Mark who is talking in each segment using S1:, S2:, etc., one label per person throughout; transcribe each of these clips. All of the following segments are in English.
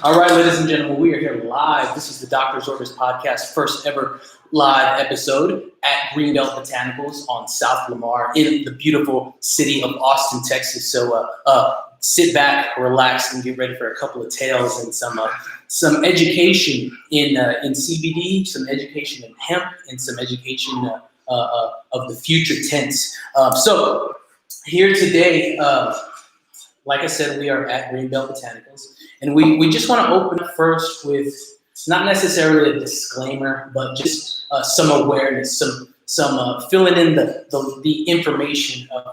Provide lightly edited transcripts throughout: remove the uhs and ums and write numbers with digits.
S1: All right, ladies and gentlemen, we are here live. This is the Doctor's Orders Podcast, first ever live episode at Greenbelt Botanicals on South Lamar in the beautiful city of Austin, Texas. So sit back, relax, and get ready for a couple of tales and some education in CBD, some education in hemp, and some education of the future tense. So here today, like I said, we are at Greenbelt Botanicals, and we just want to open up first with not necessarily a disclaimer, but just some awareness, some filling in the information of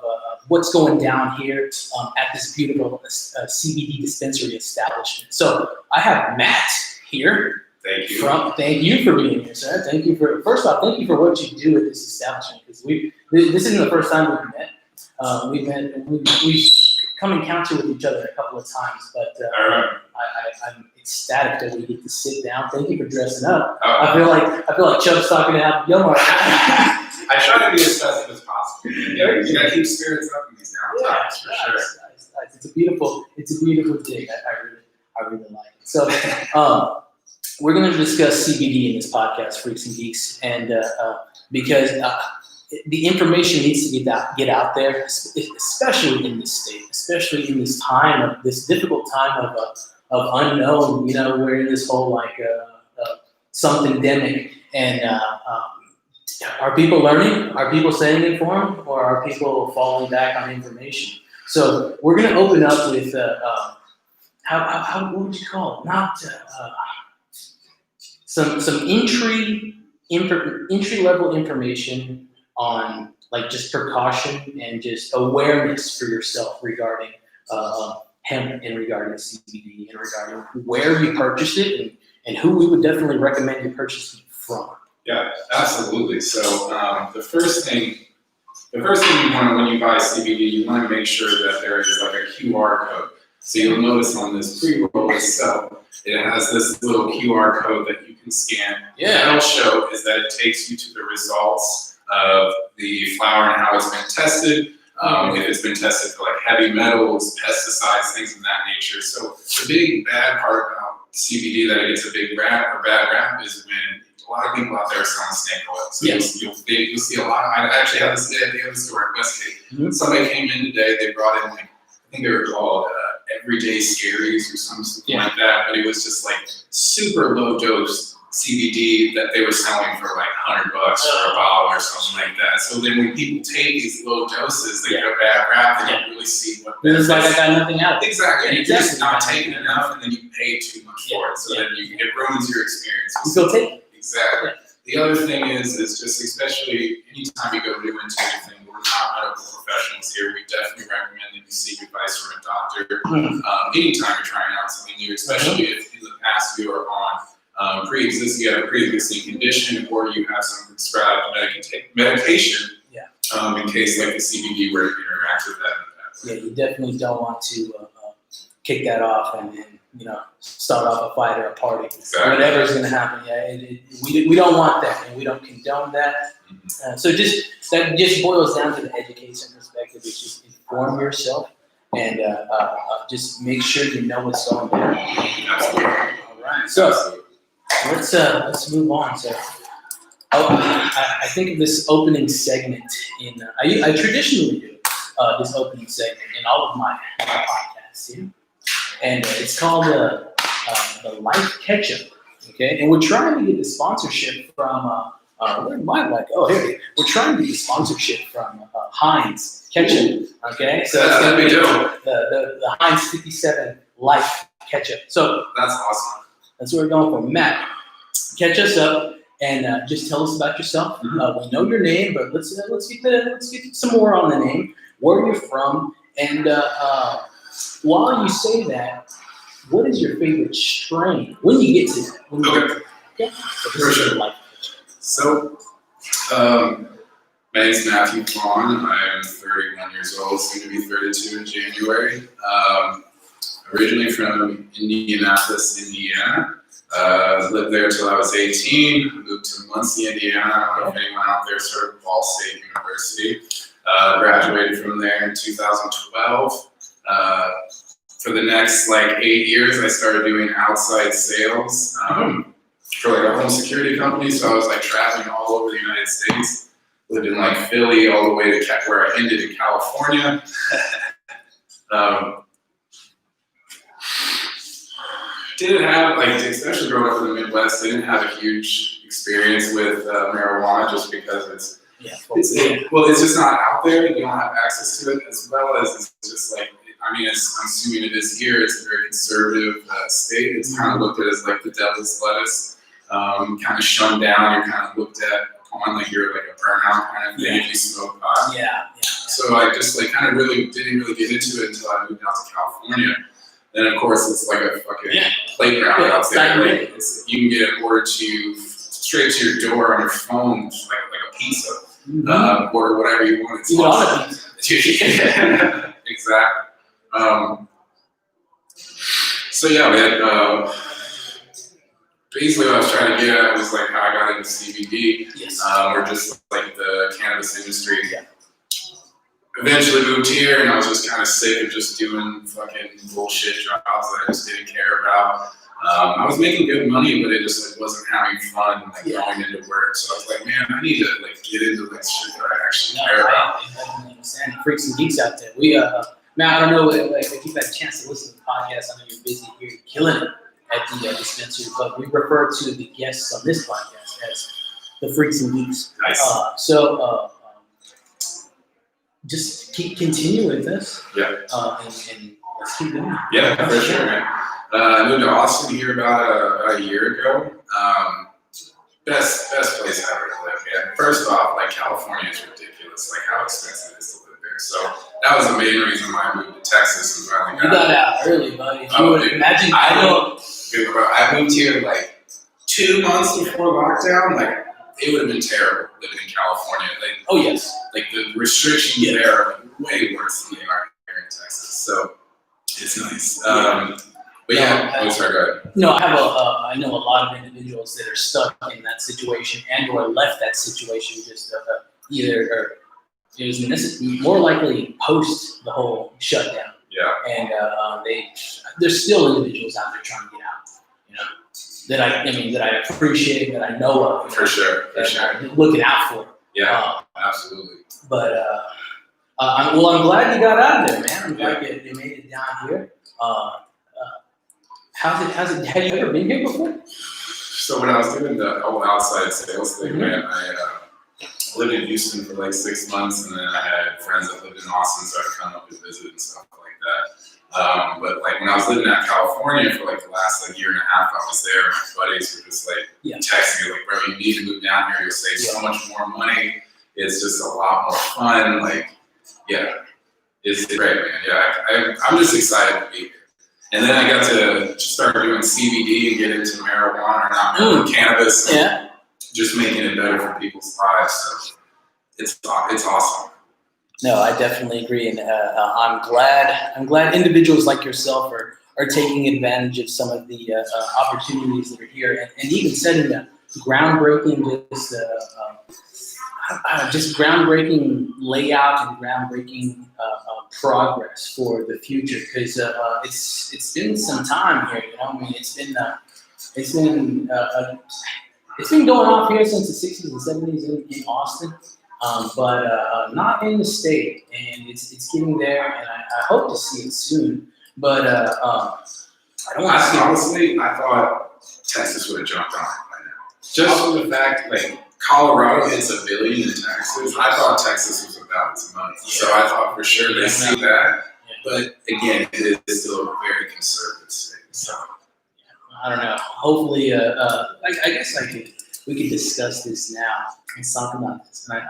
S1: what's going down here at this beautiful CBD dispensary establishment. So I have Matt here.
S2: Thank you.
S1: Thank you for being here, sir. Thank you for thank you for what you do at this establishment, because this isn't the first time we've met. We've come encounter with each other a couple of times, but I'm ecstatic that we get to sit down. Thank you for dressing up. I feel like Chubb's talking to have Yomar.
S2: I try to be as festive as possible. You gotta keep spirits up in these times, for sure.
S1: Nice. It's a beautiful thing. I really like it. So we're going to discuss CBD in this podcast, Freaks and Geeks, and because the information needs to get out there, especially in this state, especially in this time of this difficult time of unknown. You know, we're in this whole something-demic, and are people learning? Are people staying informed, or are people falling back on information? So we're going to open up with what would you call it? Not some entry level information on just precaution and just awareness for yourself regarding hemp and regarding CBD and regarding where you purchase it and who we would definitely recommend you purchase it from.
S2: Yeah, absolutely. So the first thing you want when you buy CBD, you want to make sure that there is a QR code. So you'll notice on this pre-roll itself, it has this little QR code that you can scan.
S1: Yeah.
S2: What it'll show is that it takes you to the results of the flower and how it's been tested. If it's been tested for heavy metals, pesticides, things of that nature. So the big bad part about CBD that it gets a big rap or bad rap is when a lot of people out there are selling snake oil. So
S1: yes.
S2: you'll see a lot. I actually had this at the other store at Westgate. Mm-hmm. Somebody came in today. They brought in I think they were called Everyday Scaries or something like that. But it was just super low dose CBD that they were selling for $100 for a bottle or something like that. So then when people take these low doses, they get a bad rap. They don't really see what.
S1: It's like I got nothing out of it.
S2: Exactly. You're just not taking enough, and then you pay too much for it. So then it ruins your experience.
S1: You still take it.
S2: Exactly. The other thing is just especially anytime you go new into anything, we're not medical professionals here. We definitely recommend that you seek advice from a doctor anytime you're trying out something new, especially if in the past you are on you have a pre-existing condition, or you have some prescribed medication in case the CBD were to interact with that.
S1: Yeah, you definitely don't want to kick that off and start off a fight or a party.
S2: Exactly.
S1: Whatever's going to happen. Yeah, we don't want that, and we don't condone that.
S2: Mm-hmm.
S1: So that just boils down to the education perspective. It's just inform yourself and just make sure you know what's going on.
S2: Absolutely.
S1: All right. So let's move on. So I think of this opening segment I traditionally do this opening segment in all of my podcasts here. And it's called the Life Ketchup, okay? And we're trying to get the sponsorship from we're trying to get the sponsorship from Heinz Ketchup, okay? So
S2: that's gonna be
S1: the Heinz 57 Life Ketchup. So
S2: that's awesome.
S1: That's what we're going for. Matt, catch us up and just tell us about yourself.
S2: Mm-hmm.
S1: We know your name, but let's get some more on the name. Where you're from, and while you say that, what is your favorite strain? When you get to that. Okay.
S2: For sure. So, my name is Matthew Vaughn. I am 31 years old, soon to be 32 in January. Originally from Indianapolis, Indiana. Lived there until I was 18. Moved to Muncie, Indiana. I don't know if anyone out there heard of Ball State University. Graduated from there in 2012. For the next like 8 years, I started doing outside sales for like a home security company. So I was like traveling all over the United States. Lived in like Philly all the way to where I ended in California. Didn't have like, especially growing up in the Midwest, didn't have a huge experience with marijuana just because it's just not out there. You don't have access to it, as well as it's just like, I mean, I'm assuming it is here. It's a very conservative state. It's kind of looked at as like the devil's lettuce, kind of shunned down. You're kind of looked at upon like you're like a burnout kind of thing if you smoke pot.
S1: Yeah.
S2: So I just like kind of didn't really get into it until I moved out to California. Then of course it's like a fucking playground out there. Like you can get it ordered straight to your door on your phone, like a pizza, or whatever you want. It's awesome. Exactly. So yeah, man, basically what I was trying to get at was like how I got into CBD, or just like the cannabis industry. Yeah. Eventually moved here, and I was just kind of sick of just doing fucking bullshit jobs that I just didn't care about. I was making good money, but it just like wasn't having fun like going into work. So I was like, man, I need to like get into like shit that I actually care about.
S1: I understand. Freaks and geeks out there. We man, I don't know if you've had a chance to listen to the podcast. I know you're busy here, killing it at the dispensary, but we refer to the guests on this podcast as the Freaks and Geeks.
S2: Nice.
S1: Just continue with this.
S2: Yeah.
S1: And let's keep going.
S2: Yeah, for sure, man. I moved to Austin here about a year ago. Best place ever to live, man. First off, like California is ridiculous, like how expensive it is to live there. So that was the main reason why I moved to Texas and finally
S1: got out early, buddy. If you would imagine,
S2: I moved here like 2 months before lockdown. Like it would have been terrible living in California. Like, like the restrictions there are way worse than they are here in Texas. So it's nice. But sorry, go ahead.
S1: No, I know a lot of individuals that are stuck in that situation and or left that situation just it was more likely post the whole shutdown.
S2: Yeah.
S1: And there's still individuals out there trying to get out, you know, that I appreciate, that I know of.
S2: For sure.
S1: I'm looking out for.
S2: Yeah, absolutely.
S1: But I'm glad you got out of there, man. I'm glad you made it down here. Have you ever been here before?
S2: So when I was doing the whole outside sales thing, man, I lived in Houston for like 6 months, and then I had friends that lived in Austin, so I'd come up and visit and stuff like that. But like when I was living out in California for like the last like year and a half, I was there. My buddies were just like texting me like, "Bro, you need to move down here. You'll save so much more money. It's just a lot more fun." Like, it's great, man. Yeah, I'm just excited to be here. And then I got to start doing CBD and get into marijuana, or not marijuana, cannabis. Just making it better for people's lives. So it's awesome.
S1: No, I definitely agree, and I'm glad individuals like yourself are taking advantage of some of the opportunities that are here, and even setting a groundbreaking just groundbreaking layout and groundbreaking progress for the future, because it's been some time here. You know, I mean, it's been going off here since the 60s and 70s in Austin, but not in the state, and it's getting there, and I hope to see it soon. But
S2: honestly, I thought Texas would have jumped on it by now, just for the fact like Colorado hits $1 billion in taxes. I thought Texas was about its money, so I thought for sure they'd see that. But again, it is still a very conservative state. So
S1: I don't know. Hopefully, I guess we could discuss this now and talk about this. And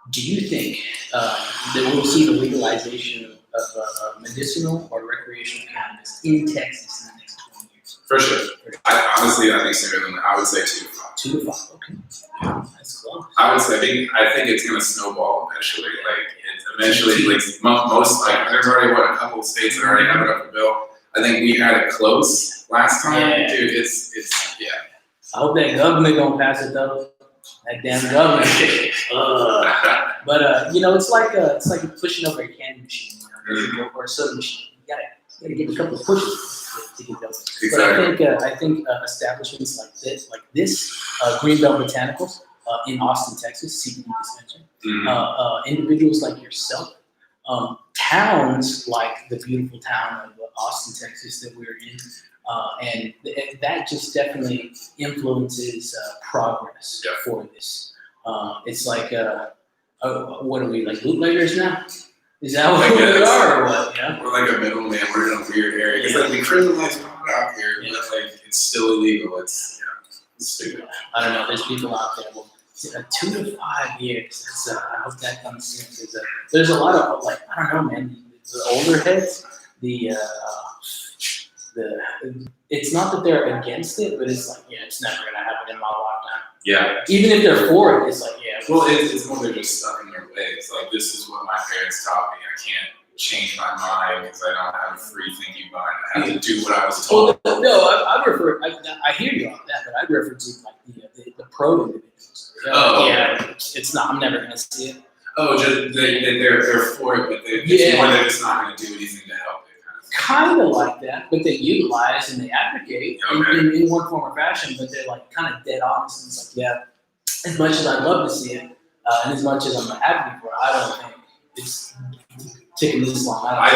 S1: do you think that we'll see the legalization of medicinal or recreational cannabis in Texas in the next 20 years?
S2: For sure. I think sooner than that. I would say 2 to 5.
S1: 2 to 5. Okay. Yeah, that's close.
S2: I would say I think it's going to snowball eventually. Like eventually, like most there's already a couple of states that already have it up the bill. I think we had it close last time, dude. It's.
S1: I hope that government gonna pass it though. That damn government shit. But you know, it's like pushing over a candy machine, you know, or a soda machine. You gotta give a couple of pushes to get those.
S2: Exactly.
S1: But I think establishments like this, Greenbelt Botanicals in Austin, Texas, CBD dispensary, individuals like yourself, towns like the beautiful town of Austin, Texas that we're in. And that just definitely influences progress for this. It's like, what are we, like bootleggers now? Is that what we are or what? Yeah?
S2: We're like a middleman. We're in a weird area. It's like we criminalize pot out here, but like it's still illegal. It's stupid.
S1: I don't know. There's people out there. Well, 2 to 5 years. I hope that comes soon. There's a lot of like, I don't know, man. The older heads, it's not that they're against it, but it's like, yeah, it's never gonna happen in my lifetime.
S2: Yeah.
S1: Even if they're for it, it's like, yeah.
S2: Well, it's more they're just stuck in their ways. Like, this is what my parents taught me. I can't change my mind because I don't have a free thinking mind. I have to do what I was told.
S1: Well, no, I refer. I hear you on that, but I refer to like the pro individuals. Yeah, it's not. I'm never gonna see it.
S2: Oh, just they're for it, but it's more they're just not gonna do anything to help it.
S1: Kind of like that, but they utilize and they advocate in one form or fashion, but they're like kind of dead honest. And it's like, yeah, as much as I'd love to see it, and as much as I'm an advocate for it, I don't think it's taking this long.
S2: I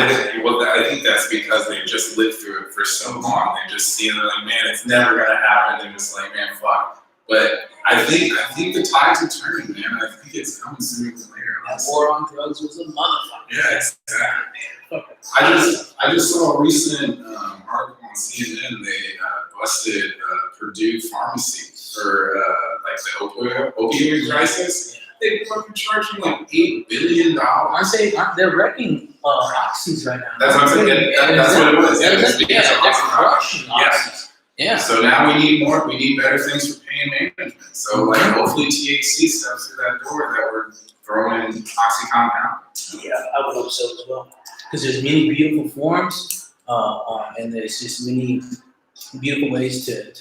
S2: think that's because they've just lived through it for so long. They've just seen it like, man, it's never gonna happen. They're just like, man, fuck. But I think the tides are turning, man. I think it's coming sooner than later.
S1: That war on drugs was a motherfucker.
S2: Yeah, exactly. I just saw a recent article on CNN. They busted Purdue Pharmacy for like the opioid crisis. They fucking charged them like $8 billion.
S1: They're wrecking oxys right now.
S2: That's what I'm saying. That's what it was.
S1: They're crushing oxys. Yeah.
S2: So now we need better things for pain management. So like hopefully THC steps through that door that we're throwing OxyContin out.
S1: Yeah, I would hope so as well. Because there's many beautiful forms, and there's just many beautiful ways to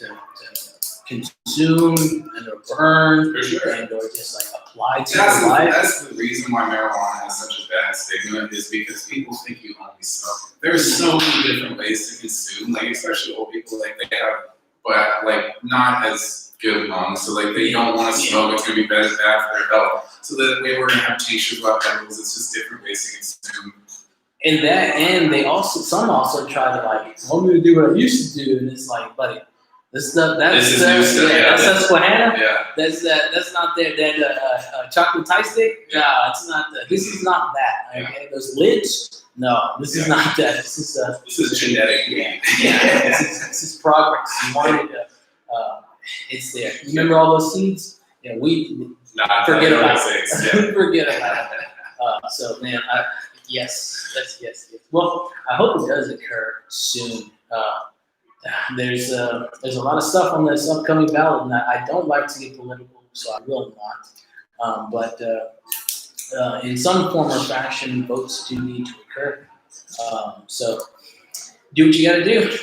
S1: consume and or burn and or just like apply to your life.
S2: That's the reason why marijuana has such a bad stigma, is because people think you only smoke. There's so many different ways to consume, like especially old people, like they have, but like not as good lungs, so like they don't want to smoke. It's gonna be bad for their health. So that way we're gonna have tinctures about edibles. It's just different ways to consume.
S1: And some also try to like, I'm gonna do what I used to do, and it's like, buddy, that's Susquehanna.
S2: Yeah.
S1: That's not that chocolate tie stick. No, it's not that. This is not that. Okay, those lids. No, this is not that. This is
S2: genetic.
S1: This is progress. You wanted to. It's there. You remember all those seeds? Yeah, forget about it. Forget about it. So man, yes. Well, I hope it does occur soon. There's a lot of stuff on this upcoming ballot, and I don't like to get political, so I will not. But in some form or fashion, votes do need to occur. So do what you got to do,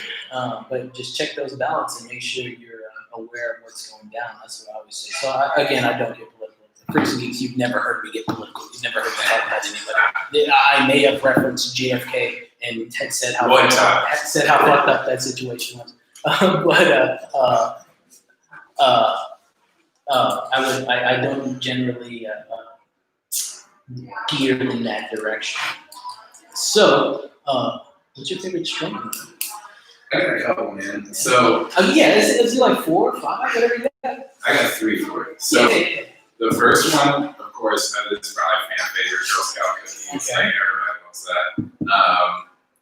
S1: but just check those ballots and make sure you're aware of what's going down. That's what I always say. So I don't get political. Freaks and Geeks, you've never heard me get political. You've never heard me talk about anybody. I may have referenced JFK and had said how fucked up that situation was. I don't generally gear in that direction. So, what's your favorite strain?
S2: I got a couple, man. So
S1: is it like 4 or 5, whatever you got?
S2: I got 3 for it. So the first one, of course, is probably fan favorite, Girl Scout cookies.
S1: Okay.
S2: Like everybody knows that.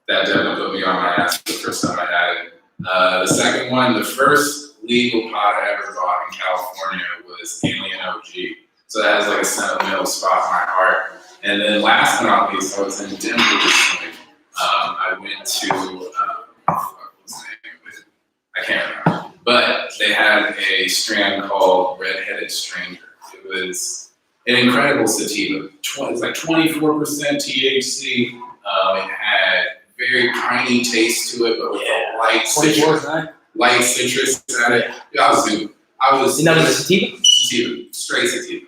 S2: That definitely put me on my ass the first time I had it. The second one, the first legal pot I ever bought in California was Alien OG. So that has like a sentimental spot in my heart. And then last but not least, I was in Denver recently. I went to, what was the name of it? I can't remember. But they had a strand called Redheaded Stranger. It was an incredible sativa. It's like 24% THC. It had very piney taste to it, but with a light citrus at it. I was
S1: And that was a sativa?
S2: Sativa. straight sativa.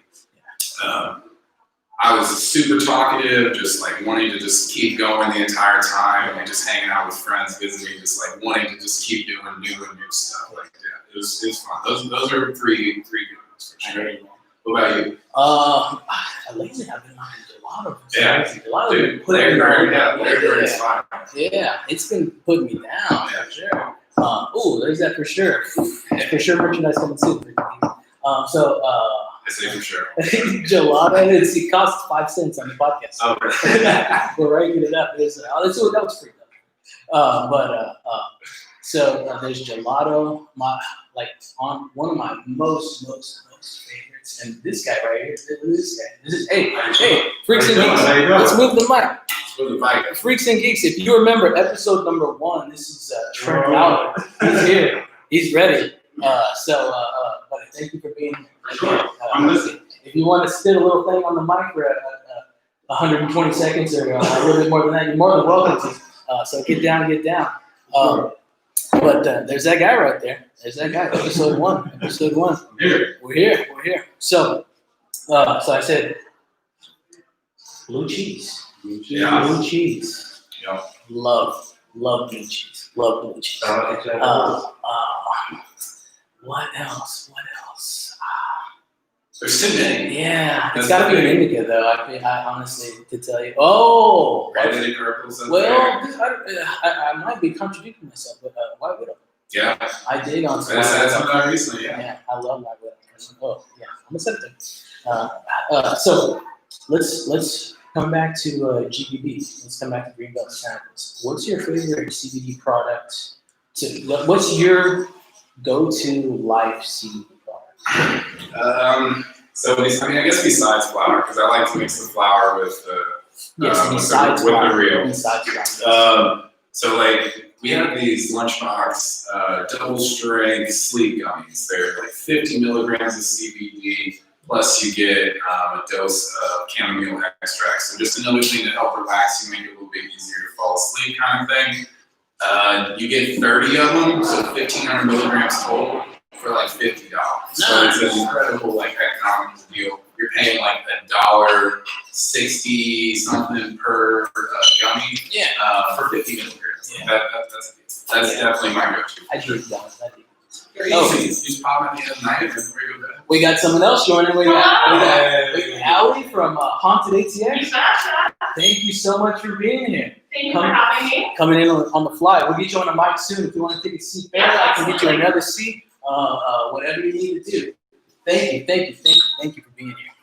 S2: I was super talkative, just like wanting to just keep going the entire time, and just hanging out with friends, visiting, just like wanting to just keep doing new stuff. Like, yeah, it was fun. Those are three good ones for sure. What about you?
S1: Lately I've been on gelato.
S2: Yeah,
S1: Gelato.
S2: They're fine.
S1: Yeah, it's been putting me down for sure. There's that for sure. For sure merchandise coming soon.
S2: I say for sure.
S1: Gelato, it costs 5 cents on the podcast.
S2: Oh, right.
S1: We're writing it up. That was free though. There's gelato. On one of my most favorites, and this guy right here. This is hey, Freaks and Geeks. Let's move the mic. Freaks and Geeks. If you remember episode number 1, this is Trent Fowler. He's here. He's ready. Buddy, thank you for being here.
S3: I'm listening.
S1: If you want to spit a little thing on the mic for 120 seconds or a little bit more than that, you're more than welcome to. So get down. But there's that guy right there. There's that guy. Episode 1. We're here. So I said, blue cheese.
S2: Yeah.
S1: Blue cheese.
S2: Yeah.
S1: Love blue cheese. What else?
S2: There's too many.
S1: Yeah, it's got to be an indica though. I honestly, to tell you. Oh,
S2: Red and purples.
S1: well, I might be contradicting myself, but White Widow.
S2: Yeah.
S1: I dig on some.
S2: I said something about recently. Yeah.
S1: I love White Widow. Oh, yeah, I'm a septic. So let's come back to GBB. Let's come back to greenbelt botanicals. What's your favorite CBD product? What's your go-to life CBD product?
S2: I guess besides flour, because I like to mix the flour with the real. So like we have these lunchbox double strength sleep gummies. They're like 50 milligrams of CBD, plus you get a dose of chamomile extract. So just another thing to help relax you, make it a little bit easier to fall asleep kind of thing. You get 30 of them, so 1,500 milligrams total for like $50. So it's an incredible economic deal. You're paying like $1.60 something per gummy for 50 milligrams. Yeah. That's definitely my go-to.
S1: I drink that.
S2: Very easy. You just pop it in the night and go to bed.
S1: We got someone else joining. We got Allie from Haunted ATX. Thank you so much for being here.
S4: Thank you for having me.
S1: Coming in on the fly. We'll get you on the mic soon. If you want to take a seat there, I can get you another seat. Whatever you need to do. Thank you for being here.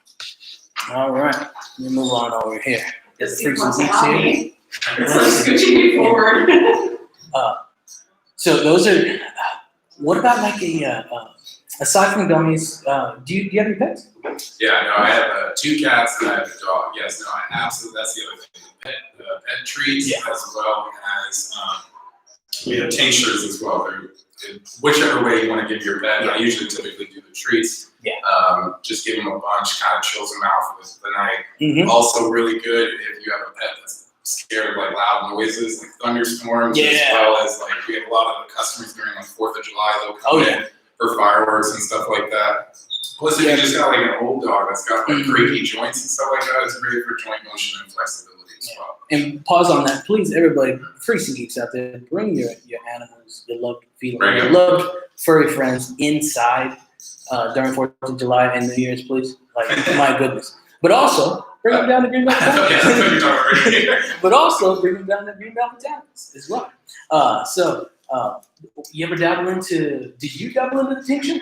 S1: All right, let me move on over here. Get the Freaks and Geeks here.
S4: It's scooching me forward.
S1: So those are. What about aside from gummies? Do you have any pets?
S2: Yeah, no, I have 2 cats and I have a dog. Yes, no, I absolutely. That's the other thing. Pet treats as well as we have tinctures as well. Whichever way you want to give your pet. I usually typically do the treats. Yeah. Just give them a bunch, kind of chills them out for the night. Mm-hmm. Also really good if you have a pet that's scared of loud noises like thunderstorms, as well as we have a lot of the customers during 4th of July, they'll come in for fireworks and stuff like that. Plus, if you just got an old dog that's got creaky joints and stuff like that, it's great for joint motion and flexibility as well.
S1: And pause on that, please, everybody, Freaks and Geeks out there, bring your animals, your loved feline, your loved furry friends inside during 4th of July and New Year's, please. My goodness. But also, bring them down to Greenbelt Botanicals. But also, bring them down to Greenbelt Botanicals as well. You ever dabble into, did you dabble into the tincture?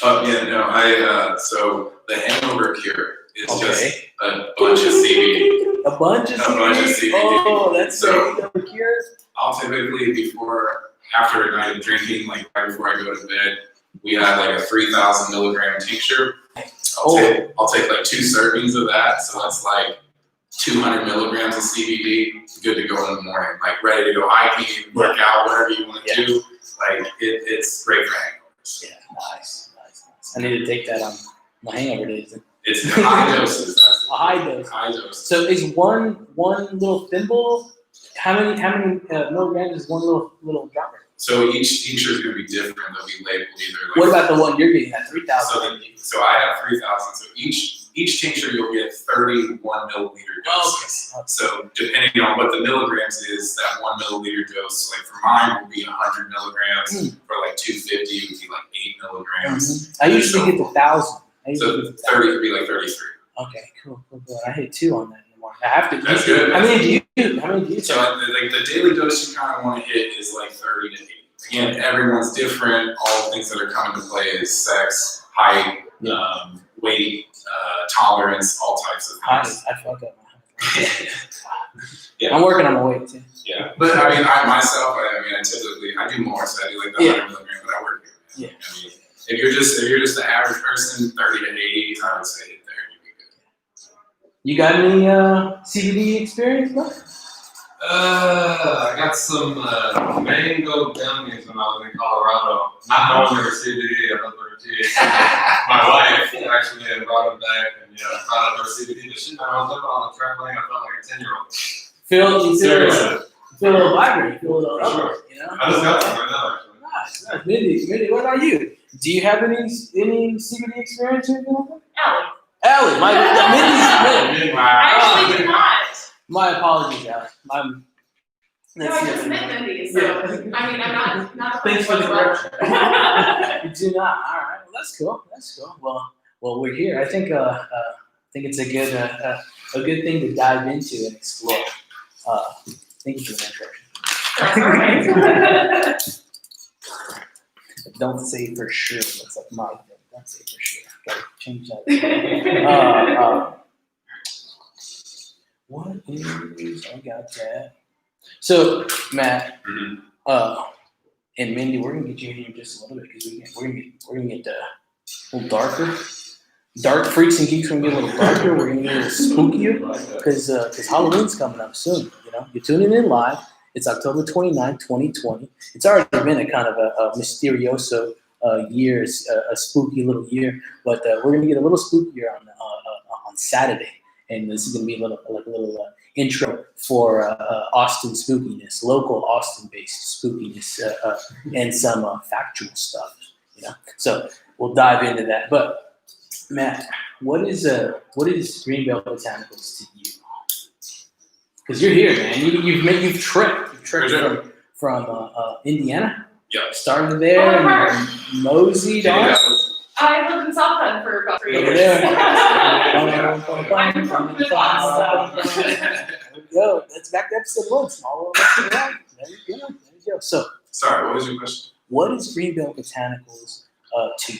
S2: Oh, yeah, no, so the hangover cure is just a bunch of CBD.
S1: A bunch of CBD? Oh, that's so the cure?
S2: I'll typically after a night of drinking, right before I go to bed, we have a 3,000 milligram tincture. I'll take 2 servings of that, so that's 200 milligrams of CBD. Good to go in the morning, ready to go hiking, work out, whatever you want to do. It's great for hangovers. Yeah, nice.
S1: I need to take that on my hangover days.
S2: It's high doses.
S1: A high dose.
S2: High dose.
S1: So is one little thimble? How many milligrams is one little dropper?
S2: So each tincture is going to be different. They'll be labeled either. Like,
S1: What about the one you're getting at 3,000?
S2: So I have 3,000. So each tincture you'll get 31 milliliter doses.
S1: Okay.
S2: So depending on what the milligrams is, that 1 milliliter dose, like for mine will be 100 milligrams. For like 250, it would be like 8 milligrams.
S1: I usually get the 1,000.
S2: So 30 could be like 33.
S1: Okay, cool. I hit 2 on that anymore. I have to.
S2: That's good.
S1: How many do you take?
S2: So like the daily dose you kind of want to hit is like 30 to 80. Again, everyone's different. All the things that are coming to play is sex, height, weight, tolerance, all types of things.
S1: I fuck up my height. Yeah. I'm working on my weight too.
S2: Yeah, but I mean, I typically do more, so I do like the 100 milligrams, but I work here.
S1: Yeah.
S2: I mean, if you're just the average person, 30 to 80, I would say hit there and you'd be good.
S1: You got any CBD experience, bro?
S3: I got some mango gummies when I was in Colorado. Not knowing they were CBD, I thought they were THC. My wife actually had brought them back and found out they were CBD. The shit that I was looking on the trampoline, I felt like a 10-year-old.
S1: Feel a little vibrant, feel a little rubber, you know?
S3: I just got some right now, actually.
S1: Nice. Mindy, what about you? Do you have any CBD experience or anything like that? Allie, Mindy's.
S4: I actually did not.
S1: My apologies, Allie.
S4: No, I just met Mindy, so I mean, I'm not.
S1: Thanks for the correction. You do not. All right. Well, that's cool. Well, we're here. I think it's a good thing to dive into and explore. Thank you for that correction. Don't say for sure. That's like my thing. Don't say for sure. Gotta change that. What is? I got that. So, Matt, and Mindy, we're gonna get you in here just a little bit because we're gonna get a little darker. Dark freaks and geeks are gonna get a little darker. We're gonna get a little spookier because Halloween's coming up soon. You know, you're tuning in live. It's October 29th, 2020. It's already been a kind of a mysterioso year, a spooky little year. But we're gonna get a little spookier on Saturday. And this is going to be a little intro for Austin spookiness, local Austin-based spookiness, and some factual stuff. You know, so we'll dive into that. But Matt, what is Greenbelt Botanicals to you? Because you're here, man. You've tripped from Indiana.
S2: Yeah.
S1: Started there and moseyed on.
S4: I lived in South Bend for about 3 years.
S1: I'm from Yo, that's back to episode 1. Small world. There you go. So,
S2: sorry, what was your question?
S1: What is Greenbelt Botanicals to you?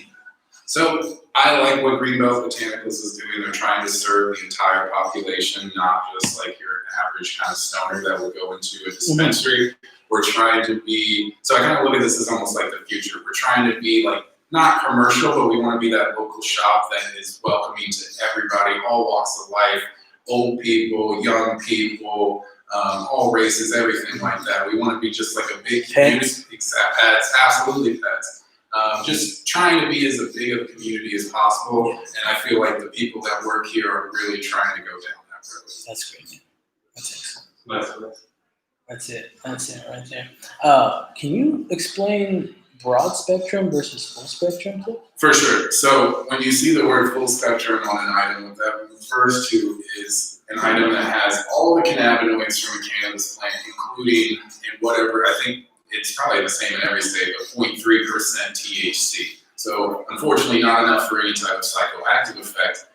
S2: So I like what Greenbelt Botanicals is doing. They're trying to serve the entire population, not just like your average kind of stoner that will go into a dispensary. We're trying to be, so I kind of look at this as almost like the future. We're trying to be like, not commercial, but we want to be that local shop that is welcoming to everybody, all walks of life, old people, young people, all races, everything like that. We want to be just like a big community. Pets, absolutely pets. Just trying to be as big of a community as possible. And I feel like the people that work here are really trying to go down that road.
S1: That's great, man. That's excellent. That's it right there. Can you explain broad spectrum versus full spectrum too?
S2: For sure. So when you see the word full spectrum on an item, what that refers to is an item that has all the cannabinoids from a cannabis plant, including in whatever, I think it's probably the same in every state, but 0.3% THC. So unfortunately not enough for any type of psychoactive effect,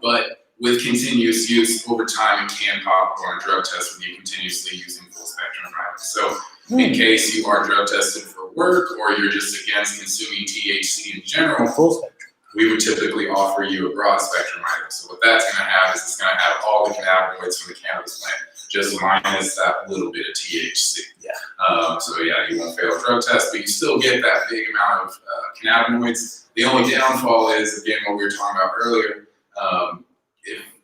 S2: but with continuous use over time, it can pop up on a drug test when you're continuously using full spectrum items. So in case you are drug tested for work or you're just against consuming THC in general,
S1: Full spectrum.
S2: we would typically offer you a broad spectrum item. So what that's going to have is it's going to have all the cannabinoids from the cannabis plant, just minus that little bit of THC.
S1: Yeah.
S2: So yeah, you won't fail a drug test, but you still get that big amount of cannabinoids. The only downfall is, again, what we were talking about earlier,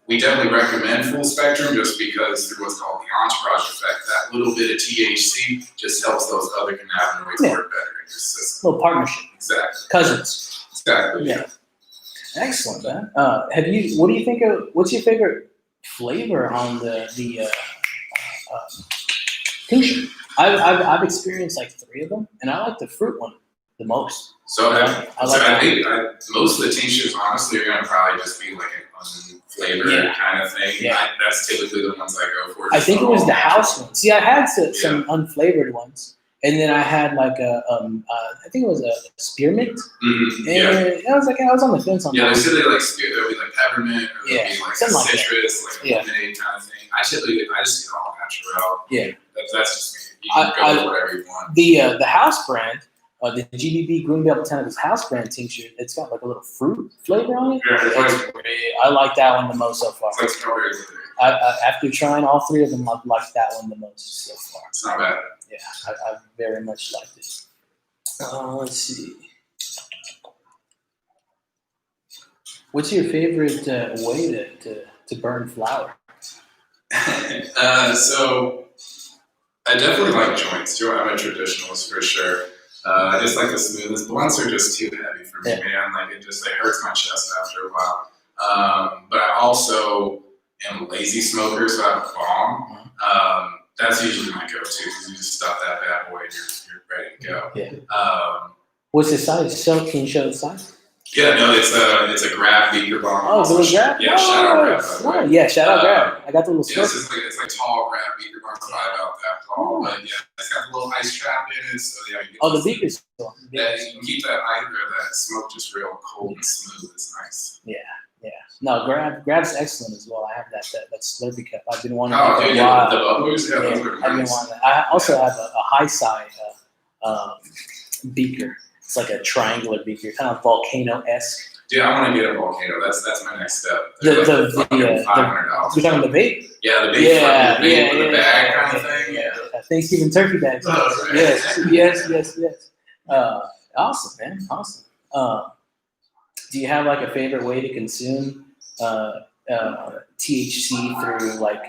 S2: we definitely recommend full spectrum just because through what's called the entourage effect, that little bit of THC just helps those other cannabinoids work better in your system.
S1: Little partnership.
S2: Exactly.
S1: Cousins.
S2: Exactly.
S1: Yeah. Excellent, man. What do you think what's your favorite flavor on the Tincture. I've experienced like 3 of them, and I like the fruit one the most.
S2: So
S1: I
S2: think most of the tinctures, honestly, are gonna probably just be like an unflavored kind of thing.
S1: Yeah.
S2: That's typically the ones I go for.
S1: I think it was the house one. See, I had some unflavored ones, and then I had like I think it was a spearmint.
S2: Mm-hmm.
S1: And I was on the fence on that.
S2: Yeah, they said they like there'll be like peppermint, or there'll be like
S1: something like
S2: citrus, like a lemonade kind of thing. I just get all natural.
S1: Yeah.
S2: That's just me. You can go with whatever you want.
S1: The house brand, the GBB Greenbelt Botanicals house brand tincture, it's got like a little fruit flavor on it.
S2: Yeah,
S1: I like that one the most so far.
S2: it's like strawberry.
S1: After trying all 3 of them, I've liked that one the most so far.
S2: It's not bad.
S1: Yeah, I very much liked it. Let's see. What's your favorite way to burn flour?
S2: So I definitely like joints. I'm a traditionalist for sure. I just like the smoothest. Blunts are just too heavy for me, man. Like it hurts my chest after a while. But I also am a lazy smoker, so I have a bomb. That's usually my go-to because you just stuff that bad boy and you're ready to go.
S1: Yeah. What's the size? Can you show the size?
S2: Yeah, no, it's a Grab beaker bomb.
S1: Oh, the little Grab?
S2: Yeah, shout out Grab, by the way.
S1: Yeah, shout out Grab. I got the little
S2: Yeah, it's like tall Grab beaker bomb. It's not about that tall, but yeah, it's got a little ice trap in it, so yeah.
S1: The beaker's cool.
S2: Yeah, you can keep that that smoke just real cold and smooth. It's nice.
S1: Yeah. No, Grab's excellent as well. I have that Slurpee cup. I've been wanting
S2: that
S1: for a while.
S2: The bubblers, yeah, those are
S1: I've been wanting that. I also have a high side beaker. It's like a triangular beaker, kind of volcano-esque.
S2: Dude, I want to get a volcano. That's my next step.
S1: The
S2: $500.
S1: You're talking the vape?
S2: Yeah, the vape with the bag kind of thing. Yeah.
S1: Thanksgiving turkey bags.
S2: Oh,
S1: right. Yes. Awesome, man. Awesome. Do you have like a favorite way to consume THC through like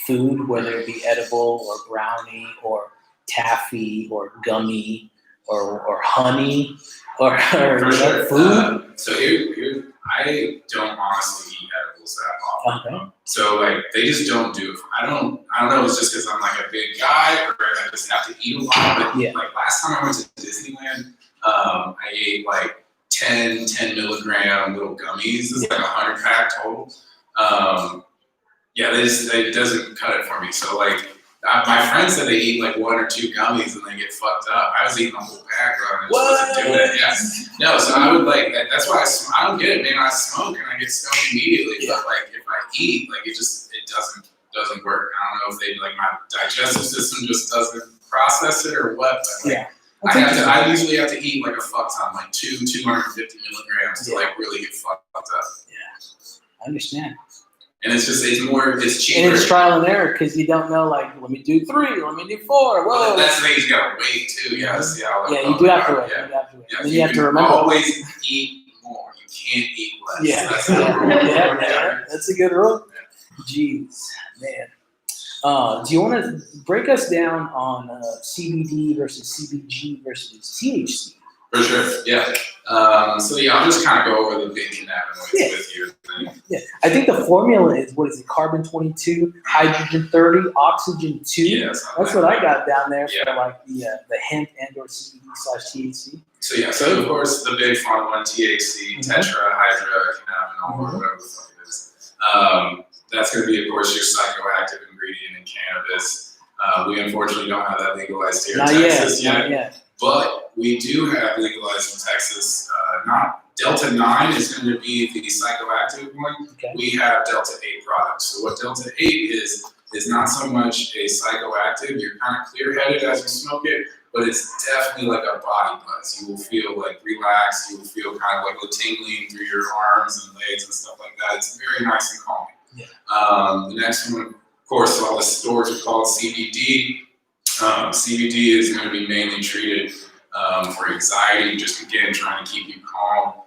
S1: food, whether it be edible or brownie or taffy or gummy or honey or
S2: sure.
S1: food?
S2: So here, I don't honestly eat edibles that often.
S1: Okay.
S2: So like they just don't do it. I don't know. It's just because I'm like a big guy, or I just have to eat a lot. But like last time I went to Disneyland, I ate like 10 milligram little gummies. It's like 100 pack total. It doesn't cut it for me. So like my friends said they eat like 1 or 2 gummies and they get fucked up. I was eating the whole bag, bro, and I just wasn't doing it. Yeah. No, so I would like that's why I don't get it, man. I smoke and I get stoned immediately. But like if I eat, like it doesn't work. I don't know if my digestive system just doesn't process it or what. But like, I usually have to eat like a fuck ton, like 250 milligrams to like really get fucked up.
S1: Yeah, I understand.
S2: And it's cheaper.
S1: And it's trial and error because you don't know, like, let me do 3, let me do 4. Whoa.
S2: That's the thing, you gotta wait too. You gotta see how
S1: you do have to wait.
S2: Yeah,
S1: you have to remember.
S2: Always eat more. You can't eat less.
S1: Yeah. That's a good rule. Jeez, man. Do you want to break us down on CBD versus CBG versus THC?
S2: For sure, yeah. I'll just kind of go over the big cannabinoids with you.
S1: Yeah, I think the formula is, what is it, carbon 22, hydrogen 30, oxygen 2?
S2: Yeah,
S1: that's what I got down there for like the hemp and or CBD/THC.
S2: So of course the big fun one, THC, tetrahydrocannabinol, or whatever the fuck it is. That's going to be, of course, your psychoactive ingredient in cannabis. We unfortunately don't have that legalized here in Texas yet.
S1: Not yet.
S2: But we do have legalized in Texas. Delta 9 is going to be the psychoactive one.
S1: Okay.
S2: We have Delta 8 products. So what Delta 8 is not so much a psychoactive. You're kind of clear-headed as you smoke it, but it's definitely like a body buzz. You will feel like relaxed. You will feel kind of like a tingling through your arms and legs and stuff like that. It's very nice and calming. Yeah. The next one, of course, all the stores are called CBD. CBD is going to be mainly treated for anxiety, just again trying to keep you calm,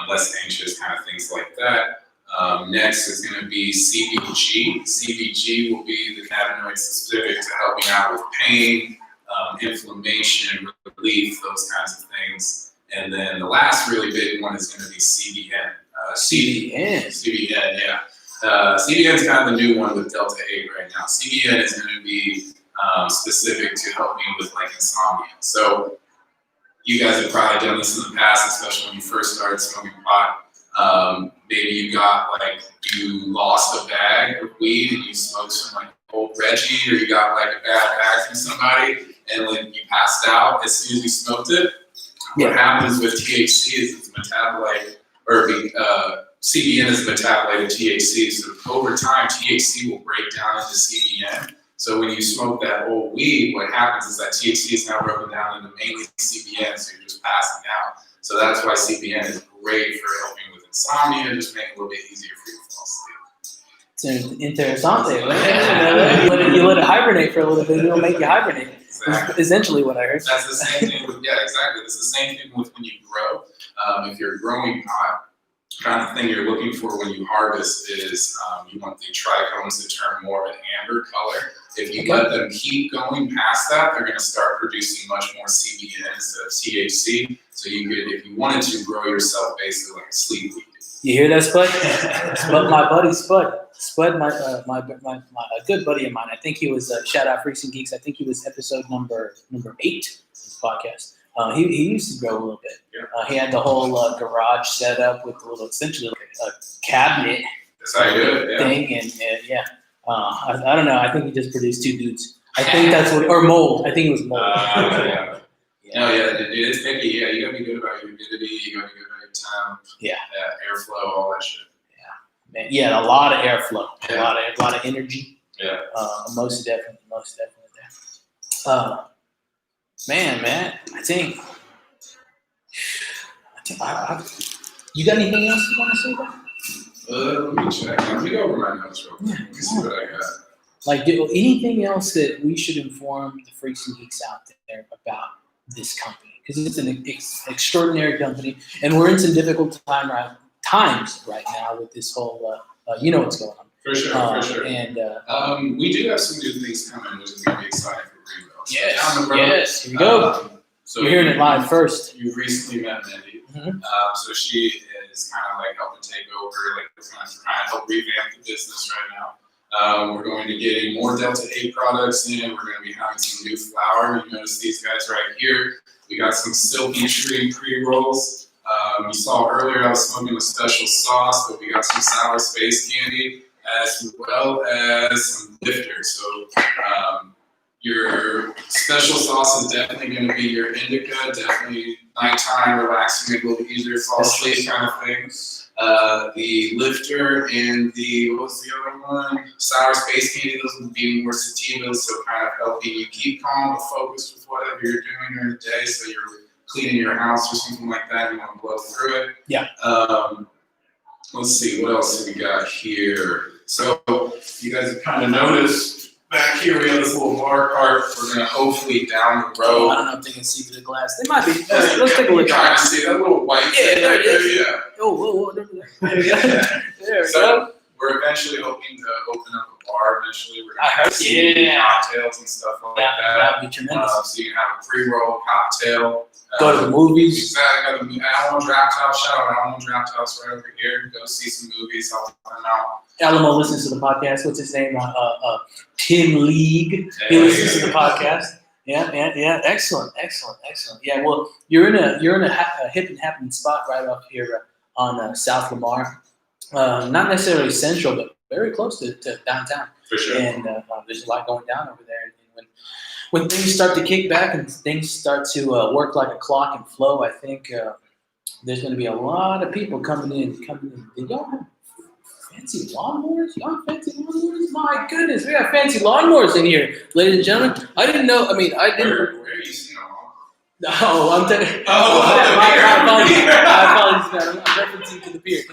S2: less anxious, kind of things like that. Next is going to be CBG. CBG will be the cannabinoid specific to helping out with pain, inflammation, relief, those kinds of things. And then the last really big one is going to be CBN. CBN, yeah. CBN is kind of the new one with Delta 8 right now. CBN is going to be specific to helping with like insomnia. So you guys have probably done this in the past, especially when you first started smoking pot. Maybe you lost a bag of weed and you smoked some like old Reggie, or you got like a bad bag from somebody and like you passed out as soon as you smoked it. What happens with THC is it's metabolite, or CBN is a metabolite of THC. So over time, THC will break down into CBN. So when you smoke that old weed, what happens is that THC is now broken down into mainly CBN, so you're just passing out. So that's why CBN is great for helping with insomnia, just making it a little bit easier for you to fall asleep.
S1: It's interesante, right? You let it hibernate for a little bit, it'll make you hibernate.
S2: Exactly.
S1: Essentially what I heard.
S2: That's the same thing with, exactly. It's the same thing with when you grow. If you're growing pot, kind of thing you're looking for when you harvest is you want the trichomes to turn more of an amber color. If you let them keep going past that, they're going to start producing much more CBN instead of THC. So you could, if you wanted to, grow yourself basically like a sleep weed.
S1: You hear that, Spud? Spud, my buddy Spud. Spud, a good buddy of mine. I think he was shout out Freaks and Geeks. I think he was episode number 8 of this podcast. He used to grow a little bit.
S2: Yeah.
S1: He had the whole garage set up with a little, essentially like a cabinet
S2: That's how you do it. Yeah.
S1: thing, and I don't know. I think he just produced 2 dudes. I think that's what, or mold. I think it was mold.
S2: No, dude, it's picky. Yeah, you gotta be good about your humidity. You gotta be good about your time.
S1: Yeah.
S2: Airflow, all that shit.
S1: Man, a lot of airflow,
S2: Yeah.
S1: a lot of energy.
S2: Yeah.
S1: Most definitely there. Man, I think you got anything else you want to say about it?
S2: Let me check. Let me go over my notes real quick. Let me see what I got.
S1: Like, anything else that we should inform the freaks and geeks out there about this company? Because it's an extraordinary company, and we're in some difficult times right now with this whole, you know what's going on.
S2: For sure.
S1: And
S2: we do have some new things coming, which is going to be exciting for greenbelt. So
S1: yes, here we go.
S2: So
S1: You're hearing it live first.
S2: You recently met Mindy.
S1: Mhm.
S2: So she is kind of like helping take over, like trying to help revamp the business right now. We're going to be getting more Delta 8 products in. We're going to be having some new flour. You notice these guys right here. We got some Silky Tree pre-rolls. You saw earlier I was smoking a special sauce, but we got some sour space candy as well as some lifters. So your special sauce is definitely going to be your indica, definitely nighttime, relaxing, make it a little easier to fall asleep kind of thing. The lifter and what was the other one? Sour space candy, those would be more sativas, so kind of helping you keep calm but focused with whatever you're doing during the day, so you're cleaning your house or something like that, you want to blow through it.
S1: Yeah.
S2: Let's see, what else do we got here? So you guys have kind of noticed back here we have this little bar cart. We're going to hopefully down the road.
S1: I don't know if they can see through the glass. They might be. Let's take a look.
S2: Kind of see that little white thing
S1: there
S2: right
S1: it is.
S2: there, yeah.
S1: Oh, there we go. There we
S2: So
S1: go.
S2: we're eventually hoping to open up a bar eventually. We're
S1: I
S2: going to
S1: heard-
S2: have some
S1: yeah.
S2: cocktails and stuff like that.
S1: That'd be tremendous.
S2: So you can have a pre-roll cocktail.
S1: Go to the movies.
S2: Exactly. Alamo Draft House. Shout out Alamo Draft House right over here. Go see some movies. Help them out.
S1: Alamo listens to the podcast. What's his name? Tim League. He listens to the podcast. Yeah. Excellent. Yeah. Well, you're in a hip and happening spot right up here on South Lamar. Not necessarily central, but very close to downtown.
S2: For sure.
S1: And there's a lot going down over there. And when things start to kick back and things start to work like a clock and flow, I think there's going to be a lot of people coming in. Did y'all have fancy lawnmowers? Y'all have fancy lawnmowers? My goodness, we have fancy lawnmowers in here, ladies and gentlemen. I didn't know. I mean, I didn't.
S2: Where are you seeing them all?
S1: No, I'm telling. My apologies, man. I'm referencing to the beer.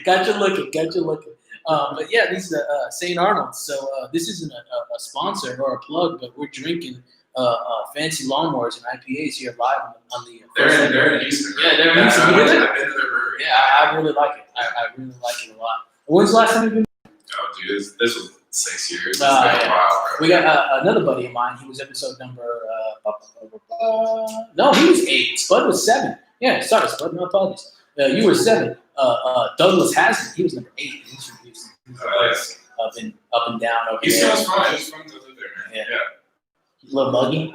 S1: Got you looking. But yeah, these are St. Arnold's. So this isn't a sponsor or a plug, but we're drinking fancy lawnmowers and IPAs here live on the.
S2: They're in Houston. Right?
S1: Yeah, they're in Houston.
S2: I've
S1: You
S2: been
S1: hear
S2: to
S1: that?
S2: their brewery.
S1: Yeah, I really like it. I really like it a lot. When's the last time you've been?
S2: Oh, dude, this was 6 years. It's been
S1: Yeah.
S2: a while, bro.
S1: We got another buddy of mine. He was episode number. No, he was 8. Spud was 7. Yeah, sorry, Spud. No apologies. You were 7. Douglas Hasn't. He was number 8. He's from Houston.
S2: Nice.
S1: been up and down over
S2: He's
S1: there.
S2: so fun. It's fun to live there, man.
S1: Yeah. A little buggy.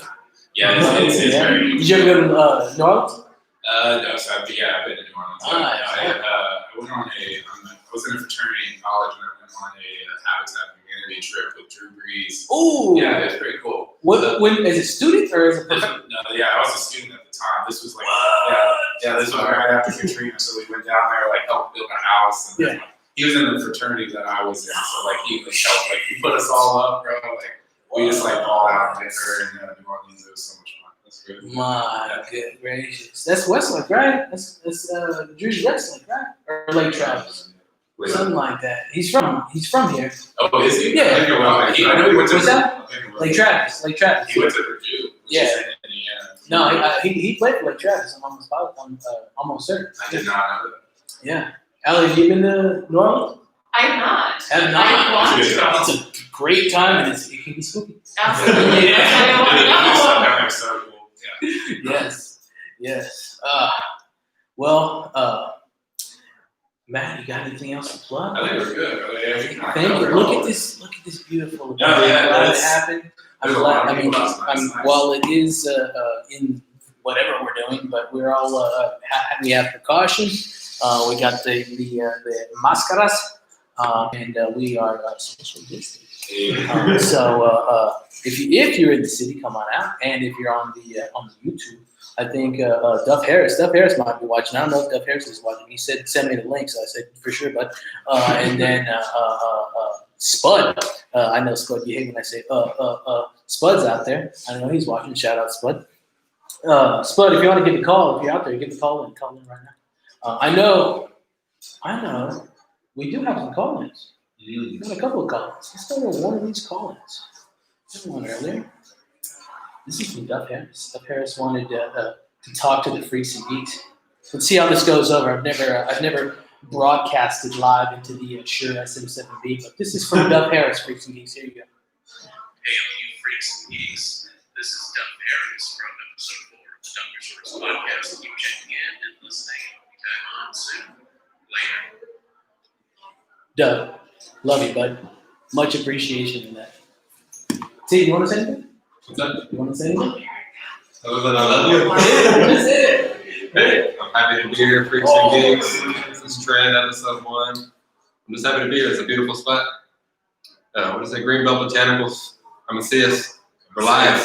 S2: Yeah, it's
S1: Yeah.
S2: very.
S1: Did you ever go to New Orleans?
S2: No, so I've been to New Orleans.
S1: Nice.
S2: I went on I was in a fraternity in college, and I went on a Habitat community trip with Drew Brees.
S1: Ooh.
S2: Yeah, it was pretty cool.
S1: When as a student or as a professor?
S2: No, yeah, I was a student at the time. This was like,
S1: What?
S2: yeah, this was right after Katrina, so we went down there, like, helped build a house. And then, like, he was in the fraternity that I was in, so, like, he helped, like, he put us all up, bro. Like, we just, like, all out dinner in New Orleans. It was so much fun. That's good.
S1: My good gracious. That's Westlake, right? That's Drew's Westlake, right? Or Lake Travis. Something like that. He's from here.
S2: Oh, is he?
S1: Yeah.
S2: I know he went to
S1: What's that? Lake Travis. Lake Travis.
S2: He went to Purdue.
S1: Yeah.
S2: Indiana.
S1: No, he played for Lake Travis. I'm almost certain.
S2: I did not know that.
S1: Yeah. Allie, have you been to New Orleans?
S4: I have not.
S1: Have
S4: I want
S1: not.
S4: to.
S1: It's a great time and it can be spooky.
S4: Absolutely.
S1: Yeah.
S4: That's why I want to go.
S2: So cool. Yeah.
S1: Yes. Well, Matt, you got anything else to plug?
S2: I think we're good.
S1: Thank you. Look at this beautiful event.
S2: Yeah, yeah,
S1: I'm glad it
S2: that's-
S1: happened. I'm
S2: there's a
S1: glad.
S2: lot of
S1: I mean,
S2: people last night. It's nice.
S1: while it is in whatever we're doing, but we're all we have precaution. We got the máscaras, and we are social distancing. So if you're in the city, come on out, and if you're on the YouTube, I think Duff Harris might be watching. I don't know if Duff Harris is watching. He said send me the link, so I said for sure. But and then Spud, I know Spud. You hate when I say Spud's out there. I know he's watching. Shout out Spud. Spud, if you want to give a call, if you're out there, give a call and call in right now. I know. We do have some call-ins. We got a couple of call-ins. Let's go to one of these call-ins. There's one earlier. This is from Duff Harris. Duff Harris wanted to talk to the freaks and geeks. Let's see how this goes over. I've never broadcasted live into the Shure SM7B, but this is from Duff Harris, freaks and geeks. Here you go.
S5: Hey, all you freaks and geeks. This is Duff Harris from episode 4 of the Dr. Shorts podcast. Keep checking in and listening. We'll be back on soon. Later.
S1: Duff, love you, bud. Much appreciation in that. T, you want to say anything?
S3: What's that?
S1: You want to say anything?
S3: Other than I love you.
S1: That's it.
S3: Hey, I'm happy to be here, freaks and geeks. This is Trent, episode 1. I'm just happy to be here. It's a beautiful spot. What is it? Greenbelt Botanicals. Come and see us. We're live.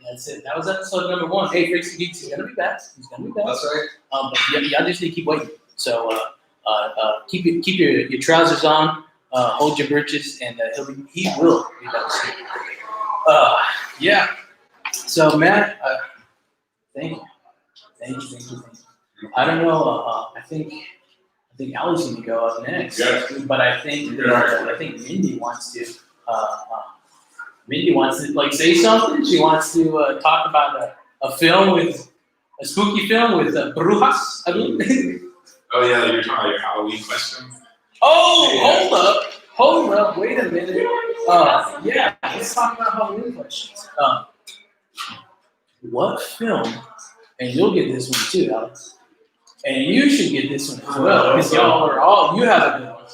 S1: That's it. That was episode number 1. Hey, freaks and geeks, he's gonna be back. He's gonna be back.
S3: That's right.
S1: But y'all just need to keep waiting. So keep your trousers on, hold your britches, and he will be back soon. Yeah. So Matt, thank you. I don't know. I think Allie's gonna go up next.
S2: Yes.
S1: But I think Mindy wants to. Mindy wants to like say something. She wants to talk about a film with a spooky film with brujas. I mean.
S2: Oh yeah, you're talking about your Halloween question.
S1: Oh, hold up, wait a minute. Yeah, let's talk about Halloween questions. What film, and you'll get this one too, Alex, and you should get this one as well, because you have a good one.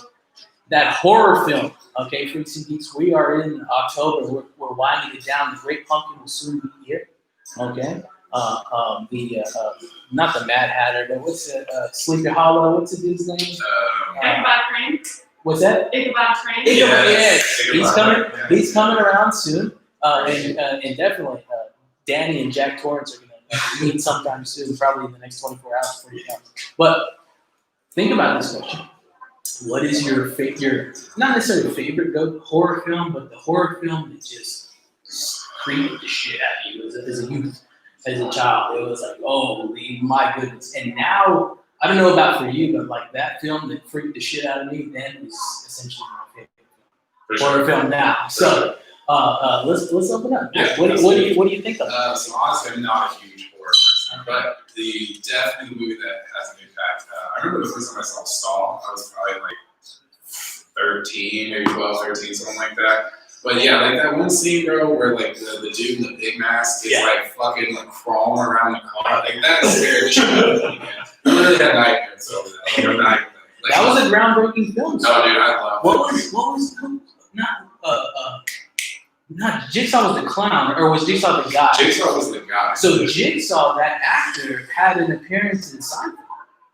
S1: That horror film, okay, freaks and geeks, we are in October, we're winding it down. The Great Pumpkin will soon be here, okay? Not the Mad Hatter, but what's it? Sleepy Hollow. What's the dude's name?
S4: Ichabod Crane.
S1: What's that?
S4: Ichabod Crane.
S1: Yes. He's coming.
S2: Yeah.
S1: He's coming around soon, and definitely Danny and Jack Torrance are going to meet sometime soon, probably in the next 24 hours before you come. But think about this question: what is your not necessarily your favorite horror film, but the horror film that just creeped the shit out of you as a youth? As a child, it was like, holy my goodness. And now, I don't know about for you, but like that film that freaked the shit out of me then was essentially my favorite horror film now. So let's open up.
S2: Yeah,
S1: what do you think of it?
S2: So honestly, I'm not a huge horror person, but definitely the movie that has an impact. I remember the first time I saw Saw. I was probably like 13, maybe 12, 13, something like that. But yeah, like that one scene, bro, where like the dude in the big mask is like fucking like crawling around the car, like that scared the shit out of me, man. I literally had nightmares over that. Like,
S1: That was a groundbreaking film.
S2: Oh, dude, I love
S1: What
S2: that movie.
S1: was not Jigsaw was the clown, or was Jigsaw the guy?
S2: Jigsaw was the guy.
S1: So Jigsaw, that actor, had an appearance in Seinfeld.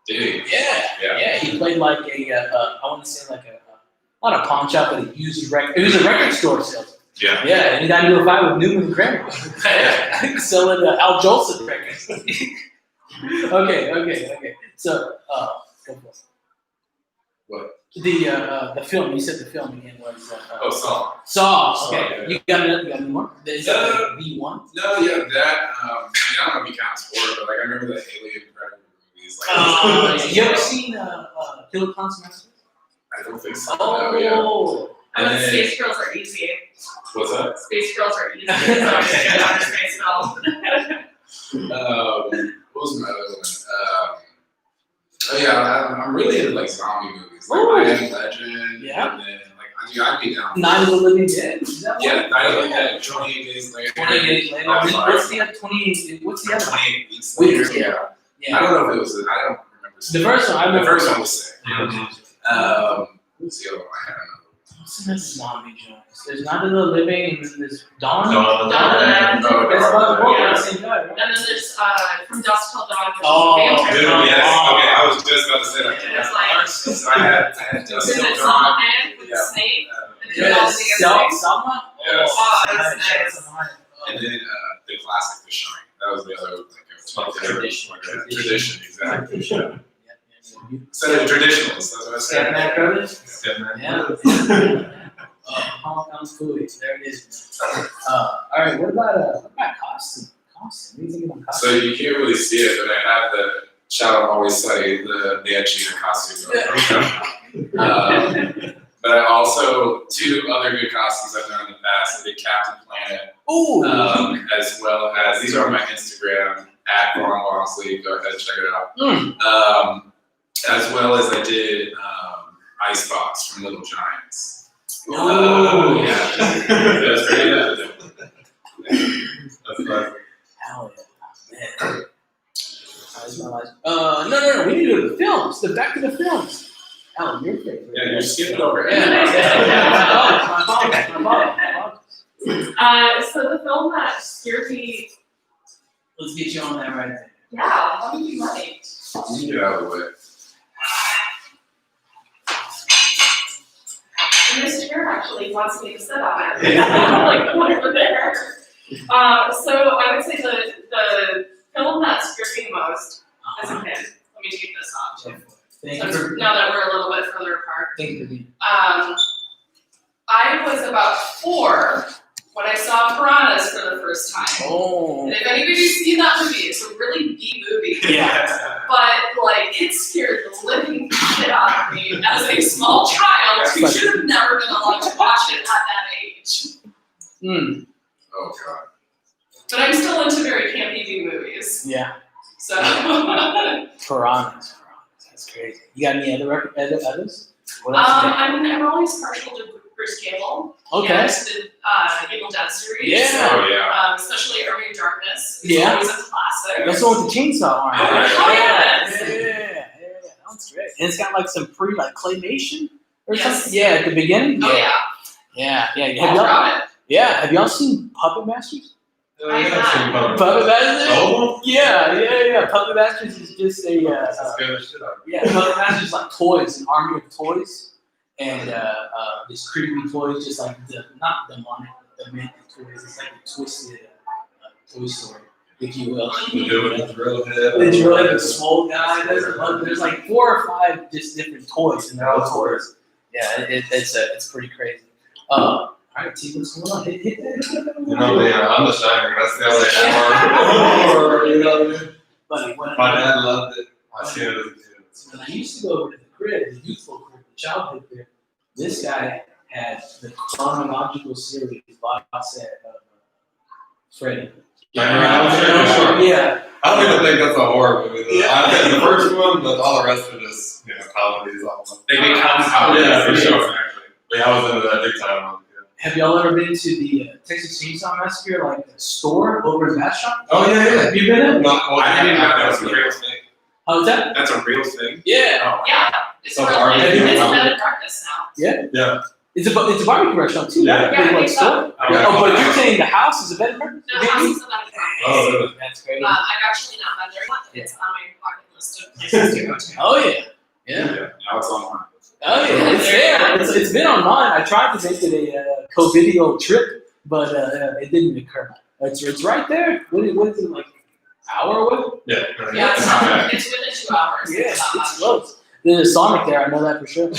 S2: Did he?
S1: Yeah. He played like a, I want to say like not a pawn shop, but a used record. It was a record store salesman.
S2: Yeah.
S1: Yeah, and he got into a fight with Newman Kramer, selling Al Jolson records. Okay. So, go for it.
S2: What?
S1: The film, you said the film again was
S2: Saw.
S1: Saw.
S2: Saw,
S1: Okay,
S2: yeah.
S1: you got any more? Is that the one?
S2: No, yeah, that. I don't know if he counts for it, but like I remember the Alien Predator movies. Like,
S1: You ever seen Killer Clowns Master?
S2: I don't think so.
S1: Oh,
S2: No, yeah.
S4: And then Space Girls are easy.
S2: What's that?
S4: Space Girls are easy. So I'm just gonna have Space Girls.
S2: What was my other one? I'm really into like zombie movies, like
S1: Ooh.
S2: I Am Legend.
S1: Yeah.
S2: And then like I'd be down.
S1: Night of the Living Dead. Is that
S2: Yeah,
S1: one?
S2: Night of the Dead. 28 Days Later.
S1: 28 Days Later.
S2: Oh, sorry.
S1: What's the other 28? What's the other one?
S2: 28 Weeks Later.
S1: Weeks, yeah.
S2: I don't know if it was. I don't remember.
S1: The first one, I
S2: The
S1: remember.
S2: first one was sick. What's the other one? I don't know.
S1: What's the next zombie joints? There's Night of the Living, and then there's Dawn.
S3: Dawn.
S4: Dawn.
S1: That's
S2: Oh,
S1: about the
S2: Dawn,
S1: one,
S4: yeah.
S1: the same guy, right?
S4: And then there's From Dusk Till Dawn. which is
S1: Oh,
S4: a vampire
S2: Dude,
S4: film.
S2: yes. Okay, I was just about to say that.
S4: It's like-
S2: So I had Dust
S4: Is
S2: Till
S4: it
S2: Dawn.
S4: Sawhead with
S2: Yeah.
S4: the snake?
S1: Yes. Selma?
S2: Yes.
S4: Oh, that's nice.
S2: And then the classic The Shine. That was the other like
S1: Tradition.
S2: Tradition, exactly.
S1: Yeah.
S2: So they're traditionalists. That's what I said.
S1: Stepman Brothers?
S3: Stepman.
S1: Yeah. Hong Kong's food. There it is. All right. What about costume? What do you think about
S2: So
S1: costume?
S2: you can't really see it, but I have the Shout Out Always Sunny, the Bad Cheetah costume. But I also, two other good costumes I've done in the past. I did Captain Planet,
S1: Ooh.
S2: as well as, these are on my Instagram, @Ron Walmsley, go ahead and check it out. As well as I did Icebox from Little Giants.
S1: Ooh.
S2: Yeah. That's pretty good.
S3: That's right.
S1: Hell yeah. Man. No. We need to go to the films. Back to the films. Alan, your favorite.
S2: Yeah, you're skipping over it.
S1: Yeah. My fault.
S4: So the film that scared me,
S1: Let's get you on that right there.
S4: yeah, let me be right.
S2: You get out of the way.
S4: And Mr. Chair actually wants me to sit on it. I'm like, over there. So I would say the film that scared me the most as a kid. Let me take this off.
S1: Thank you for
S4: Now that we're a little bit further apart.
S1: thank you.
S4: I was about 4 when I saw Piranhas for the first time.
S1: Oh.
S4: And if anybody's seen that movie, it's a really B movie.
S1: Yeah.
S4: But like it scared the living shit out of me as a small child who should have never been allowed to watch it at that age.
S1: Mm.
S2: Oh, God.
S4: But I'm still into very campy B movies.
S1: Yeah.
S4: So
S1: Piranhas. That's crazy. You got any other others? What else you got?
S4: I'm always partial to Bruce Campbell.
S1: Okay.
S4: Yes, the Evil Dead series.
S1: Yeah.
S2: Oh, yeah.
S4: Especially Army of Darkness. It's
S1: Yeah.
S4: always a classic.
S1: That's the one with the chainsaw arm.
S2: Oh,
S4: yes.
S1: Yeah. That's great. And it's got like some claymation or
S4: Yes.
S1: something. Yeah, at the beginning.
S4: Oh yeah.
S1: Yeah.
S4: I'll
S1: Have y'all?
S4: drop it.
S1: Yeah. Have y'all seen Puppet Masters?
S3: I've seen
S1: Puppet Masters?
S3: Oh?
S1: Yeah. Puppet Masters is just a
S3: Scare the shit out of me.
S1: yeah. Puppet Masters is like toys, an army of toys, and these creepy toys, just like not demonic, but the mint toys. It's like a twisted Toy Story, if you will.
S3: The dude with the drill head.
S1: The drill head, the swole guy. There's like 4 or 5 just different toys, and they're all toys. Yeah, it's pretty crazy. All right, T, what's going on? Hit that.
S3: You know, I'm the Shining. That's the only horror. You know what I mean?
S1: Buddy,
S3: My dad loved it. I seen it as a kid.
S1: when I used to go over to the crib, the youthful crib, the childhood crib, this guy had the chronological series box set of Freddy. Yeah.
S3: I don't even think that's a horror movie. Though.
S1: Yeah.
S3: I think the first one, but all the rest are just comedies.
S2: They become comedy.
S3: Yeah, for sure.
S2: Exactly.
S3: Yeah, I was into that big time.
S1: Have y'all ever been to the Texas Chainsaw Massacre, like a store over in Bastrop?
S3: Oh yeah.
S1: Have you been in?
S3: Not, well,
S2: I didn't know that
S3: yeah,
S2: was a real thing.
S1: How's that?
S2: That's a real thing.
S1: Yeah.
S4: Yeah, It's
S3: So
S4: really,
S3: barbecue.
S4: it's a bed and breakfast now.
S3: Yeah.
S1: It's a barbecue restaurant too,
S3: Yeah.
S1: right?
S4: Yeah, I
S1: Like
S4: think so.
S1: store?
S3: Okay.
S1: Oh, but you're saying the house is a bed and breakfast?
S4: The house is a bed and breakfast.
S3: Oh, really?
S1: That's great.
S4: I've actually not been there. It's on my bucket list of places to go to.
S1: Oh yeah. Yeah.
S2: Now it's online.
S1: Oh yeah, it's there. It's been on mine. I tried to make it a co-video trip, but it didn't occur. It's right there. What is it, like hour away?
S3: Yeah.
S4: Yeah,
S2: It's not bad.
S4: it's within 2 hours.
S1: Yeah,
S4: It's not
S1: it's
S4: much.
S1: close. There's a Sonic there. I know that for sure.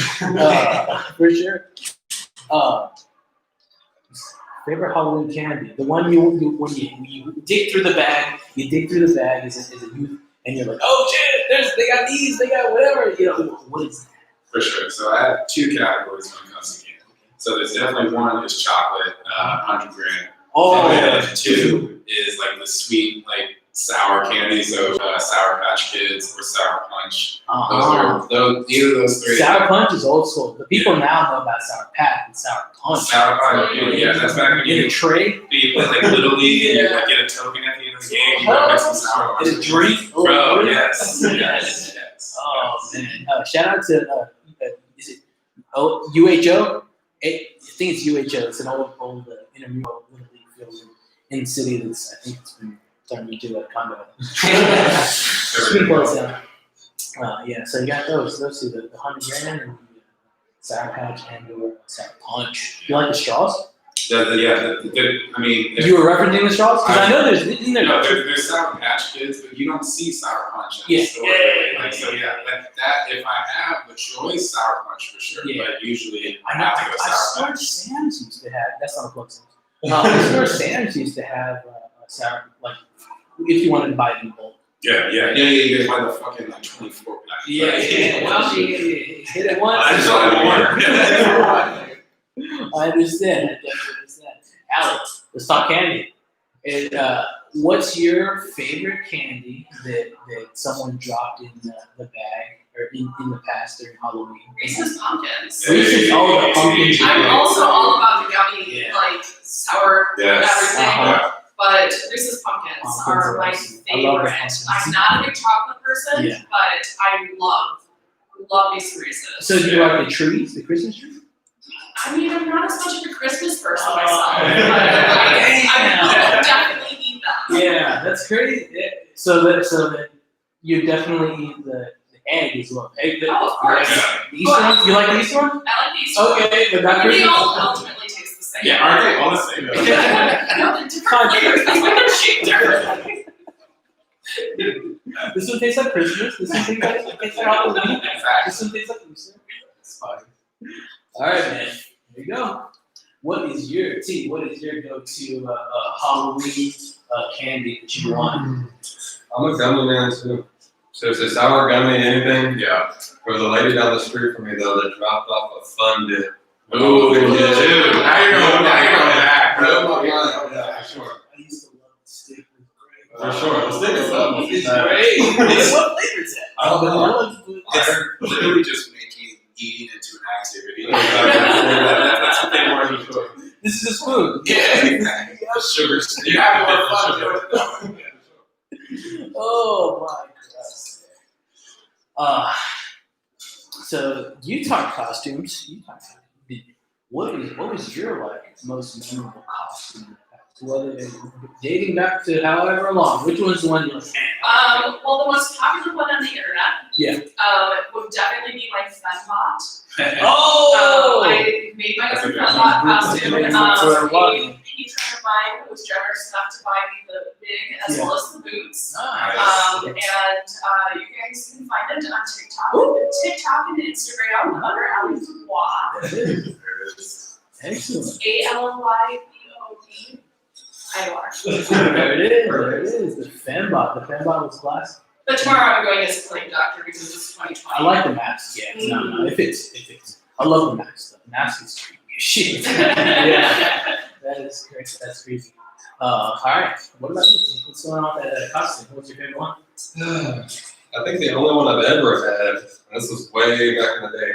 S1: For sure. Favorite Halloween candy? The one when you dig through the bag. You dig through the bag as a youth, and you're like, oh shit! They got these. They got whatever. You know what is that?
S2: For sure. So I have two categories when it comes to candy. So there's definitely one is chocolate, 100 gram.
S1: Oh,
S2: And then two is like the sweet, like sour candy. So Sour Patch Kids or Sour Punch. Either of those three.
S1: Sour Punch is old school. The people now know about Sour Patch and Sour Punch.
S2: Sour Punch. Yeah, that's back when
S1: In a
S2: you
S1: tray,
S2: be like Little League and you like get a token at the end of the game. You gotta make some Sour Punch.
S1: and a drink.
S2: Bro, yes. Yes.
S1: Oh man! Shout out to is it UHO? I think it's UHO. It's an old intramural Little League field in the city. That's I think it's been turned into a condo. It's been closed down. Yeah, so you got those two, the 100 gram and the Sour Patch and or Sour Punch. You like the straws?
S2: I mean,
S1: You were referencing the straws? Because I know isn't there?
S2: no, there's Sour Patch Kids, but you don't see Sour Punch in the
S1: Yeah.
S2: store.
S1: Yeah.
S2: Like, so yeah, that if I have the choice, Sour Punch for sure.
S1: Yeah.
S2: But usually
S1: I
S2: I
S1: know.
S2: have to go
S1: I
S2: Sour
S1: swear
S2: Patch.
S1: Sam's used to have. That's not a plug. I swear Sam's used to have sour, like if you wanted to buy it in bulk.
S2: Yeah. You guys buy the fucking like 24 pack.
S1: Well, she hit it once.
S2: I just want more.
S1: I understand. I definitely understand. Alex, let's talk candy. What's your favorite candy that someone dropped in the bag or in the past during Halloween?
S4: Reese's Pumpkins.
S1: Reese's, oh, the pumpkins.
S4: I'm also all about the gummy,
S1: Yeah.
S4: like sour
S2: Yes.
S4: everything.
S1: Uh-huh.
S4: But Reese's Pumpkins
S1: Pumpkins
S4: are
S1: are
S4: my
S1: awesome. I love the
S4: favorite.
S1: pumpkins.
S4: I'm not a big chocolate person,
S1: Yeah.
S4: but I love me some Reese's.
S1: So do you like the trees, the Christmas trees?
S4: I mean, I'm not as much of a Christmas person
S1: Oh,
S4: myself, but
S1: damn.
S4: I would definitely eat them.
S1: Yeah, that's great. Yeah. So that you definitely eat the egg as well. Egg,
S4: Oh, of course.
S1: The Easter one? You like the Easter one?
S4: I like these. two.
S1: Okay, but not
S4: They
S1: Christmas.
S4: all ultimately taste the same.
S2: Yeah, aren't they all the same?
S4: No, the different flavors. That's why they're shaped differently.
S1: This one tastes like Christmas. This one tastes like Halloween. This one tastes like Easter.
S2: It's fine.
S1: All right, man. Here you go. What is your go-to Halloween candy that you want?
S3: I'm a gummy man too. So it's a sour gummy, anything.
S2: Yeah.
S3: There was a lady down the street from me though that dropped off a fun dip.
S2: Ooh,
S3: yeah.
S2: dude. Now you're going back, bro.
S3: Oh my God, yeah, for sure.
S1: I used to love the stick.
S3: For sure. The stick is up.
S1: It's great. What flavor is that?
S3: I don't know.
S2: It's literally just making eating into an activity.
S3: Yeah.
S2: That's what they want you to.
S1: This is a spoon.
S2: Yeah, exactly. Sugar. You have more fun doing it.
S1: Oh my gosh. So Utah costumes. What was your most memorable costume? Whether dating back to however long, which one's the one you're like?
S4: Well, the most popular one on the internet.
S1: Yeah.
S4: Would definitely be my Fembot.
S1: Oh!
S4: I made my
S2: That's a
S4: own
S2: good
S4: Fembot
S1: one.
S4: costume.
S1: For a while.
S4: A patron of mine was generous enough to buy me the wig as well as the boots.
S1: Nice.
S4: And you guys can find it on TikTok and Instagram under Allie Dubois.
S1: There it is.
S2: There it is.
S1: Excellent.
S4: ALYBOD. I are.
S1: There it is. There it is. The Fembot. The Fembot was classic.
S4: But tomorrow I'm going as a flame doctor because it's 2020.
S1: I like the mask. Yeah. No. It fits. I love the mask. The mask is creepy as shit. Yeah. That is great. That's creepy. All right. What about you? What's going on with that costume? What's your favorite one?
S3: I think the only one I've ever had, and this was way back in the day,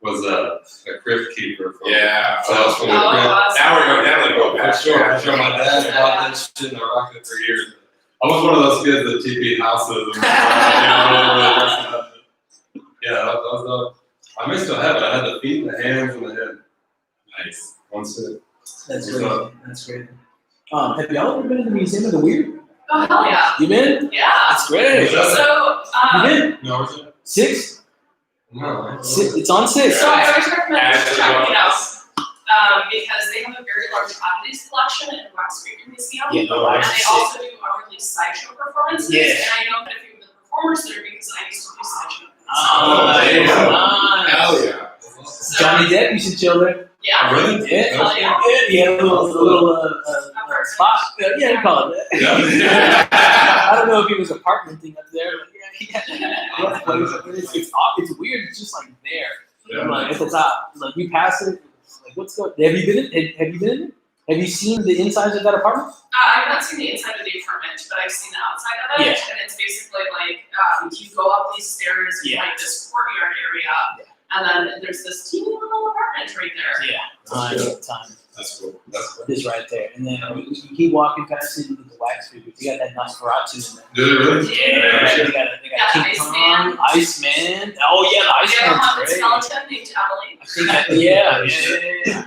S3: was a crypt keeper.
S2: Yeah.
S3: So that's when we
S4: Oh,
S3: went.
S4: awesome.
S2: Now we're going to go
S3: For
S2: back.
S3: sure. My dad bought that shit and I rocked it for years. I was one of those kids that TP'd houses and really dressing up. Yeah, that was dope. I may still have it. I had the feet, the hands, and the head.
S2: Nice.
S3: One sit.
S1: That's
S3: What's
S1: great.
S3: up?
S1: That's great. Have y'all ever been to the Museum of the Weird?
S4: Oh, hell yeah.
S1: You been?
S4: Yeah.
S1: That's great.
S3: Yeah.
S4: So,
S1: You been?
S3: No, is it?
S1: 6?
S3: No.
S1: It's on 6.
S4: so I always recommend
S2: Add it to the
S4: checking it out.
S2: bucket
S4: Because they have a very large oddities collection in the Wax Figure Museum.
S1: Yeah, the
S4: And
S1: wax
S4: they
S1: is
S4: also do unreleased sideshow performances.
S1: Yeah.
S4: And I know quite a few of the performers there because I used to do sideshow.
S1: Nice.
S2: Hell yeah.
S4: So,
S1: Johnny Depp, you should chill there.
S4: yeah.
S3: Really?
S1: Yeah.
S4: Hell yeah.
S1: Yeah, a little spot. Yeah, you call it that.
S2: Yeah.
S1: I don't know if it was apartmenting up there, but yeah. It's weird. It's just like there.
S3: Yeah.
S1: Like at the top, like you pass it, like what's going? Have you been in? Have you been in it? Have you seen the insides of that apartment?
S4: I've not seen the inside of the apartment, but I've seen the outside of it.
S1: Yeah.
S4: And it's basically like you go up these stairs in
S1: Yeah.
S4: like this courtyard area, and then there's this teeny little apartment right there.
S1: Yeah, time.
S2: That's cool.
S1: It's right there, and then you keep walking past it with the wax figures. You got that Nosferatu in there.
S3: Did it really?
S1: Yeah, they got
S4: Yeah,
S1: King
S4: Iceman.
S1: Kong, Iceman. Oh yeah, the
S4: They have a haunted
S1: Iceman's great.
S4: skeleton named Emily.
S1: I think yeah.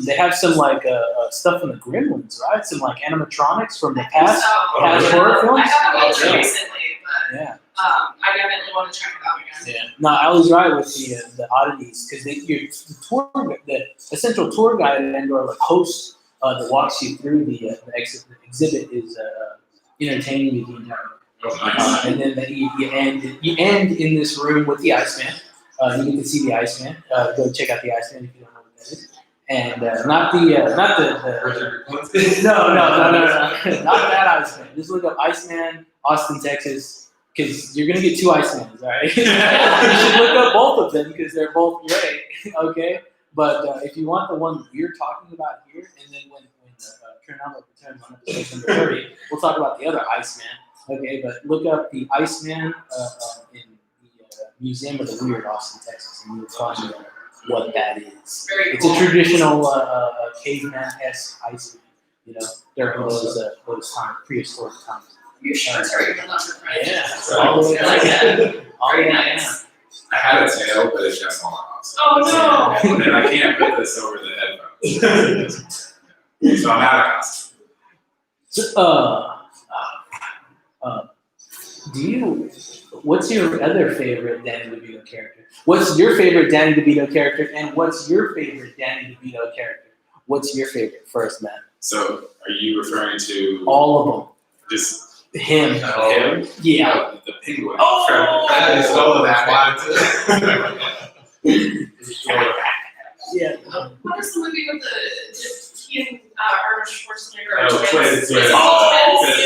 S1: They have some like stuff from the Gremlins, right? Some like animatronics from the past
S3: past
S1: horror films.
S4: I haven't watched it
S1: Yeah.
S4: recently, but
S1: Yeah.
S4: I definitely want to check it out again.
S1: Yeah. No, I was right with the oddities because the essential tour guide and or like host that walks you through the exhibit is entertaining you the entire movie.
S2: Oh, nice.
S1: And then you end in this room with the Iceman. You get to see the Iceman. Go check out the Iceman if you don't know what that is. And not the
S3: Richard Quincy?
S1: no, not that Iceman. Just look up Iceman, Austin, Texas, because you're gonna get 2 Icemans, all right? You should look up both of them because they're both great, okay? But if you want the one we're talking about here, and then when Trinamo returns on episode number 30, we'll talk about the other Iceman, okay? But look up the Iceman in the Museum of the Weird, Austin, Texas, and you'll find what that is.
S4: Very
S1: It's
S4: cool.
S1: a traditional caveman-esque Iceman, during those times, prehistoric times.
S4: Your shirts are even longer, right?
S1: Yeah.
S4: All the way
S1: I like
S4: that.
S1: All
S4: Very
S1: the way
S4: nice.
S2: I had a tail, but it's just falling off. So
S4: Oh no!
S2: and I can't put this over the headphones. So I'm out of costume.
S1: What's your other favorite Danny DeVito character? What's your favorite Danny DeVito character, and what's your favorite Danny DeVito character? What's your favorite first, Matt?
S2: So are you referring to
S1: All of
S2: just
S1: them. Him.
S2: him?
S1: Yeah.
S2: The penguin.
S1: Oh!
S2: That is all of that.
S1: Yeah.
S4: What is the movie with the he and Arnold Schwarzenegger are
S2: Oh,
S4: twins?
S2: twins.
S1: Oh,
S4: Twins.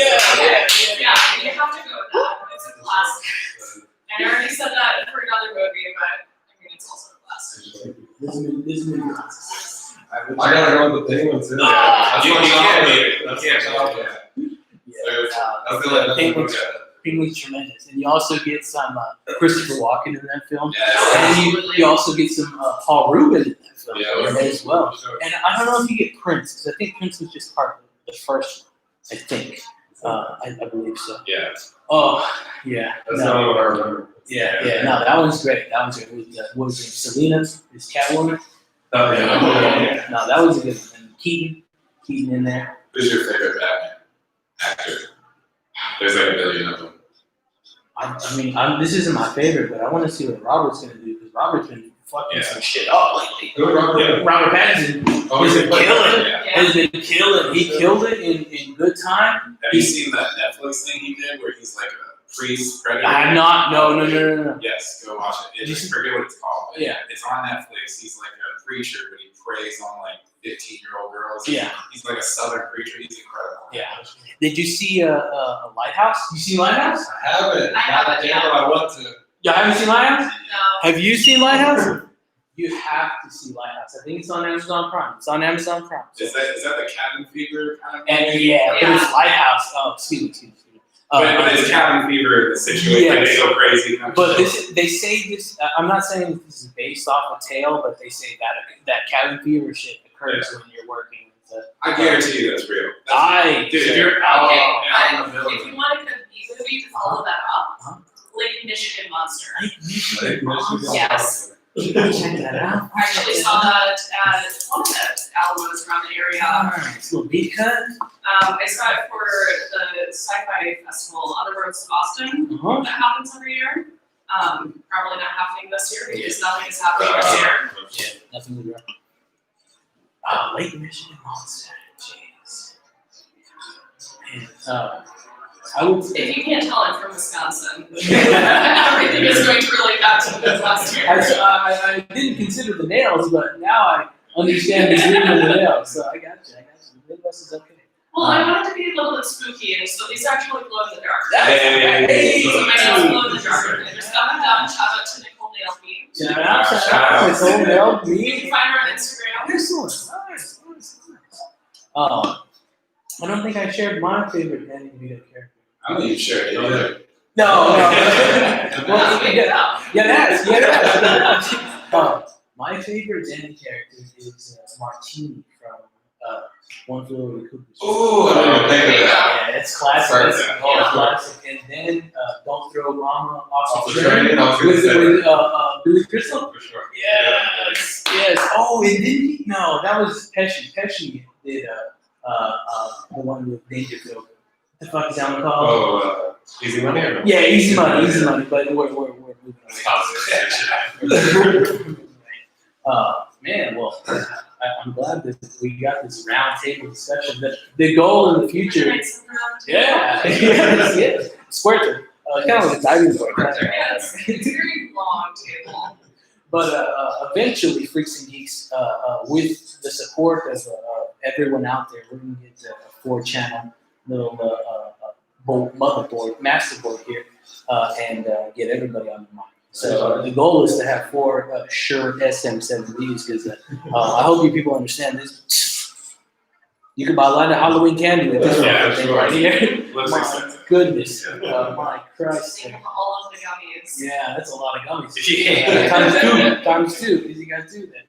S1: yeah.
S4: You have to go with that. It's a classic. And I already said that for another movie, but I mean, it's also a classic.
S1: This movie.
S3: I gotta go with the penguins too.
S2: You
S3: You
S2: can't beat it. You can't
S3: top
S2: beat it.
S3: I feel like that's
S1: Penguin's,
S3: okay.
S1: Penguin's tremendous, and you also get some Christopher Walken in that film,
S2: Yes.
S1: and you also get some Paul Rubin in that film
S2: Yeah.
S1: as well. And I don't know if you get Prince, because I think Prince was just part of the first one. I think, I believe so.
S2: Yeah.
S1: Oh, yeah.
S3: That's
S1: No.
S3: not what I remember.
S1: Yeah. No, that one's great. That one's great. With, what was it? Selena, his Catwoman.
S3: Oh,
S1: Yeah. No, that was a good one. And Keaton in there.
S2: Who's your favorite Batman actor? There's like a billion of them.
S1: I mean, this isn't my favorite, but I want to see what Robert's gonna do because Robert's been fucking
S2: Yeah.
S1: some shit up lately.
S3: Who Robert?
S1: Robert Pattinson
S3: Oh,
S1: has
S3: he's
S1: been
S3: a
S1: killing.
S2: Yeah.
S1: Has been killing. He killed it in Good Time.
S2: Have you seen that Netflix thing he did where he's like a priest predator?
S1: I'm not. No.
S2: Yes, go watch it.
S1: You
S2: I
S1: see-
S2: forget what it's called. But
S1: Yeah.
S2: It's on Netflix. He's like a preacher, but he preys on like 15-year-old girls.
S1: Yeah.
S2: He's like a southern preacher. He's incredible.
S1: Yeah. Did you see a Lighthouse? You seen Lighthouse?
S3: I haven't.
S4: I haven't,
S3: God damn
S4: yeah.
S3: it, I want to.
S1: You haven't seen Lighthouse?
S4: No.
S1: Have you seen Lighthouse? You have to see Lighthouse. I think it's on Amazon Prime. It's on Amazon Prime.
S2: Is that the cabin fever kind of?
S1: And yeah, but it's Lighthouse. Oh, excuse me.
S2: But it's cabin fever. The situation
S1: Yes.
S2: is so crazy.
S1: But they say this. I'm not saying this is based off a tale, but they say that cabin fever shit occurs when you're working with
S2: I guarantee you that's real.
S1: I
S2: Dude, if you're out
S4: Okay,
S2: in the middle
S4: if
S2: of
S4: you want a good B movie to follow that up, Lake Michigan monster.
S3: Lake Michigan.
S4: Yes.
S1: Check that out.
S4: I actually saw that at one of the Alamos around the area.
S1: Nice little beat cut.
S4: I saw it for the sci-fi festival, Other Roads to Austin,
S1: Uh-huh.
S4: that happens every year. Probably not happening this year because nothing is happening this year.
S1: Yeah, nothing to do. Lake Michigan monster. Jeez. Man, I would say.
S4: If you can't tell, I'm from Wisconsin. Everything is going to relate back to this last year.
S1: I didn't consider the nails, but now I understand the green of the nails. So I got you. The Midwest is okay.
S4: Well, I wanted to be a little bit spooky, and so these actually glow in the dark.
S3: Hey.
S4: So my nails glow in the dark. I just got them done. Shout out to Nicole Nail Queen.
S1: Shout out. Nicole Nail
S4: You
S1: Queen.
S4: can find her on Instagram.
S1: Excellent. Nice. I don't think I shared my favorite Danny DeVito character.
S2: I know you shared it. Yeah.
S1: No.
S4: Well,
S1: Yeah. My favorite Danny character is Martini from One Flew Over the Cuckoo's Nest.
S2: Ooh, I didn't think of that.
S1: Yeah, it's classic.
S2: Sorry,
S1: It's
S2: yeah.
S1: all classic. And then Don't Throw Mama Off the
S3: the
S1: Train
S3: train, I was gonna
S1: with
S3: say.
S1: Billy Crystal.
S3: For sure.
S1: Yes. Oh, and didn't he? No, that was Pesci. Pesci did the one with Dangerfield. The fuck is that one called?
S3: Oh, Easy Money or no?
S1: Yeah, Easy Money. But we're moving on. Man, well, I'm glad that we got this round table discussion. The goal in the future. Yeah, yes. Square kind of like a diving board.
S4: Yes, it's a very long table.
S1: But eventually, Freaks and Geeks, with the support of everyone out there, we're going to get a 4-channel little motherboard, masterboard here, and get everybody on the mic. So the goal is to have 4 Shure SM7Bs because I hope you people understand this. You can buy a lot of Halloween candy with this thing
S3: sure.
S1: right here.
S3: Let's
S1: My
S3: accept.
S1: goodness, my Christ.
S4: Save all of the gummies.
S1: Yeah, that's a lot of gummies.
S2: Yeah.
S1: Times two, because you guys do that.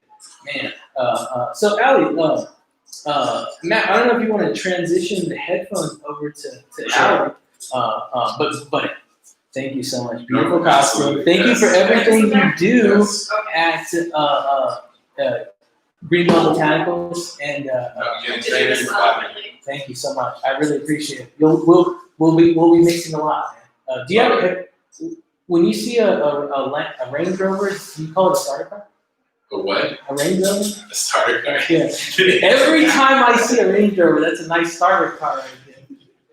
S1: Man. So Allie, Matt, I don't know if you want to transition the headphones over to Allie. But thank you so much. Beautiful
S2: No,
S1: costume.
S2: absolutely.
S1: Thank you for
S2: Yes.
S1: everything you do
S2: Yes.
S1: at Greenbelt Botanicals, and
S2: Again,
S4: Did you
S2: thank
S4: miss
S2: you for
S4: out,
S2: having me.
S4: really?
S1: thank you so much. I really appreciate it. We'll be mixing a lot. Do you have when you see a Range Rover, do you call it a starter car?
S2: A what?
S1: A Range Rover?
S2: A starter car?
S1: Yeah. Every time I see a Range Rover, that's a nice starter car right there.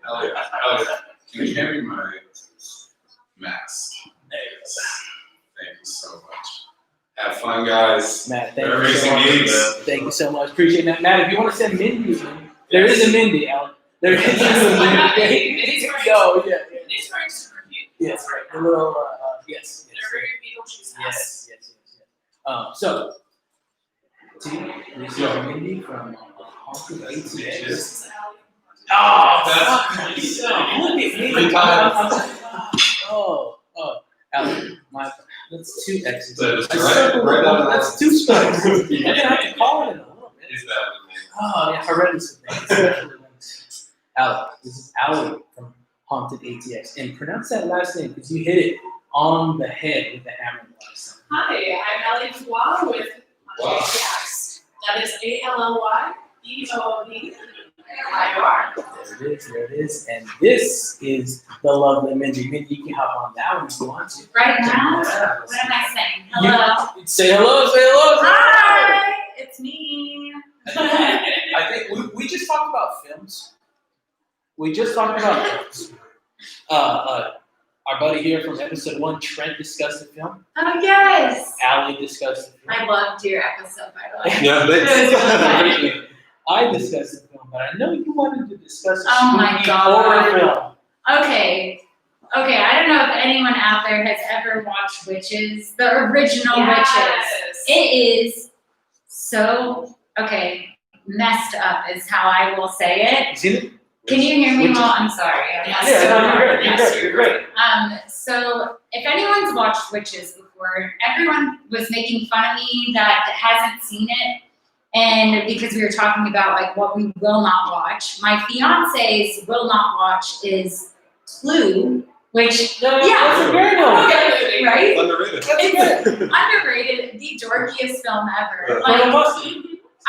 S2: Elliot, can you hand me my mask? Thank you so much. Have fun, guys.
S1: Matt, thank
S3: Very
S1: you so much.
S3: amazing.
S1: Thank you so much. Appreciate that. Matt, if you want to send Mindy, there is a Mindy, Alan. There is a Mindy.
S4: Mindy's wearing-
S1: No, yeah.
S4: These are super cute.
S1: Yes, right. The little, yes.
S4: They're very Beetlejuice-esque.
S1: Yes. So, this is Mindy from Haunted ATX.
S4: This is Allie.
S1: Oh,
S3: That's-
S1: look at me.
S3: Three times.
S1: Alan, that's 2 X's.
S3: That's
S1: I
S3: right.
S1: circled
S3: Right
S1: one,
S3: on the-
S1: that's 2 strikes. I'm gonna have to call it in a little bit.
S3: Is that
S1: Oh, yeah, horrendous thing. Especially when it's Allie. This is Allie from Haunted ATX. And pronounce that last name because you hit it on the head with the hammer last time.
S4: Hi, I'm Allie Dubois with
S3: Wow.
S4: ATX. That is ALLYBOODIOR.
S1: There it is. And this is the lovely Mindy. Mindy, you can hop on that one if you want to.
S6: Right now?
S1: Yeah.
S6: What am I saying? Hello?
S1: Say hello, say hello.
S6: Hi! It's me.
S1: I think we just talked about films. We just talked about films. Our buddy here from episode 1, Trent, discussed the film.
S6: Oh, yes!
S1: Allie discussed the film.
S6: I loved your episode, by the way.
S3: Yeah,
S6: thanks.
S1: I discussed the film, but I know you wanted to discuss a
S6: Oh my
S1: spooky
S6: God.
S1: horror film.
S6: Okay, I don't know if anyone out there has ever watched Witches, the original Witches.
S4: Yes.
S6: It is so, messed up is how I will say it.
S1: You seen it?
S6: Can you hear me
S1: Witches.
S6: well? I'm sorry. I'm not
S4: Yes.
S1: Yeah, no,
S6: sure.
S1: you're great. You're great.
S6: So if anyone's watched Witches before, everyone was making fun of me that hasn't seen it. And because we were talking about like what we will not watch, my fiance's will not watch is Clue which,
S1: No,
S6: yeah.
S1: that's a very good.
S4: Okay.
S6: right?
S3: Underrated.
S6: It's underrated, the dorkiest film ever.
S1: Well,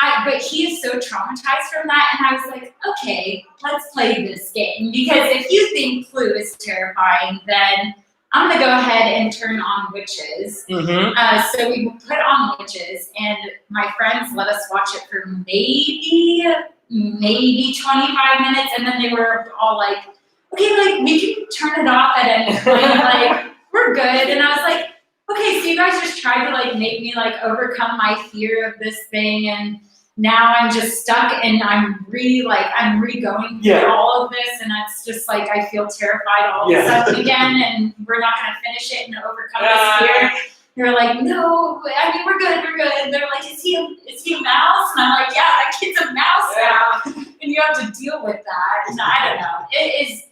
S6: Like, but he is so traumatized from that, and I was like, okay, let's play this game. Because if you think Clue is terrifying, then I'm gonna go ahead and turn on Witches.
S1: Mm-hmm.
S6: So we put on Witches, and my friends let us watch it for maybe 25 minutes, and then they were all like, okay, like, we can turn it off at any point, like, we're good. And I was like, okay, so you guys just tried to, like, make me, like, overcome my fear of this thing, and now I'm just stuck, and I'm re-going through all of this, and it's just, like, I feel terrified all of a sudden again, and we're not gonna finish it and overcome this fear. They're like, no, I mean, we're good. They're like, is he a mouse? And I'm like, yeah, that kid's a mouse now. And you have to deal with that. And I don't know. It is,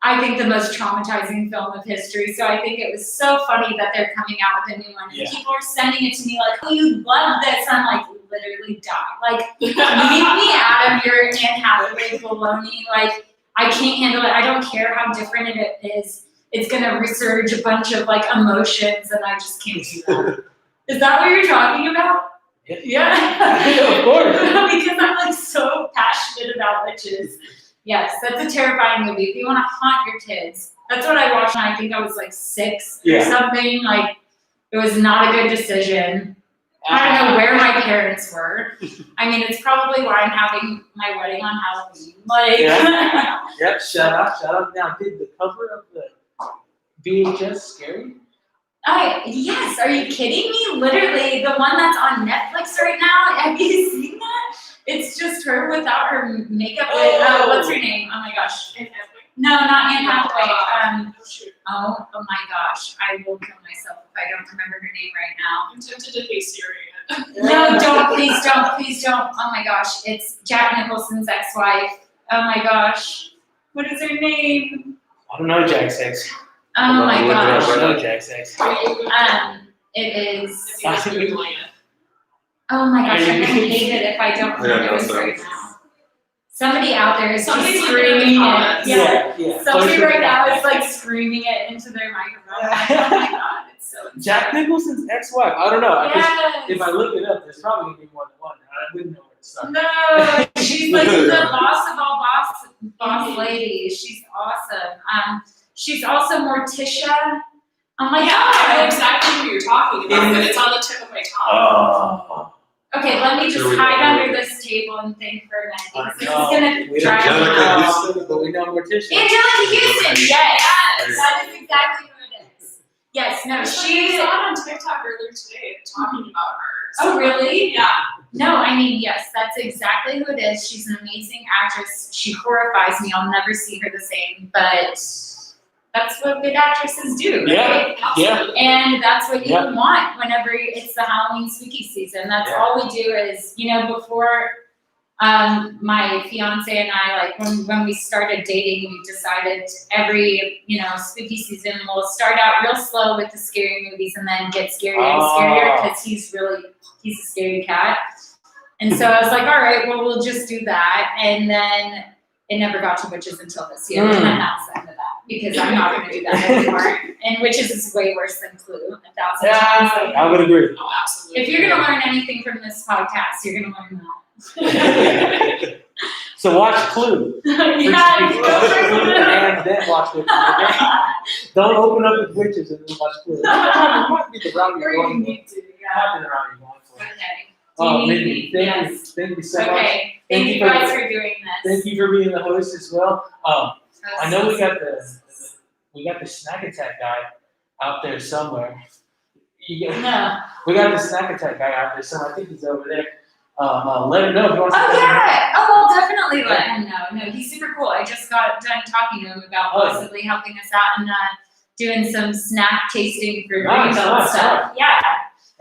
S6: I think, the most traumatizing film of history. So I think it was so funny that they're coming out with a new one. And people are sending it to me like, oh, you love this. And I'm like, literally die. Like, leave me out of your Anne Hathaway baloney. Like, I can't handle it. I don't care how different it is. It's gonna resurge a bunch of like emotions, and I just can't do that. Is that what you're talking about? Yeah.
S1: Of course.
S6: Because I'm like so passionate about witches. Yes, that's a terrifying movie. If you want to haunt your kids, that's what I watched when I think I was like 6 or something. Like, it was not a good decision. I don't know where my parents were. I mean, it's probably why I'm having my wedding on Halloween. Like,
S1: Yep. Shout out. Now, did the cover of the VHS scary?
S6: Yes, are you kidding me? Literally, the one that's on Netflix right now, have you seen that? It's just her without her makeup. What's her name? Oh my gosh. No, not Anne Hathaway. Oh my gosh, I will kill myself if I don't remember her name right now.
S4: I'm tempted to pay Siri.
S6: No, don't, please don't. Oh my gosh, it's Jack Nicholson's ex-wife. Oh my gosh, what is her name?
S1: I don't know Jack's ex.
S6: Oh my
S1: I
S6: gosh.
S1: don't know Jack's ex.
S6: It is.
S4: Googling it.
S6: Oh my gosh, I'm gonna hate it if I don't remember this right now. Somebody out there is just
S4: Somebody's
S6: screaming it.
S1: Yeah.
S6: Somebody right now is like screaming it into their microphone. Oh my god, it's so insane.
S1: Jack Nicholson's ex-wife. I don't know.
S6: Yes.
S1: If I look it up, there's probably gonna be more than one. I wouldn't know where to start.
S6: No, she's like the boss of all boss ladies. She's awesome. She's also Morticia. Oh my
S4: Yeah, I know
S6: god.
S4: exactly who you're talking about, but it's on the tip of my tongue.
S1: Oh.
S6: Okay, let me just hide under this table and think for a minute. This is gonna
S1: We
S6: drive
S1: don't
S6: me
S3: Angelica
S6: nuts.
S3: Houston.
S1: but we know Morticia.
S6: Angelica Houston, yes, that is exactly who it is. Yes, no,
S4: She
S6: she.
S4: saw it on TikTok earlier today talking about her.
S6: Oh, really?
S4: Yeah.
S6: No, I mean, yes, that's exactly who it is. She's an amazing actress. She horrifies me. I'll never see her the same, but that's what good actresses do, right?
S1: Yeah.
S6: And that's what you
S1: Yeah.
S6: want whenever it's the Halloween spooky season. That's all we do is, before my fiance and I, like when we started dating, we decided every, spooky season we'll start out real slow with the scary movies and then get scarier and scarier because he's a scary cat. And so I was like, all right, well, we'll just do that. And then it never got to Witches until this year. And that's the end of that because I'm not going to do that anymore. And Witches is way worse than Clue 1,000 times.
S1: I would agree.
S4: Oh, absolutely.
S6: If you're going to learn anything from this podcast, you're going to learn that.
S1: So watch Clue.
S6: Yeah,
S1: Clue
S6: go for Clue.
S1: and then watch Witches. Okay? Don't open up with Witches and then watch Clue. That might be the route you're
S6: Or you
S1: going for.
S6: need to,
S1: Might be the route you're going for.
S6: Okay.
S1: Oh,
S6: Do you need
S1: Mindy,
S6: me?
S1: thank you.
S6: Yes.
S1: Thank you so much.
S6: Okay. Thank you guys for doing this.
S1: Thank you for being the host as well. I know we got the snack attack guy out there somewhere.
S6: No.
S1: We got the snack attack guy out there somewhere. I think he's over there. Let him know if he wants to.
S6: Oh yeah! Oh, I'll definitely let him know. No, he's super cool. I just got done talking to him about possibly helping us out and doing some snack tasting for
S1: Nice,
S6: greenbelt stuff. Yeah.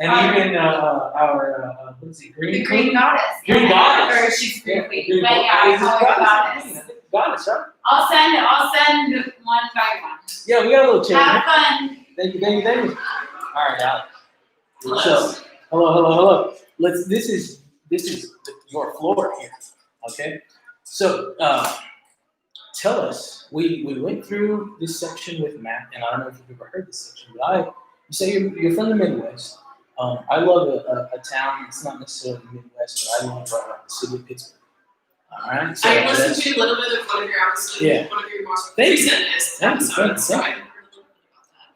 S1: And even our what's it?
S6: The green goddess.
S1: Green goddess.
S6: Or she's green queen.
S1: Green
S6: But yeah, I
S1: Is it
S6: call her goddess.
S1: Goddess, huh?
S6: I'll send one by one.
S1: Yeah, we got a little change.
S6: Have fun.
S1: Thank you. All right, Alex. So, hello. This is your floor here. Okay. So tell us. We went through this section with Matt, and I don't know if you've ever heard this section, but you say you're from the Midwest. I love a town. It's not necessarily the Midwest, but I love the city of Pittsburgh. All right. So
S4: I listened to a little bit of one of your episodes, one of your most recent episodes. So I heard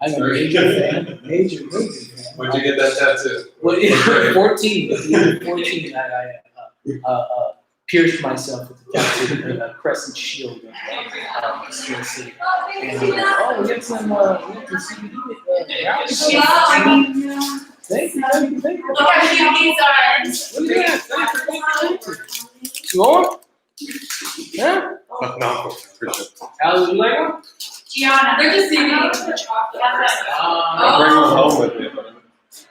S4: a little bit about that.
S1: I'm a major fan.
S3: Where'd you get that tattoo?
S1: Well, yeah, 14. At the age of 14, I pierced myself with the tattoo of a crescent shield of Steel City. And we got some CBD. Thank you.
S6: Look how cute these are.
S1: Look at that. You want? Yeah?
S3: No, for sure.
S1: Al, would you like one?
S6: Gianna, they're just CBD.
S3: I'll bring one home with me. But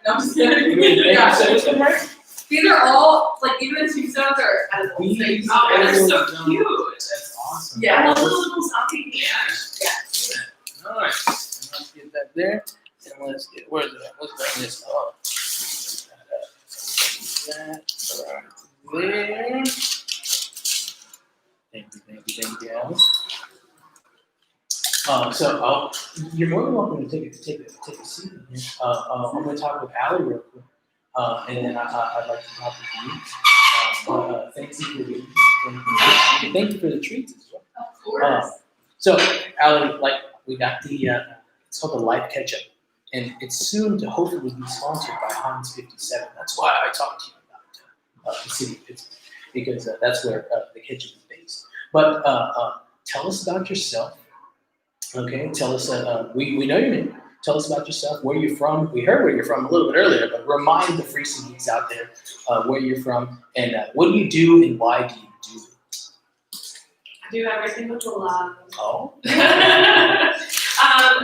S4: No, I'm just kidding.
S1: You mean
S4: Yeah.
S1: citizen, right?
S4: These are all, like, even the 2 stones are edible.
S1: These
S4: Oh, they're so
S1: are
S4: cute.
S1: That's awesome.
S4: Yeah, I love the little zombie hands.
S1: Nice. Let's get that there. And let's get, where's it at? Let's bring this up. That right there. Thank you, Alice. You're more than welcome to take a seat in here. I'm going to talk with Allie real quick, and then I'd like to talk with you. Thank you for the thank you for the treats as well.
S4: Of course.
S1: So, Allie, like we got the it's called the Life Ketchup, and it's soon to hopefully be sponsored by Heinz 57. That's why I talked to you about the city of Pittsburgh, because that's where the ketchup is based. But tell us about yourself. Okay, tell us. We know your name. Tell us about yourself. Where you're from. We heard where you're from a little bit earlier, but remind the Free Geeks out there where you're from and what do you do and why do you do it?
S4: I do everything with love.
S1: Oh.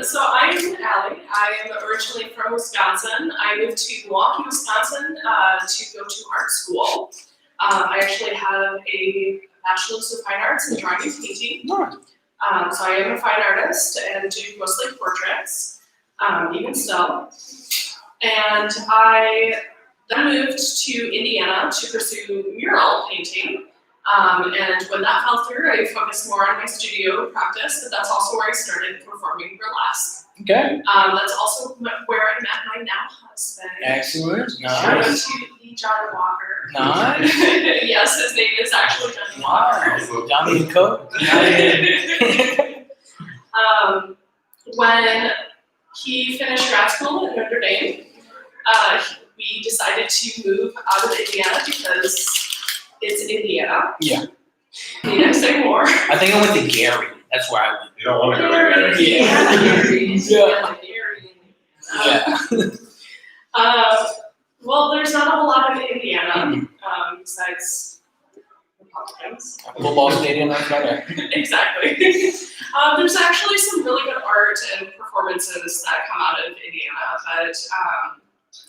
S4: So I'm Allie. I am originally from Wisconsin. I moved to Milwaukee, Wisconsin to go to art school. I actually have a bachelor's of fine arts in drawing and painting. So I am a fine artist and do mostly portraits, even still. And I then moved to Indiana to pursue mural painting. And when that fell through, I focused more on my studio practice, but that's also where I started performing burlesque.
S1: Okay.
S4: That's also where I met my now husband.
S1: Excellent.
S4: Shout out
S1: Nice.
S4: to the John Walker.
S1: Nice.
S4: Yes, his name is actually John Walker.
S1: Nice. Johnny and Coke.
S4: When he finished grad school at Notre Dame, we decided to move out of Indiana because it's Indiana.
S1: Yeah.
S4: Need I say more?
S1: I think I went to Gary. That's where I went.
S3: you don't want to go there.
S1: Yeah.
S4: Well, there's not a whole lot of Indiana besides Republicans.
S1: Football stadium, that's better.
S4: Exactly. There's actually some really good art and performances that come out of Indiana, but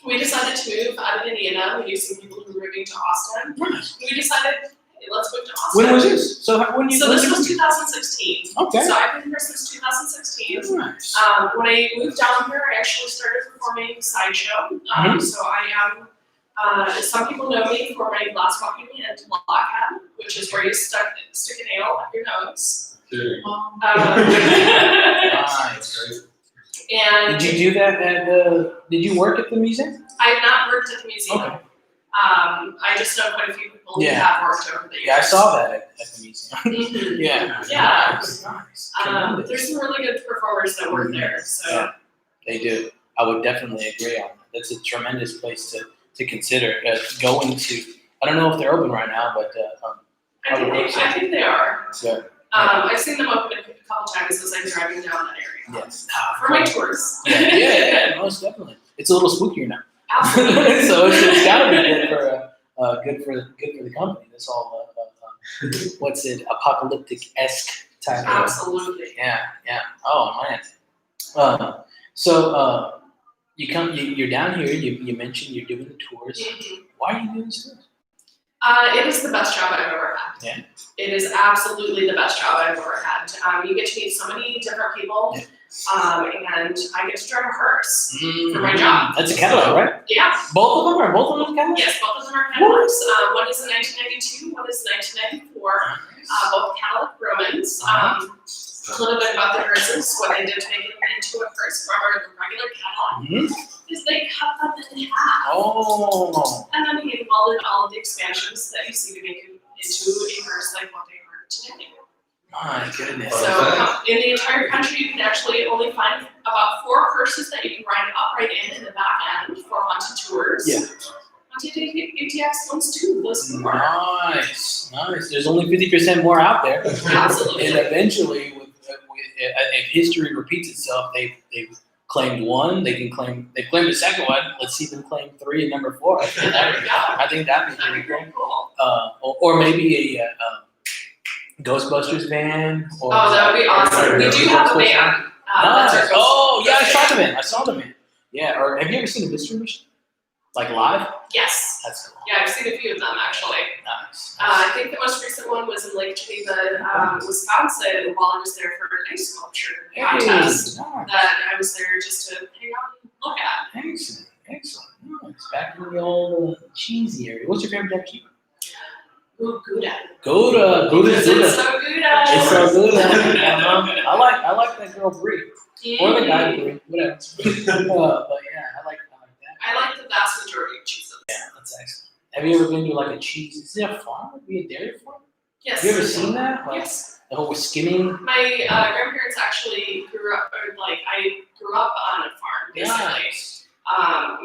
S4: we decided to move out of Indiana. We knew some people who were moving to Austin. We decided, hey, let's move to Austin.
S1: When was this? So
S4: This was 2016.
S1: Okay.
S4: So I've been here since 2016.
S1: Nice.
S4: When I moved down here, I actually started performing sideshow. So I am, some people know me for my glass walking and blockhead, which is where you stick a nail up your nose.
S1: Nice.
S4: And
S1: Did you do that did you work at the museum?
S4: I have not worked at the museum.
S1: Okay.
S4: I just know quite a few people who have worked over the years.
S1: Yeah, I saw that at the museum.
S4: Mhm.
S1: Yeah.
S4: Yeah.
S1: Nice. Tremendous.
S4: There's some really good performers that work there. So
S1: Yeah. They do. I would definitely agree on that. That's a tremendous place to consider going to. I don't know if they're open right now, but
S4: I think they are.
S1: so,
S4: I've seen them open a couple times as I'm driving down that area.
S1: yes.
S4: For my tours.
S1: Yeah, most definitely. It's a little spookier now.
S4: Absolutely.
S1: So it's gotta be good for the company. This all what's it, apocalyptic-esque type of.
S4: Absolutely.
S1: Yeah. Oh man. So you're down here. You mentioned you're doing the tours.
S4: Mhm.
S1: Why are you doing these tours?
S4: It is the best job I've ever had.
S1: Yeah.
S4: It is absolutely the best job I've ever had. You get to meet so many different people, and I get to drive a hearse for my job.
S1: That's a Cadillac, right?
S4: Yeah.
S1: Both of them are Cadillacs?
S4: Yes, both of them are Cadillacs. One is a 1992, one is a 1994. both Catholic Romans. A little bit about the hearses. What they did to make it into a hearse from a regular Cadillac is they cut them in half.
S1: Oh.
S4: And then he welded all of the expansions that you see to make it into a hearse like what they are today.
S1: My goodness.
S4: So in the entire country, you can actually only find about 4 hearses that you can ride upright in the back end for haunted tours.
S1: Yeah.
S4: Haunted ATX ones too, those 4.
S1: Nice. There's only 50% more out there.
S4: Absolutely.
S1: And eventually, if history repeats itself, they've claimed one. They've claimed the second one. Let's see them claim 3 and number 4. I think that'd be pretty cool. Or maybe a Ghostbusters van. Or
S4: that would be awesome. We do have a van. That's our
S1: Oh yeah,
S4: Ghostbusters.
S1: I saw the van. Yeah. Or have you ever seen a mystery machine? Like live?
S4: Yes.
S1: That's cool.
S4: Yeah, I've seen a few of them actually.
S1: Nice.
S4: I think the most recent one was in Lake Geneva, Wisconsin, while I was there for an ice sculpture contest.
S1: Nice.
S4: That I was there just to hang out and look at.
S1: Excellent. Nice. Back in the old cheesy area. What's your favorite type of cheese?
S4: Ooh, Gouda.
S1: Gouda.
S4: Because it's so Gouda.
S1: It's so good. I like that girl Brie. Or the guy Brie, whatever. But yeah, I like that.
S4: I like the vast majority of cheeses.
S1: Yeah, that's excellent. Have you ever been to like a cheese? Is it a farm? Would be a dairy farm?
S4: Yes.
S1: Have you ever seen that? Like
S4: Yes.
S1: the whole skimming.
S4: My grandparents actually grew up on a farm, basically.
S1: Nice.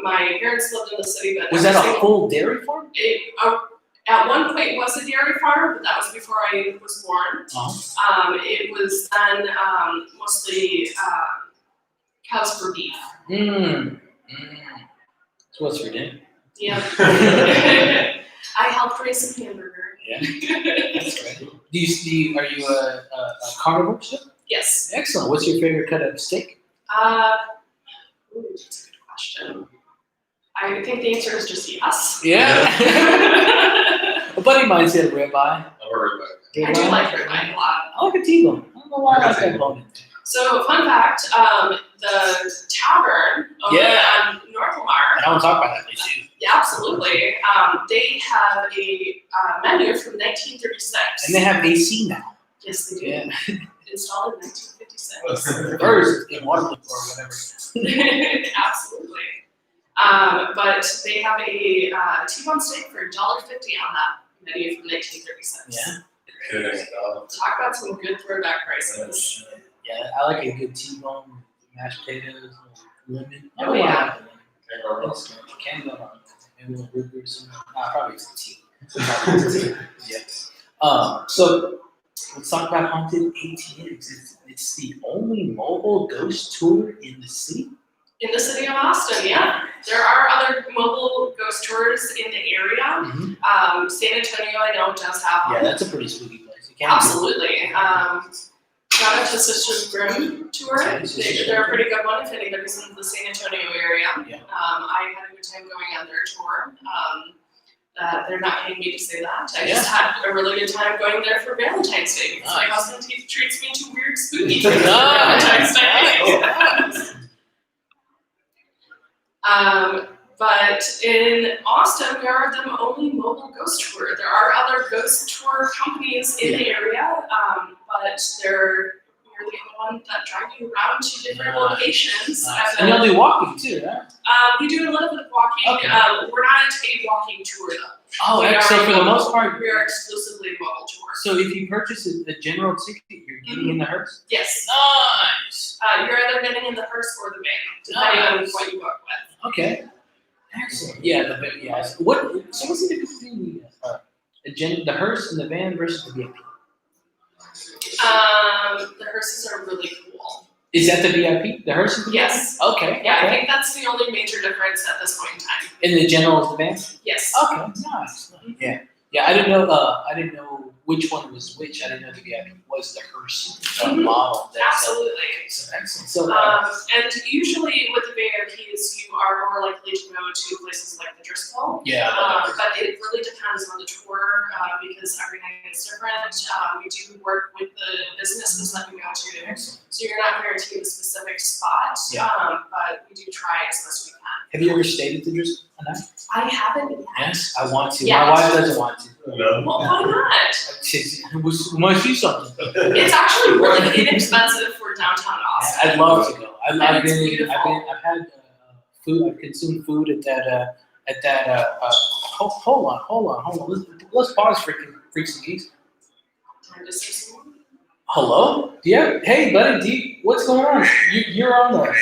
S4: My parents lived in the city, but
S1: Was that a full dairy farm?
S4: At one point it was a dairy farm, but that was before I was born. It was then mostly cows for beef.
S1: So what's for dinner?
S4: Yeah. I helped raise a hamburger.
S1: Yeah. That's great. Are you a carnivore still?
S4: Yes.
S1: Excellent. What's your favorite cut of steak?
S4: That's a good question. I think the answer is just yes.
S1: Yeah. A buddy of mine said ribeye.
S4: I do like ribeye a lot.
S1: I like a T-bone. I don't know why I like that bone.
S4: So, fun fact, the tavern over on North Lamar.
S1: And I want to talk about that place too.
S4: Yeah, absolutely. They have a menu from 1936.
S1: And they have AC now.
S4: Yes, they do.
S1: Yeah.
S4: Installed in 1956.
S1: First in Waterloo or whatever.
S4: Absolutely. But they have a T-bone steak for $1.50 on that menu from 1936.
S1: Yeah.
S4: Talk about some good throwback prices.
S1: Yeah, I like a good T-bone, mashed potatoes, lemon.
S4: Oh, yeah.
S1: Can't go wrong. Maybe a little root beer or something. Probably it's a tea. Yeah. So let's talk about haunted ATX. It's the only mobile ghost tour in the city.
S4: In the city of Austin, yeah. There are other mobile ghost tours in the area. San Antonio, I know, does have one.
S1: Yeah, that's a pretty spooky place.
S4: Absolutely. Shout out to Sisters Grimm tour. They're a pretty good one if anybody's in the San Antonio area.
S1: Yeah.
S4: I had a good time going on their tour. They're not paying me to say that. I just had a really good time going there for Valentine's Day because my husband treats me to weird, spooky things for Valentine's Day. But in Austin, we are the only mobile ghost tour. There are other ghost tour companies in the area, but we're the only one that drive you around to different locations.
S1: And you'll do walking too, right?
S4: We do a little bit of walking.
S1: Okay.
S4: We're not a walking tour though.
S1: Oh, so for the most part,
S4: we are exclusively a mobile tour.
S1: So if you purchase a general ticket, you're getting in the hearse?
S4: Yes.
S1: Nice.
S4: You're either getting in the hearse or the van, depending on what you book with.
S1: Okay. Excellent. Yeah, So what's the difference between the hearse and the van versus the VIP?
S4: The hearses are really cool.
S1: Is that the VIP? The hearse is the
S4: Yes.
S1: VIP? Okay.
S4: Yeah,
S1: okay.
S4: I think that's the only major difference at this point in time.
S1: And the general is the van?
S4: Yes.
S1: Okay. Nice. Yeah. Yeah. I didn't know which one was which. I didn't know the VIP was the hearse model.
S4: Absolutely.
S1: So excellent. So.
S4: And usually with the VIPs, you are more likely to go to places like the Driscoll.
S1: Yeah.
S4: But it really depends on the tour because every night is different. We do work with the businesses that we go to.
S1: Excellent.
S4: So you're not guaranteed a specific spot, but we do try as best we can.
S1: Have you ever stayed at the Driscoll?
S4: I haven't yet.
S1: Yes, I want to.
S4: Yeah.
S1: My wife doesn't want to.
S3: No.
S4: Well, why not?
S1: We might see something.
S4: It's actually really inexpensive for downtown Austin.
S1: I'd love to go. I've
S4: And it's
S1: been.
S4: beautiful.
S1: I've had food. I've consumed food at that. Hold on. Let's pause for freaks and geeks.
S4: Time to see some.
S1: Hello? Yeah. Hey, buddy. What's going on? You're on the.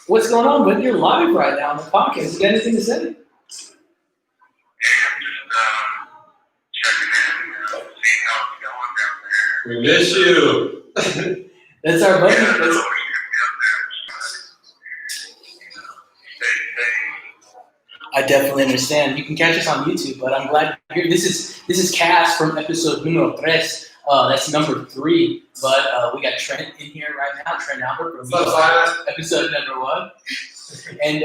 S1: What's going on, buddy? You're live right now on the podcast. You got anything to say?
S3: We miss you.
S1: That's our buddy. That's, I definitely understand. You can catch us on YouTube, but I'm glad you're here. This is Cass from episode numero tres. That's number 3. But we got Trent in here right now. Trent Albert from episode number 1. And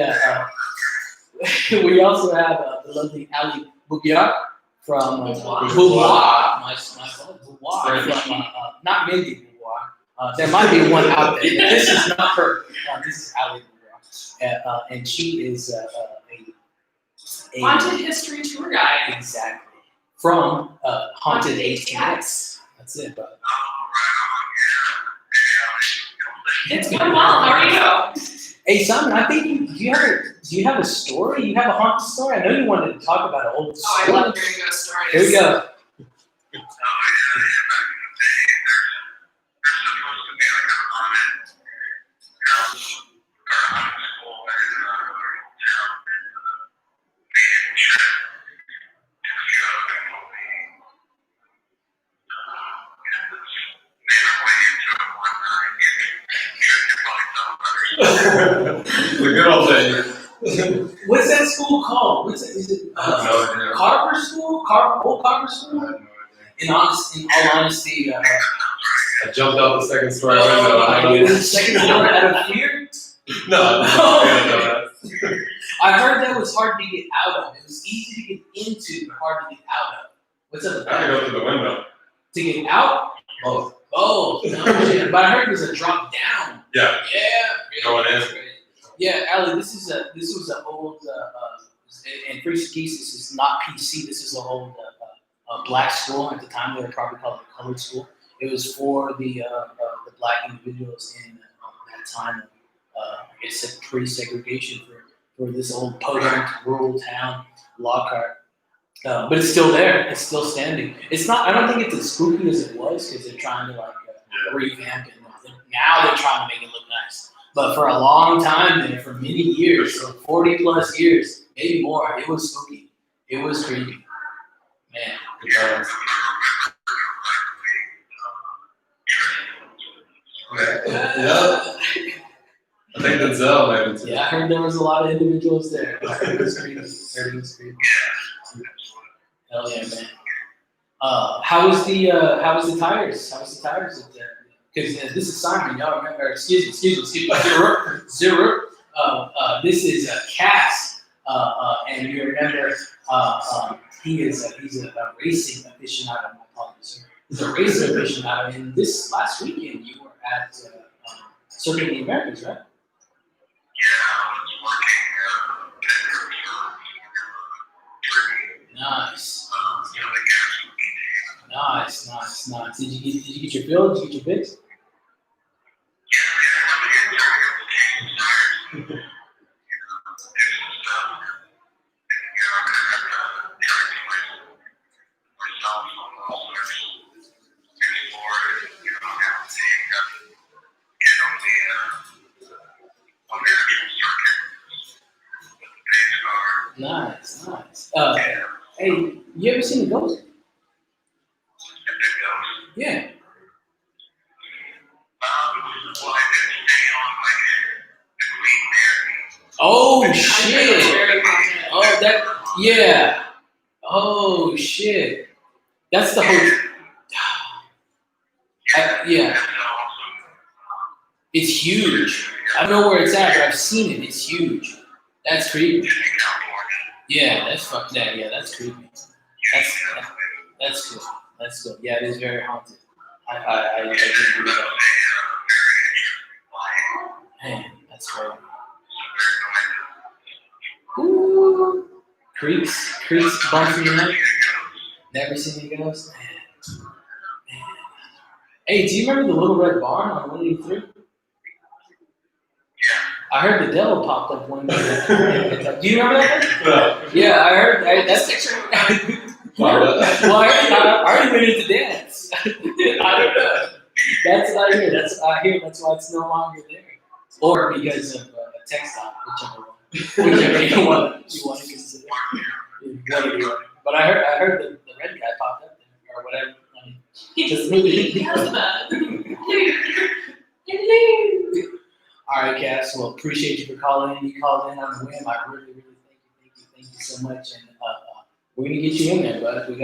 S1: we also have the lovely Ali Boubiar from Boubois. My fault. Boubois from not Mindy Boubois. There might be one out there. But this is not her. This is Ali Boubiar. And she is a
S4: Haunted history tour guide.
S1: exactly from Haunted ATX. That's it, bro.
S4: It's going well. How are you?
S1: Hey Simon, I think do you have a story? You have a haunted story? I know you wanted to talk about an old
S4: Oh, I
S1: story.
S4: love hearing ghost stories.
S1: Here we go.
S3: The good old days.
S1: What's that school called? What's it? Is it
S3: I have no idea.
S1: Carver School? Old Carver
S3: I
S1: School?
S3: have no idea.
S1: In all honesty,
S3: I jumped out the second story window.
S1: oh
S3: I
S1: my
S3: don't know.
S1: goodness, second door out of fear?
S3: No.
S1: I heard that was hard to get out of. It was easy to get into, but hard to get out of. What's up with
S3: I had to
S1: that?
S3: go through the window.
S1: To get out?
S3: Both.
S1: Oh, no, shit. But I heard it was a drop down.
S3: Yeah.
S1: Yeah.
S3: Going in.
S1: Yeah, Ali, this was an old, and Freaks and Geeks, this is not PC, this is an old black school. At the time, they were probably called a colored school. It was for the black individuals in that time of, I guess, pre-segregation for this old podunk rural town, Lockhart. But it's still there. It's still standing. It's not. I don't think it's as spooky as it was because they're trying to revamp it. Now they're trying to make it look nice. But for a long time there, for many years, so 40 plus years, maybe more, it was spooky. It was creepy. Man.
S3: Good times. Yeah. I think that's maybe too.
S1: Yeah, I heard there was a lot of individuals there. I heard it was creepy. Hell yeah, man. How was the tires? How was the tires at there? Because this is Simon, y'all remember? Excuse me. Zero. This is Cass, and you remember he's a racing aficionado. He's a racing aficionado, and this last weekend you were at Circuit of the Americas, right? Nice. Did you get your fill? Did you get your fix? Nice. Hey, you ever seen a ghost? Yeah. Oh shit! Oh yeah. Oh shit! That's the whole. Yeah. It's huge. I don't know where it's at, but I've seen it. It's huge. That's creepy. Yeah, that's fucked. Yeah, that's creepy. That's good. That's good. Yeah, it is very haunted. I agree with that. Man, that's crazy. Ooh. Creaks, bumps in the night. Never seen any ghosts? Man. Hey, do you remember the Little Red Barn on 183? I heard the devil popped up one day. Do you remember that? Yeah, I heard that.
S4: This
S1: That's
S4: picture.
S1: well, I already went into dance. I don't know. That's what I hear. That's what I hear. That's why it's no longer there. Or because of textile, whichever one you want to consider. But I heard the red guy popped up there or whatever.
S4: He has that.
S1: All right, Cass. Well, appreciate you for calling in. You called in on the whim. I really, really thank you so much. And we're gonna get you in there, bud. We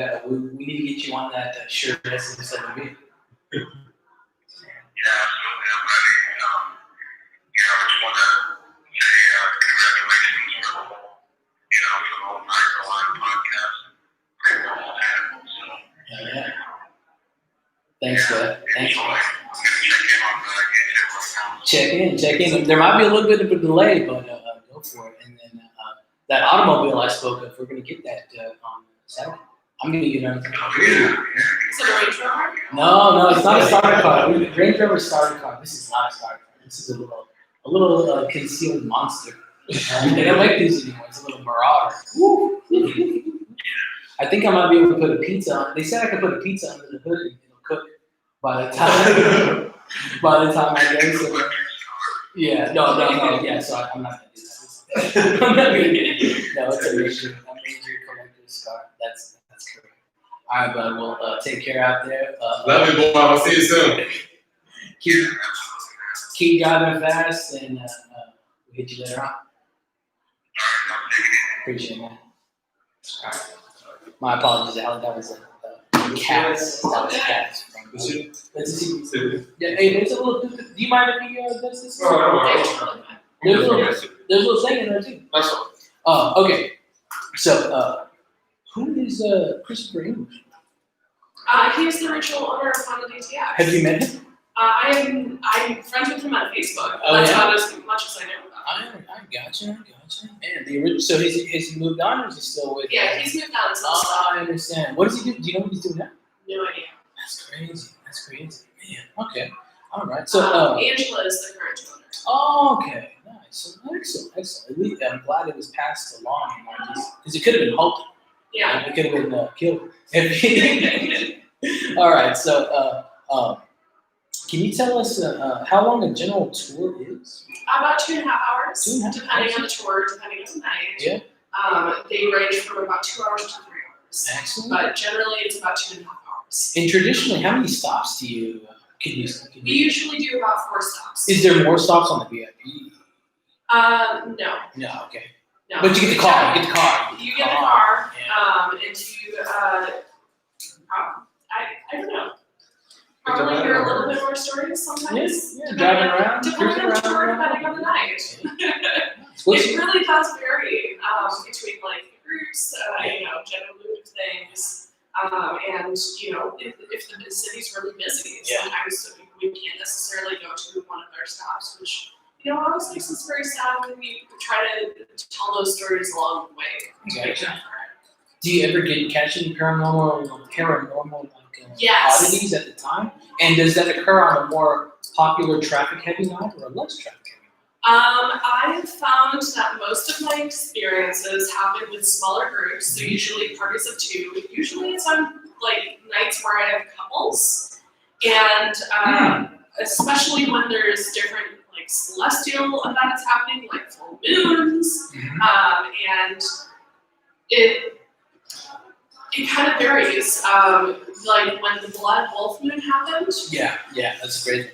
S1: need to get you on that sure SM7B.
S5: Yeah, absolutely. I'm ready. I just want to say congratulations for the whole Microlive podcast. Great role animals.
S1: Yeah. Thanks, bud. Thanks.
S5: I'm going to check in on YouTube right now.
S1: Check in. There might be a little bit of a delay, but go for it. And then that automobile I spoke of, we're gonna get that on Saturday. I'm gonna get on.
S4: Is it a Range Rover?
S1: No, it's not a starter car. The Range Rover starter car. This is not a starter car. This is a little concealed monster. They don't make these anymore. It's a little marauder. Woo. I think I might be able to put a pizza on. They said I could put a pizza under the hood and it'll cook by the time I get it. Yeah, no. Yeah, so I'm not gonna do that. I'm not gonna get it. No, it's a major collector's car. That's correct. All right, bud. We'll take care out there.
S3: Love you, boy. I'll see you soon.
S1: Keep driving fast, and we'll hit you later on. Appreciate it, man. All right. My apologies, Alan. That was a cat. That was a cat. Let's see. Yeah, hey, there's a little. Do you mind if he does this? There's a little thing in there too.
S3: That's all.
S1: Okay. So, who is Christopher English?
S4: He's the original owner of Honda DTX.
S1: Have you met him?
S4: I'm friends with him on Facebook.
S1: Oh,
S4: That's
S1: yeah.
S4: about as much as I know about him.
S1: I gotcha. Man, the original. So has he moved on, or is he still with?
S4: Yeah, he's moved on since.
S1: I understand. What does he do? Do you know what he's doing now?
S4: No idea.
S1: That's crazy. Man. Okay. All right. So,
S4: Angela is the current owner.
S1: Oh, okay. Nice. Excellent. At least I'm glad it was passed along, because it could have been halted.
S4: Yeah.
S1: It could have been killed. All right. So, can you tell us how long a general tour is?
S4: About 2.5 hours,
S1: 2.5
S4: depending
S1: hours?
S4: on the tour, depending on the night.
S1: Yeah.
S4: They range from about 2 hours to 3 hours.
S1: Excellent.
S4: But generally, it's about 2.5 hours.
S1: And traditionally, how many stops do you
S4: We usually do about 4 stops.
S1: Is there more stops on the VIP?
S4: No.
S1: No. Okay.
S4: No.
S1: But you get the car. You get the car.
S4: You get the car,
S1: Yeah.
S4: and you, I don't know. Probably hear a little bit more stories sometimes.
S1: Yeah, driving around,
S4: Depending on the
S1: cruising
S4: tour,
S1: around.
S4: depending on the night.
S1: What's
S4: It really does vary between like the groups, general mood things, and if the city's really busy,
S1: Yeah.
S4: sometimes we can't necessarily go to one of their stops, which always makes us very sad when we try to tell those stories along the way.
S1: Gotcha. Do you ever catch any paranormal
S4: Yes.
S1: oddities at the time? And does that occur on a more popular traffic-heavy night or a less traffic-heavy night?
S4: I have found that most of my experiences happen with smaller groups, so usually parties of 2. Usually it's on like nights where I have couples, and especially when there's different like celestial events happening, like full moons, and it kind of varies. Like when the blood wolf moon happened.
S1: Yeah, that's great.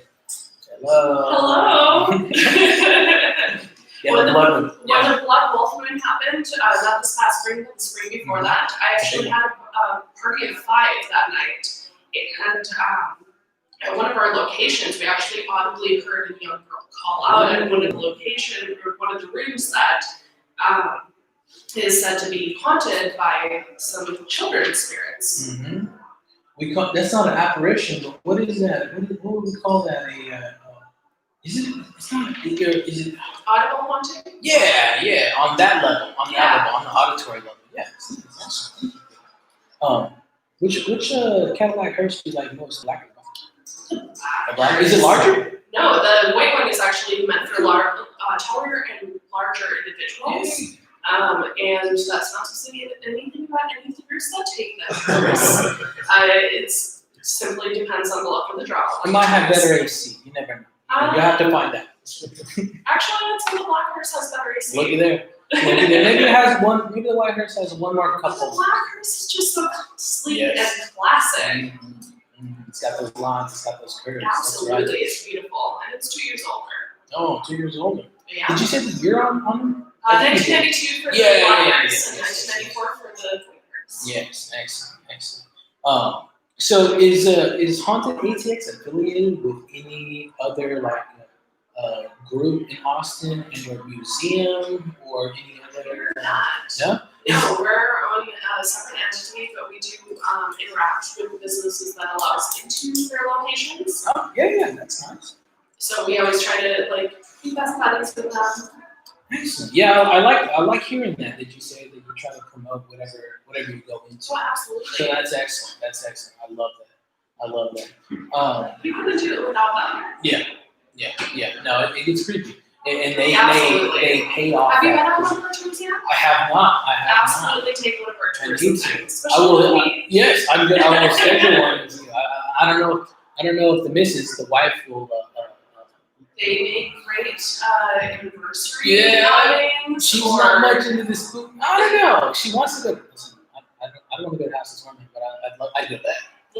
S1: Hello.
S4: Hello.
S1: Yeah,
S4: When
S1: the
S4: the
S1: blood moon.
S4: When the blood wolf moon happened, not this past spring, but the spring before that, I actually had a party of 5 that night. And at one of our locations, we actually audibly heard a young girl call out at one of the location or one of the rooms that is said to be haunted by some children's spirits.
S1: Mm-hmm. That's not an apparition, but what is that? What would we call that? Is it
S4: Audible haunting?
S1: Yeah, on that level, on the auditory level, yeah. Which Cadillac hearse do you like most? Black or white? A black. Is it larger?
S4: No, the white one is actually meant for taller and larger individuals. And that's not to say anything about any of the groups that take that course. It simply depends on the look of the drop.
S1: It might have better AC. You never know. You have to find out.
S4: Actually, I'd say the black hearse has better AC.
S1: Look at there. Maybe it has one. Maybe the white hearse has one more
S4: The
S1: couple.
S4: black hearse is just so sleek
S1: Yes.
S4: and classic.
S1: It's got those lines. It's got those curves.
S4: Absolutely,
S1: That's right.
S4: it's beautiful, and it's 2 years older.
S1: Oh, 2 years older.
S4: Yeah.
S1: Did you say the year on?
S4: 1992 for the
S1: Yeah,
S4: black
S1: yeah,
S4: hearse and
S1: yeah.
S4: 1994 for the white hearse.
S1: Yes, excellent. So is Haunted ATX affiliated with any other group in Austin, and or museum or any other?
S4: We're not.
S1: No.
S4: No, we're on a separate entity, but we do interact with businesses that allow us into their locations.
S1: Oh, yeah, that's nice.
S4: So we always try to be best buddies with them.
S1: Excellent. Yeah, I like hearing that. Did you say that you try to promote whatever you go into?
S4: So absolutely.
S1: So that's excellent. I love that.
S4: We couldn't do it without them.
S1: Yeah. No, it gets creepy, and they
S4: Absolutely.
S1: pay off.
S4: Have you been
S1: that.
S4: on one of our tours yet?
S1: I have not.
S4: Absolutely take one of our
S1: I
S4: tours
S1: need
S4: sometime,
S1: to.
S4: especially
S1: I will.
S4: when we-
S1: Yes, I'm good. I will schedule one with you. I don't know. I don't know if the missus, the wife, will.
S4: They make great anniversary
S1: Yeah,
S4: outings.
S1: She's
S4: or-
S1: not much into this food. I don't know. She wants to go. Listen, I don't want to go to House of Torment, but I'd go that.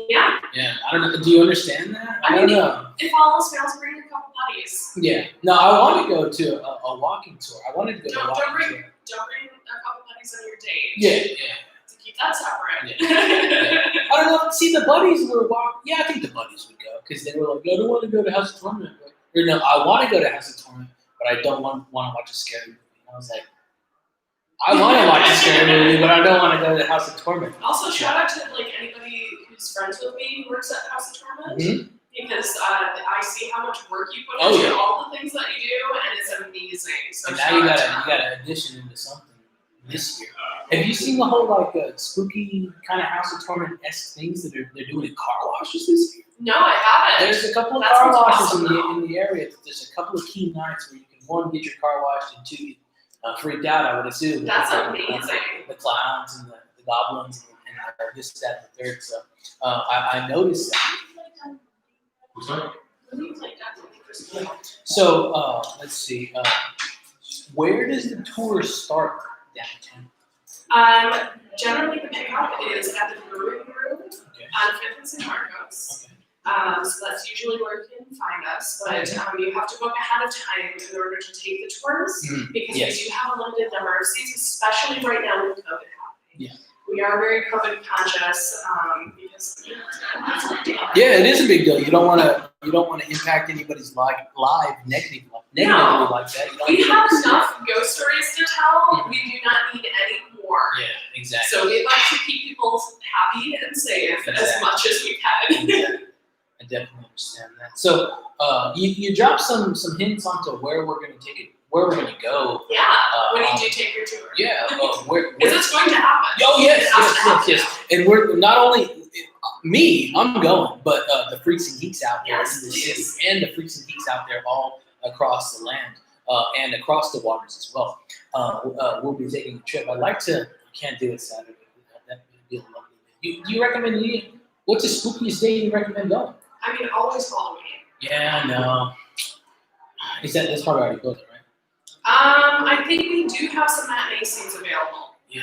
S4: Yeah,
S1: Yeah, I don't know. Do you understand that?
S4: I
S1: don't
S4: mean,
S1: know.
S4: if all else fails, bring a couple buddies.
S1: Yeah. No, I want to go to a walking tour. I wanted to go to a
S4: Don't
S1: walking
S4: bring
S1: tour.
S4: Don't bring a couple buddies on your date.
S1: Yeah.
S4: To keep that separate.
S1: I don't know. See, the buddies were walking. Yeah, I think the buddies would go because they were like, I don't want to go to House of Torment. Or no, I want to go to House of Torment, but I don't want to watch a scary movie. And I was like, I want to watch a scary movie, but I don't want to go to House of Torment.
S4: Also, shout out to anybody who's friends with me who works at House of Torment because I see how much work you put
S1: Oh,
S4: into
S1: yeah.
S4: all the things that you do, and it's amazing. So
S1: And
S4: shout
S1: now you
S4: out to
S1: got
S4: them.
S1: to addition into something this year. Have you seen the whole spooky kind of House of Torment-esque things that they're doing in car washes this year?
S4: No, I haven't.
S1: There's a couple of
S4: That
S1: car
S4: sounds
S1: washes
S4: awesome,
S1: in the area. There's a couple of key nights where you can, one, get your car washed, and two, get freaked out, I would assume.
S4: That's
S1: with
S4: amazing.
S1: The clowns and the goblins and this, that, and the third. So I noticed that.
S3: I'm sorry?
S1: So let's see. Where does the tour start downtown?
S4: Generally, the pickup is at the brewing room
S1: Okay.
S4: on 5th and St. Marcos.
S1: Okay.
S4: So that's usually where you can find us, but you have to book ahead of time in order to take the tours because
S1: Yes.
S4: we do have a limited number of seats, especially right now with COVID happening.
S1: Yeah.
S4: We are very COVID conscious because
S1: Yeah, it is a big deal. You don't want to impact anybody's life negatively like that. You don't
S4: we have
S1: want to-
S4: enough ghost stories to tell. We do not need any more.
S1: Yeah, exactly.
S4: So we'd like to keep people happy and safe as
S1: Exactly.
S4: much as we can.
S1: I definitely understand that. So you dropped some hints onto where we're going to take it, where we're going to go.
S4: Yeah, when you do take your tour.
S1: Yeah, where?
S4: Because it's going to happen.
S1: Oh
S4: It has to happen.
S1: yes. And we're not only I'm going, but the freaks and geeks out there
S4: Yes,
S1: in the
S4: please.
S1: city, and the freaks and geeks out there all across the land and across the waters as well. We'll be taking a trip. I'd like to. I can't do it Saturday. That would be a lovely day. You recommend any? What's the spookiest day you recommend going?
S4: I mean, always Halloween.
S1: Yeah, no. That's probably already booked, right?
S4: I think we do have some matinee seats available.
S1: Yeah,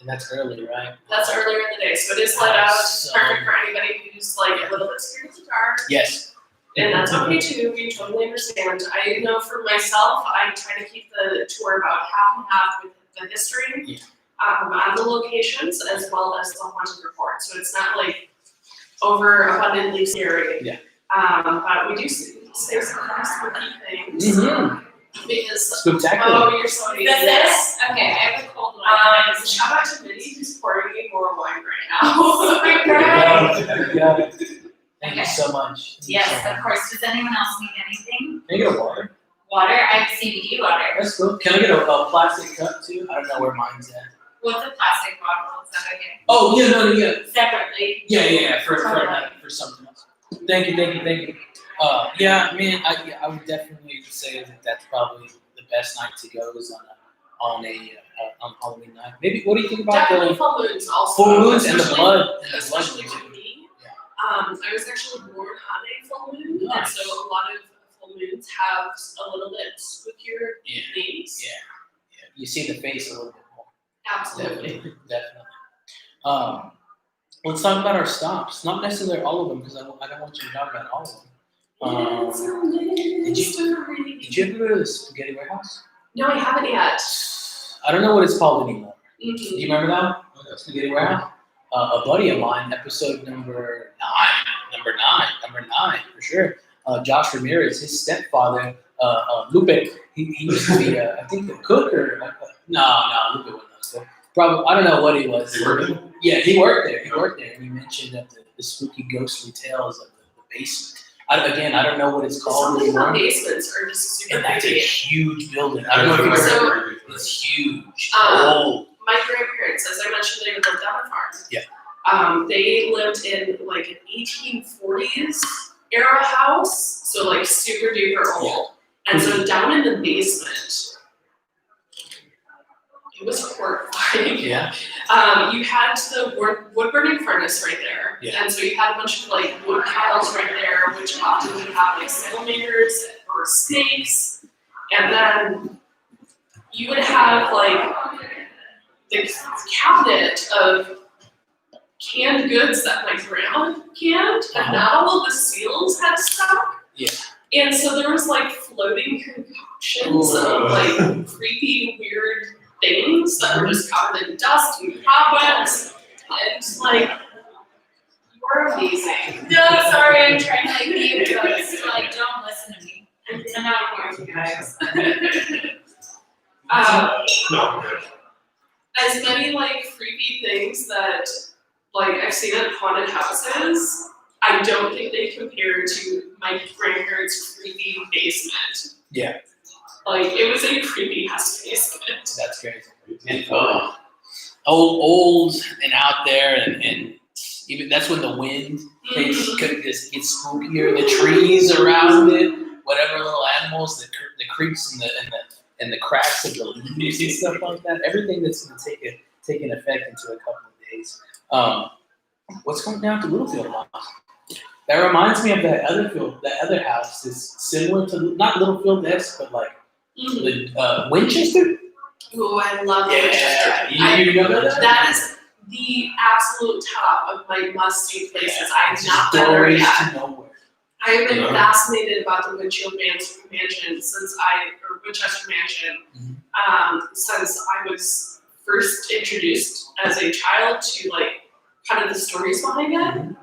S1: and that's early, right?
S4: That's earlier in the day, so it is let out.
S1: So-
S4: Perfect for anybody who's a little bit scared of the dark.
S1: Yes.
S4: And that's okay too, we totally understand. I know for myself, I try to keep the tour about half and half with the history on the locations as well as the haunted report. So it's not over abundantly scary.
S1: Yeah.
S4: But we do say some pretty spooky things.
S1: Mm-hmm.
S4: Because
S1: Spectacular.
S4: you're so amazing.
S6: This? Okay, I have a cold one.
S4: Shout out to Minnie who's pouring me more wine right now.
S1: Thank you so much.
S6: Yes, of course. Does anyone else need anything?
S1: Can I get a water?
S6: Water? I have CBD water.
S1: That's cool. Can I get a plastic cup too? I don't know where mine's at.
S6: What's a plastic bottle? Is that okay?
S1: Oh, yeah.
S6: Separately.
S1: Yeah, for something else. Thank you. Yeah, man, I would definitely say that that's probably the best night to go is on Halloween night. Maybe, what do you think about
S4: Definitely
S1: the
S4: full moons also.
S1: full moons and the
S4: especially-
S1: blood?
S4: Especially for me. I was actually born on a full moon, and
S1: Nice.
S4: so a lot of full moons have a little bit spookier
S1: Yeah.
S4: names.
S1: Yeah. You see the face a little bit more.
S4: Absolutely.
S1: Definitely. Let's talk about our stops. Not necessarily all of them, because I don't want you to talk about all of them.
S4: It's a mystery.
S1: Did you ever go to the Spaghetti Warehouse?
S4: No, I haven't yet.
S1: I don't know what it's called anymore. Do
S4: Mhm.
S1: you remember that? Spaghetti Warehouse? A buddy of mine, episode number nine for sure. Josh Ramirez, his stepfather, Lupe, he used to be, I think, a cook or no, Lupe wasn't. So probably, I don't know what he was.
S3: He worked there?
S1: Yeah, he worked there, and he mentioned the spooky, ghostly tales of the basement. I don't know what it's called
S4: Something about
S1: anymore.
S4: basements are just super
S1: And that's a
S4: creepy.
S1: huge building. I don't know if you've
S4: So-
S1: heard. It's huge.
S4: My grandparents, as I mentioned, they lived on a farm.
S1: Yeah.
S4: They lived in like an 1840s era house, so like super duper old. And so down in the basement, it was horrifying.
S1: Yeah.
S4: You had the wood burning furnace right there.
S1: Yeah.
S4: And so you had a bunch of like wood piles right there, which often would have like salamanders or snakes. And then you would have like the cabinet of canned goods that my grandma canned, and not all of the seals had stuck.
S1: Yeah.
S4: And so there was like floating concoctions of like creepy, weird things that were just covered in dust and cobwebs. And like, you are amazing.
S6: No, sorry, I'm trying to like be good. So like, don't listen to me. I'm not here with you guys.
S3: No.
S4: As many like creepy things that like I've seen at haunted houses, I don't think they compare to my grandparents' creepy basement.
S1: Yeah.
S4: Like it was a creepy ass basement.
S1: That's crazy. And old and out there, and even that's when the wind gets spookier. The trees around it, whatever little animals, the creaks and the cracks of the leaves and stuff like that. Everything that's going to take an effect into a couple of days. What's going down to Littlefield House? That reminds me of that other house. Is similar to not Littlefield-esque, but like Winchester.
S4: Ooh, I love Winchester.
S1: You know that?
S4: That is the absolute top of my must-see places. I have not been there
S1: Doors
S4: yet.
S1: to nowhere.
S4: I have been
S3: Yeah.
S4: fascinated about the Winchester Mansion since I was first introduced as a child to like kind of the stories behind it.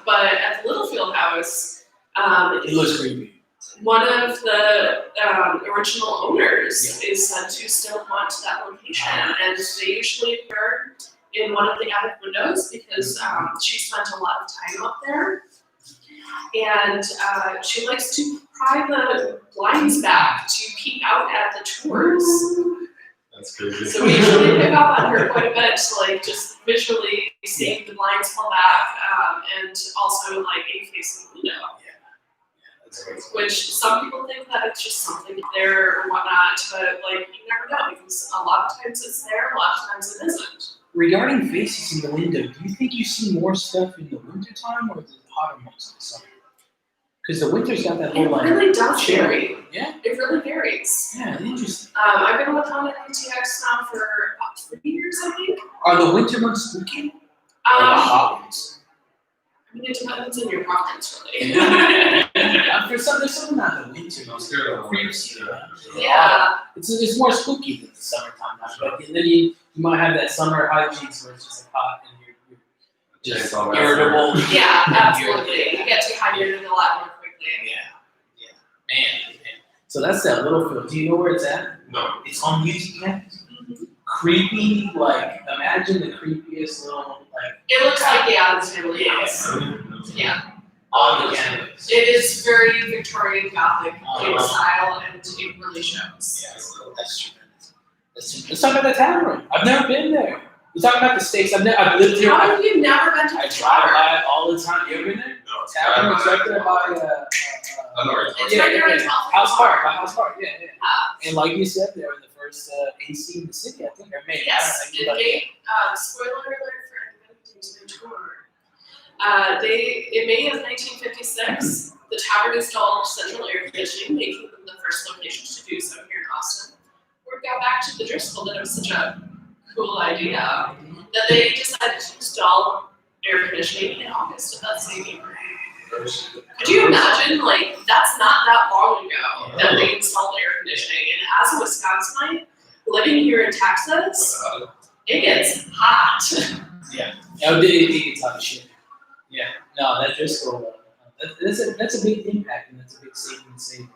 S4: But at the Littlefield House,
S1: It looks creepy.
S4: one of the original owners is said to still haunt that location, and they usually appear in one of the attic windows because she spent a lot of time up there. And she likes to pry the blinds back to peek out at the tours.
S3: That's crazy.
S4: So we usually pick up on her quite a bit, like just visually seeing the blinds pull back, and also like a facing window.
S1: That's crazy.
S4: Which some people think that it's just something there or whatnot, but like you never know because a lot of times it's there, a lot of times it isn't.
S1: Regarding faces in the window, do you think you see more stuff in the wintertime or is it hotter months in the summer? Because the winter's got that whole
S4: It
S1: like
S4: really does
S1: chill.
S4: vary.
S1: Yeah.
S4: It really varies.
S1: Yeah, interesting.
S4: I've been with Haunted PTX now for about 3 years, I think.
S1: Are the winter months spooky? Or the hot ones?
S4: I mean, it depends on your preference, really.
S1: For some, there's something about the winter.
S3: I'm scared of
S1: Creeps.
S4: Yeah.
S1: It's more spooky than the summertime. But then you might have that summer hijinks where it's just like hot and you're just
S3: Chainsaw massacre.
S1: irritable.
S4: Yeah, absolutely. You get dehydrated a lot more quickly.
S1: Yeah. Man. So that's that Littlefield. Do you know where it's at?
S3: No.
S1: It's on UT campus.
S4: Mhm.
S1: Creepy, like imagine the creepiest little like
S4: It looks like the Addams Family house. Yeah.
S1: on the campus.
S4: It is very Victorian Gothic
S1: Oh.
S4: style, and it really shows.
S1: Yeah, so that's tremendous. Let's talk about the tavern. I've never been there. You talking about the steaks? I've lived here.
S4: How have you never been to
S1: I
S4: the
S1: drive
S4: tavern?
S1: by it all the time. You ever been there?
S3: No,
S1: Tavern is right there by
S3: I know where it's
S4: It's right there in
S1: House Park. By House Park. Yeah.
S4: Ah.
S1: And like you said, they were the first AC in the city. I think, or maybe.
S4: Yes,
S1: I don't know.
S4: spoiler alert for anybody who's been tour. In May of 1956, the tavern installed central air conditioning, making them the first location to do so here in Austin. Word got back to the Driscoll that it was such a cool idea that they decided to install air conditioning in August of that same year. Could you imagine, like, that's not that long ago that they installed air conditioning, and as a Wisconsinite, living here in Texas, it gets hot.
S1: Oh, it gets hot as shit. Yeah. No, that Driscoll. That's a big impact, and that's a big saving.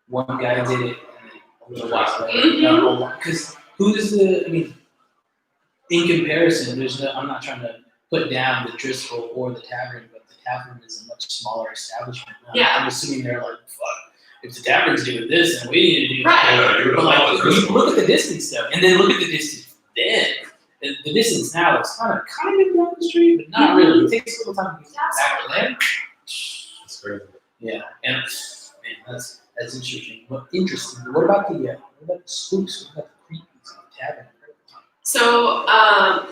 S1: One guy did it, and then a little while later, because who does the? I mean, in comparison, there's no. I'm not trying to put down the Driscoll or the tavern, but the tavern is a much smaller establishment.
S4: Yeah.
S1: I'm assuming they're like, fuck. If the tavern's doing this, then we need to do
S4: Right.
S1: that.
S3: Yeah, you
S1: But like,
S3: would
S1: you look at the distance though, and then look at the distance then. The distance now is kind of down the street, but not really. It takes a little time to get back then.
S3: That's crazy.
S1: Yeah, and man, that's interesting. What about the spooks? What about the creepies of the tavern?
S4: So,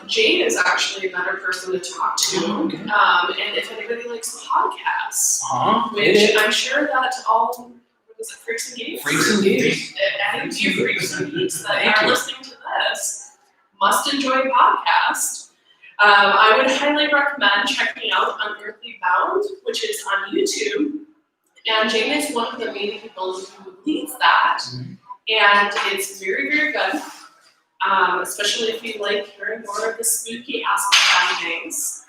S4: Jane is actually a better person to talk to.
S1: Okay.
S4: And if anybody likes podcasts,
S1: It
S4: which I'm sure that all, what is it, Freaks and Geeks?
S1: Freaks and Geeks.
S4: Any of you Freaks and Geeks that
S1: Thank
S4: are
S1: you.
S4: listening to this must enjoy a podcast. I would highly recommend checking out Unearthly Bound, which is on YouTube. And Jane is one of the main people who leads that.
S1: Mhm.
S4: And it's very, very good. Especially if you like hearing more of the spooky aspect of things.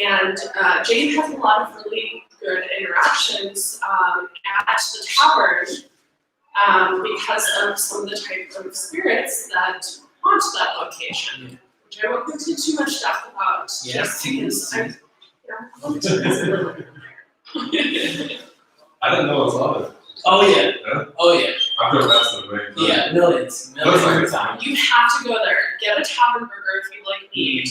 S4: And Jane has a lot of really good interactions at the tavern because of some of the type of spirits that haunt that location. Which I won't go into too much stuff about just because
S3: I didn't know it was on it.
S1: Oh yeah.
S3: Yeah?
S1: Oh yeah.
S3: I've never asked them, right?
S1: Yeah. Millions
S3: Looks like
S1: of
S3: it's
S1: times.
S4: You have to go there. Get a tavern burger if you like meat.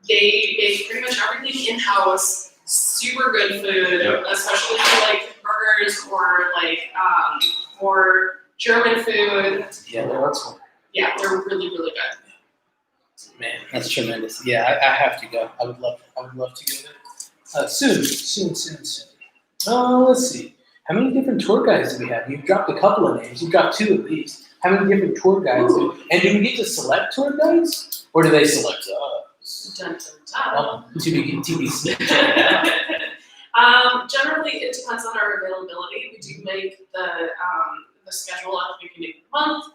S4: They make pretty much everything in-house. Super good food,
S3: Yep.
S4: especially if you like burgers or like more German food.
S1: Yeah, that works for me.
S4: Yeah, they're really, really good.
S1: Man, that's tremendous. Yeah, I have to go. I would love to go there. Soon. Let's see. How many different tour guides do we have? You've dropped a couple of names. You've got two at least. How many different tour guides? And do we get to select tour guides, or do they select us?
S4: Dun, dun, dun.
S1: Well, TBC.
S4: Generally, it depends on our availability. We do make the schedule at the beginning of the month.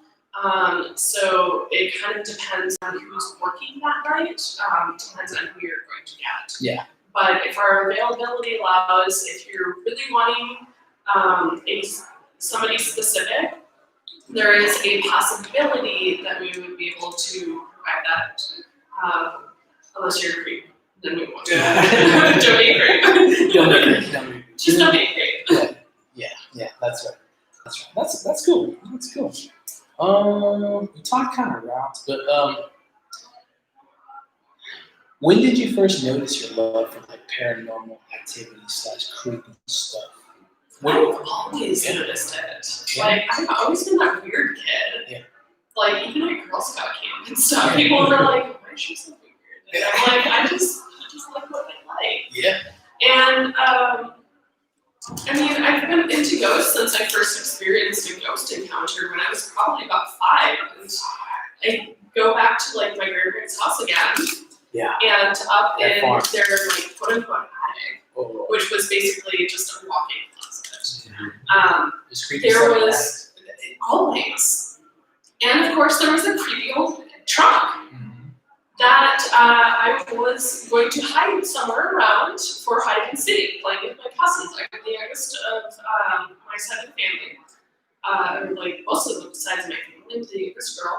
S4: So it kind of depends on who's working that night. Depends on who you're going to get.
S1: Yeah.
S4: But if our availability allows, if you're really wanting somebody specific, there is a possibility that we would be able to provide that. Unless you're a creep, then we won't. Don't be a creep.
S1: Don't be great.
S4: Just don't be a creep.
S1: Yeah, that's right. That's cool. We talked kind of routes, but when did you first notice your love for like paranormal activity / creepy stuff?
S4: I've always noticed it.
S1: Yeah.
S4: Like, I've always been that weird kid.
S1: Yeah.
S4: Like, even at Girl Scout camp and stuff, people were like, why is she so weird? And I'm like, I just like what I like.
S1: Yeah.
S4: And, I mean, I've been into ghosts since I first experienced a ghost encounter when I was probably about 5. And I go back to, like, my grandparents' house again.
S1: Yeah.
S4: And up
S1: That
S4: in
S1: farm.
S4: their, like, quote-unquote attic,
S1: Oh,
S4: which was basically just a walk-in closet.
S1: it's creepy
S4: There
S1: stuff like
S4: was always, and of course there was a creepy old trunk that I was going to hide somewhere around for hide and seek, playing with my cousins. I'm the youngest of my side of the family, like most of the sides of my family, I'm the youngest girl,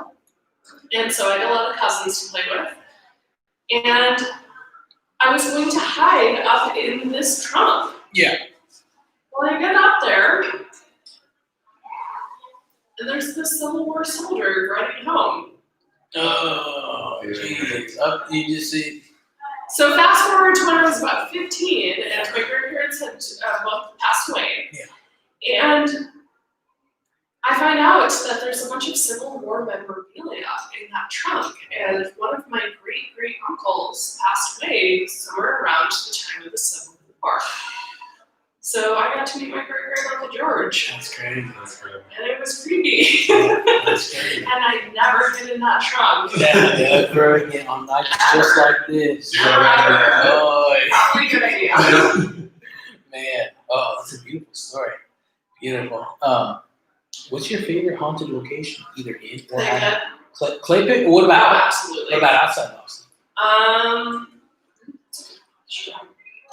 S4: and so I had a lot of cousins to play with, and I was going to hide up in this trunk.
S1: Yeah.
S4: Well, I get up there, and there's this Civil War soldier riding home.
S1: Oh, jeez. Up, you just see.
S4: So fast forward to when I was about 15, and my grandparents had both passed away.
S1: Yeah.
S4: And I find out that there's a bunch of Civil War memorabilia in that trunk, and one of my great uncles passed away somewhere around the time of the Civil War. So I got to meet my great Uncle George,
S1: That's great.
S3: That's great.
S4: and it was creepy.
S1: That's great.
S4: And I never get in that trunk.
S1: Never again on nights just like this.
S3: Yeah.
S1: Oh,
S4: Probably a good idea.
S1: man. Oh, that's a beautiful story. Beautiful. What's your favorite haunted location, either in or out? Clay pit? Or what
S4: Oh,
S1: about
S4: absolutely.
S1: what about outside Austin?
S4: Sure.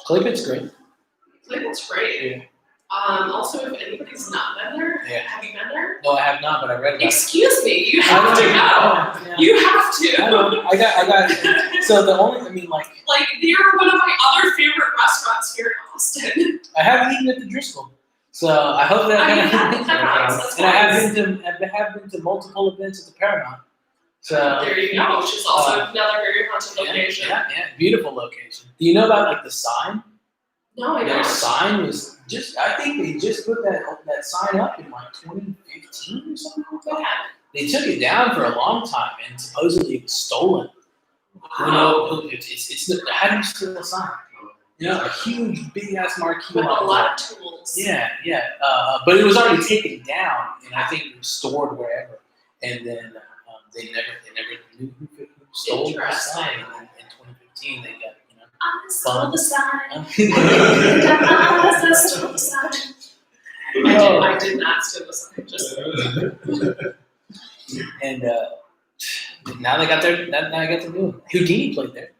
S1: Clay pit's great.
S4: I think it's great.
S1: Yeah.
S4: Also, if anybody's not been there,
S1: Yeah.
S4: have you been there?
S1: No, I have not, but I read about it.
S4: Excuse me, you have to go.
S1: Yeah.
S4: You have to.
S1: I know. I got. So the only, I mean, like,
S4: Like, they're one of my other favorite restaurants here in Austin.
S1: I haven't eaten at the Driscoll, so I hope that
S4: I mean,
S1: kind of.
S4: that's
S1: And I
S4: nice.
S1: have been to multiple events at the Paramount. So
S4: There you go, which is also another very haunted
S1: yeah,
S4: location.
S1: yeah, beautiful location. Do you know about like the sign?
S4: No, I
S1: Their
S4: don't.
S1: sign was just, I think they just put that sign up in like 2015 or something like that.
S4: Okay.
S1: They took it down for a long time and supposedly it was stolen. You know, it's how do you steal a sign? You know, a huge, big ass marquee.
S4: With a
S1: like
S4: lot
S1: that.
S4: of tools.
S1: Yeah. But it was already taken down, and I think it was stored wherever. And then they never knew who stole the sign. And then in 2015, they got, you know.
S4: I stole the sign.
S1: Oh.
S4: I stole the sign. I did not steal the sign. Just
S1: And now they got their new one. Houdini played there.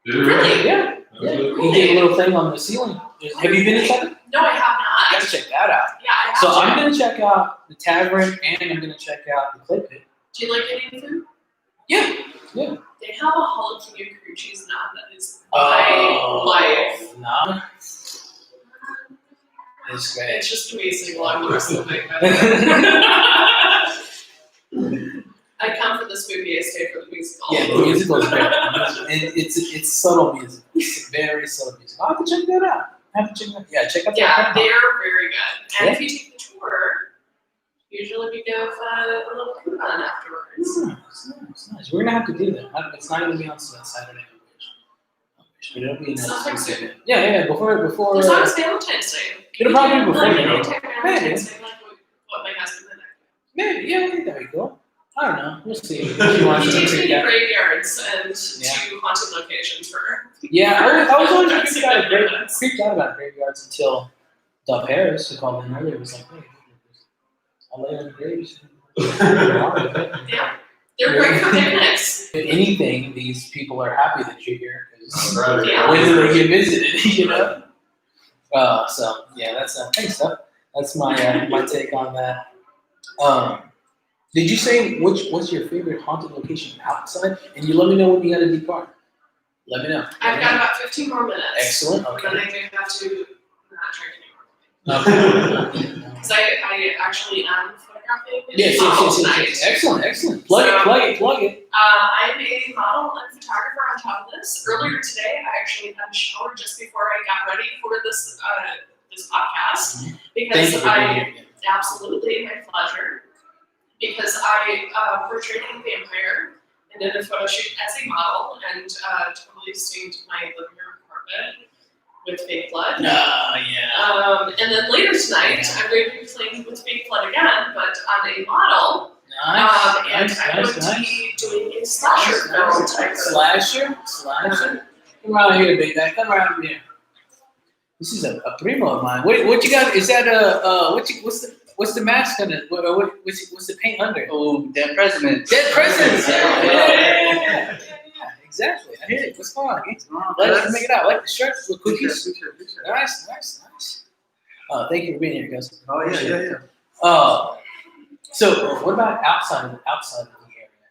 S4: Really?
S1: Yeah. He did a little thing on the ceiling. Have you been inside it?
S4: no, I have
S1: I
S4: not.
S1: gotta check that out.
S4: Yeah, I have.
S1: So
S4: to.
S1: I'm gonna check out the tavern and I'm gonna check out the clay pit.
S4: Do you like Indian food?
S1: Yeah.
S4: They have a jalapeno cream cheese naan that is my life.
S1: No. It's great.
S4: It's just amazing while I'm listening. I come for this movie, I stay for the musical.
S1: Yeah, the musical is great. And it's subtle music. It's very subtle music. I'll have to check that out. Yeah, check out
S4: Yeah,
S1: that.
S4: they're very good. And
S1: Yeah.
S4: if you take the tour, usually we give a little coupon afterwards.
S1: Nice. We're gonna have to do that. It's not gonna be on Saturday. But it'll be nice.
S4: Sometime soon.
S1: Yeah. Before.
S4: As long as Valentine's Day.
S1: It'll probably be before
S4: like,
S1: then.
S4: anytime Valentine's Day, like what my husband and I do.
S1: Maybe. Yeah, I think that'd be cool. I don't know. We'll see. If you want
S4: He
S1: to
S4: takes me
S1: take
S4: to
S1: that.
S4: graveyards and
S1: Yeah.
S4: to haunted locations for.
S1: Yeah, I was always creeped out about graveyards until Dub Harris, who called in earlier, was like, "Hey, I lay on the graves."
S4: Yeah, they're great for picnics.
S1: If anything, these people are happy that you're here because
S4: Yeah.
S1: when do they get visited? You know. So yeah, that's thanks, stuff. That's my my take on that. Did you say what's your favorite haunted location outside? And you let me know when you got to depart. Let me know.
S4: I've got about 15 more minutes.
S1: Excellent.
S4: And then
S1: Okay.
S4: I do have to not drink anymore.
S1: Okay.
S4: Because I actually am photographing
S1: Yes.
S4: models tonight.
S1: Excellent. Plug it.
S4: I'm a model and photographer on top of this. Earlier today, I actually had a shower just before I got ready for this this podcast
S1: Thank
S4: because
S1: you for being here.
S4: absolutely my pleasure. Because I portrayed a vampire and did a photo shoot as a model and totally stained my living room carpet with fake blood.
S1: Yeah.
S4: And then later tonight, I'm going to be playing with fake blood again, but on a model. And I'm going to be doing a slasher film type.
S1: Slasher. Come around here, big guy. Come around here. This is a primo of mine. What you got? Is that what's the mask on it? What's the paint under?
S7: Oh, Dead President.
S1: Dead Presidents. Yeah. Exactly. I hear it. What's going on? Let's make it out. Like the shirt, the cookies. Nice. Thank you for being here, guys.
S7: Oh, yeah.
S1: So what about outside of the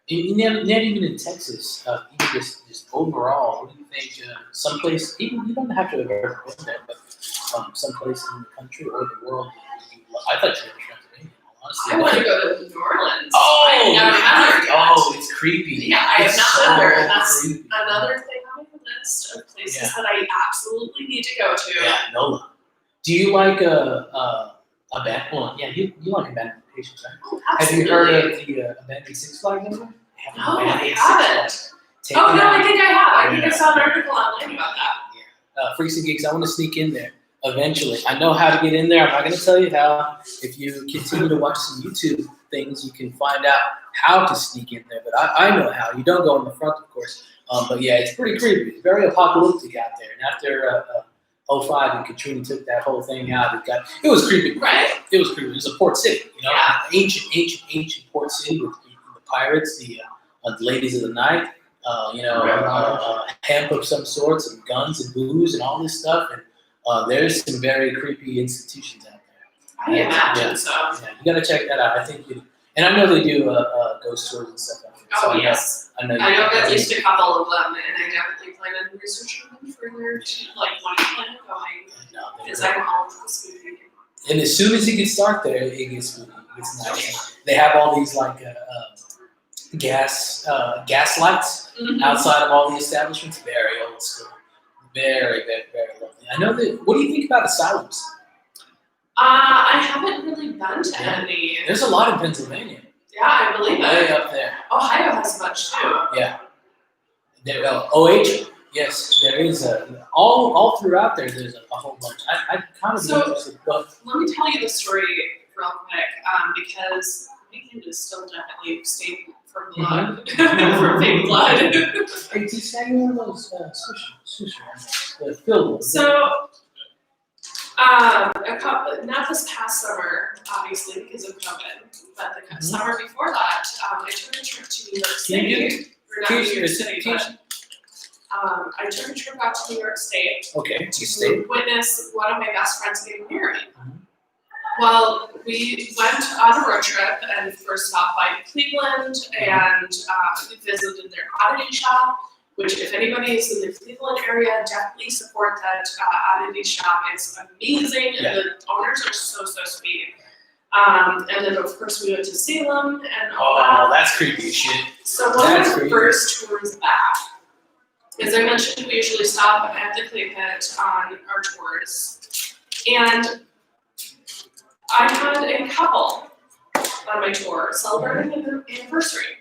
S1: area? Not even in Texas. Even just overall, what do you think? Someplace, even you don't have to have ever been there, but someplace in the country or the world. I thought you were Transylvania. honestly.
S4: I want to go to New Orleans.
S1: Oh,
S4: I've never been there yet.
S1: oh, it's creepy.
S4: Yeah, I have
S1: It's
S4: not been there.
S1: so
S4: That's
S1: creepy.
S4: another thing on my list of places
S1: Yeah.
S4: that I absolutely need to go to.
S1: Yeah, NOLA. Do you like a abandoned? Well, yeah, you like abandoned locations, right?
S4: Oh,
S1: Have you
S4: absolutely.
S1: heard of the abandoned Six Flags ever?
S4: No, I
S1: Abandoned Six
S4: haven't.
S1: Flags.
S4: Oh,
S1: Taken
S4: no,
S1: out.
S4: I think I have. I think I
S1: Yeah.
S4: saw an article online about that.
S1: Freaks and Geeks, I want to sneak in there eventually. I know how to get in there. I'm not going to tell you how. If you continue to watch some YouTube things, you can find out how to sneak in there. But I know how. You don't go in the front, of course. But yeah, it's pretty creepy. It's very apocalyptic out there. And after 05 and Katrina took that whole thing out, it was creepy.
S4: Right.
S1: It was creepy. It was a port city, you know,
S4: Yeah.
S1: ancient port city with the pirates, the ladies of the night. Hemp of some sorts, and guns and booze and all this stuff. And there's some very creepy institutions out there.
S4: I imagine so.
S1: Yeah, you gotta check that out. I think and I know they do ghost tours and stuff like that.
S4: Oh,
S1: So
S4: yes.
S1: I know.
S4: I know of at least a couple of them, and I definitely plan on researching them further to, like, when I plan on going, because I'm all into the spooky.
S1: And as soon as you can start there, it gets spooky. It gets nice. They have all these like gas lights outside of all the establishments. Very old school. Very, very, very lovely. I know that. What do you think about asylums?
S4: I haven't really been to any.
S1: There's a lot in Pennsylvania.
S4: Yeah, I believe
S1: Way
S4: it.
S1: up there.
S4: Ohio has a bunch too.
S1: Yeah. There, OH. Yes, there is all throughout there. There's a whole bunch. I kind of
S4: So-
S1: interested, but
S4: Let me tell you the story real quick, because weekend is still definitely stained for blood, for fake blood.
S1: hey, just say one of those sushi, the filled ones.
S4: So, not this past summer, obviously because of COVID, but the summer before that, I took a trip to New York
S1: Can you
S4: City. Or not New York City,
S1: Teach-
S4: but I took a trip out to New York State
S1: Okay, you
S4: to
S1: stay.
S4: witness one of my best friends getting married.
S1: Mhm.
S4: Well, we went on a road trip and first stopped by Cleveland and we visited their oddity shop, which if anybody is in the Cleveland area, definitely support that oddity shop. It's amazing and the owners are so sweet. And then of course we went to Salem and all that.
S1: Oh, that's creepy as shit.
S4: So one
S1: That's
S4: of the
S1: creepy.
S4: first tours back, as I mentioned, we usually stop at the clay pit on our tours. And I had a couple on my tour celebrating their anniversary.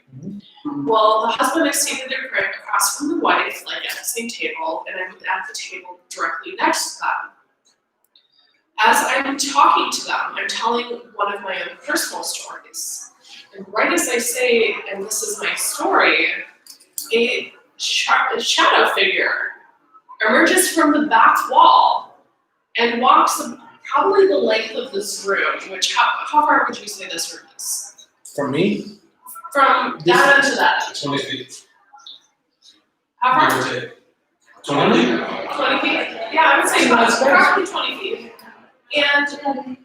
S4: Well, the husband extended their drink across from the wife, like at the same table, and I'm at the table directly next to them. As I'm talking to them, I'm telling one of my own personal stories. And right as I say, and this is my story, a shadow figure emerges from the back wall and walks probably the length of this room, which how far would you say this room is?
S1: For me,
S4: From that end to that end.
S3: 20 feet.
S4: How
S3: Give
S4: far?
S3: or take. 20 feet?
S4: 20 feet? Yeah, I would say
S1: That's nice.
S4: probably 20 feet. And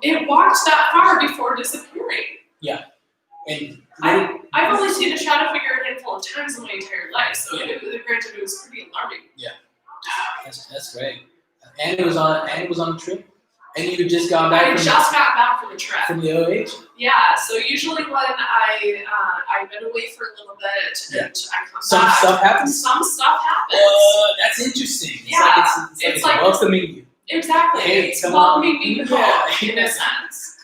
S4: it walked that far before disappearing.
S1: and
S4: I've only seen a shadow figure a handful of times in my entire life, so granted it was pretty alarming.
S1: that's great. And it was on a trip, and you had just got
S4: I
S1: back
S4: just got back from a trip.
S1: from the OH.
S4: Yeah, so usually when I've been away for a little bit and I come
S1: Some
S4: back,
S1: stuff happens.
S4: some stuff happens.
S1: That's interesting. It's
S4: Yeah,
S1: like it's
S4: it's like-
S1: welcoming you.
S4: Exactly.
S1: Hey,
S4: It's
S1: come
S4: welcoming
S1: on.
S4: me
S1: Yeah.
S4: home in a sense.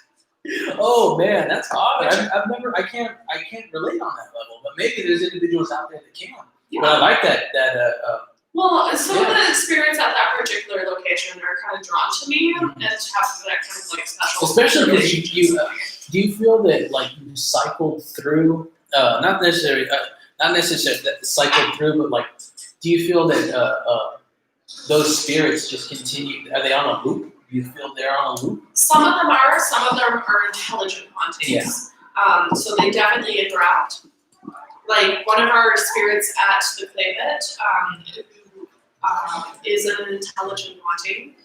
S1: Oh man, that's odd. I can't relate on that level, but maybe there's individuals out there that can.
S4: Yeah.
S1: But I like that.
S4: Well, some of the experience at that particular location are kind of drawn to me and have that kind of like special.
S1: Especially because
S4: relationship.
S1: do you feel that like you cycled through, not necessarily that cycled through, but like, do you feel that those spirits just continue? Are they on a loop? Do you feel they're on a loop?
S4: Some of them are intelligent hauntings. So they definitely interact. Like one of our spirits at the clay pit, who is an intelligent haunting.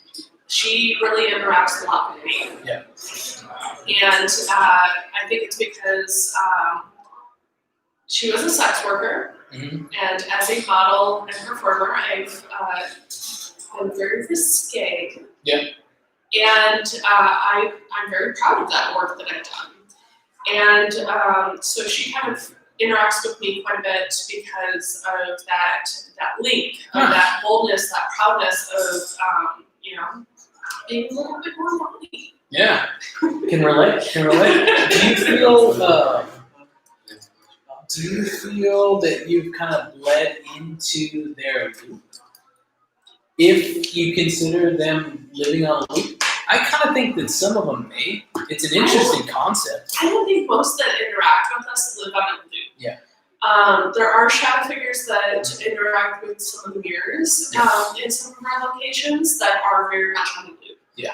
S4: She really interacts a lot with me.
S1: Yeah.
S4: And I think it's because she was a sex worker,
S1: Mm-hmm.
S4: and as a model and performer, I've been very risque.
S1: Yeah.
S4: And I'm very proud of that work that I've done. And so she kind of interacts with me quite a bit because of that link, of that boldness, that proudness of, being a little bit more naughty.
S1: Yeah, can relate. Do you feel that you've kind of bled into their loop? If you consider them living on a loop, I kind of think that some of them may. It's an interesting concept.
S4: I don't think most that interact with us live on a loop.
S1: Yeah.
S4: There are shadow figures that interact with some of the mirrors in some of our locations that are very much on the loop.
S1: Yeah.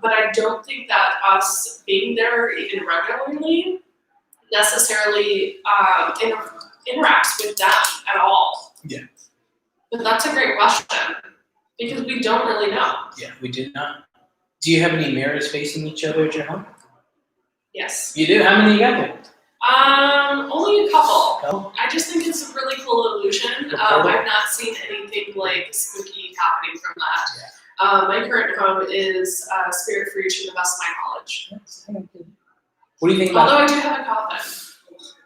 S4: But I don't think that us being there even regularly necessarily interacts with them at all.
S1: Yeah.
S4: But that's a great question because we don't really know.
S1: Yeah, we do not. Do you have any mirrors facing each other at your home?
S4: Yes.
S1: You do? How many you got there?
S4: Only a couple.
S1: Couple?
S4: I just think it's a really cool illusion. I've not seen anything like spooky happening from that.
S1: Yeah.
S4: My current home is spirit-free to the best of my knowledge.
S1: What do you think about
S4: Although I do have a coffin.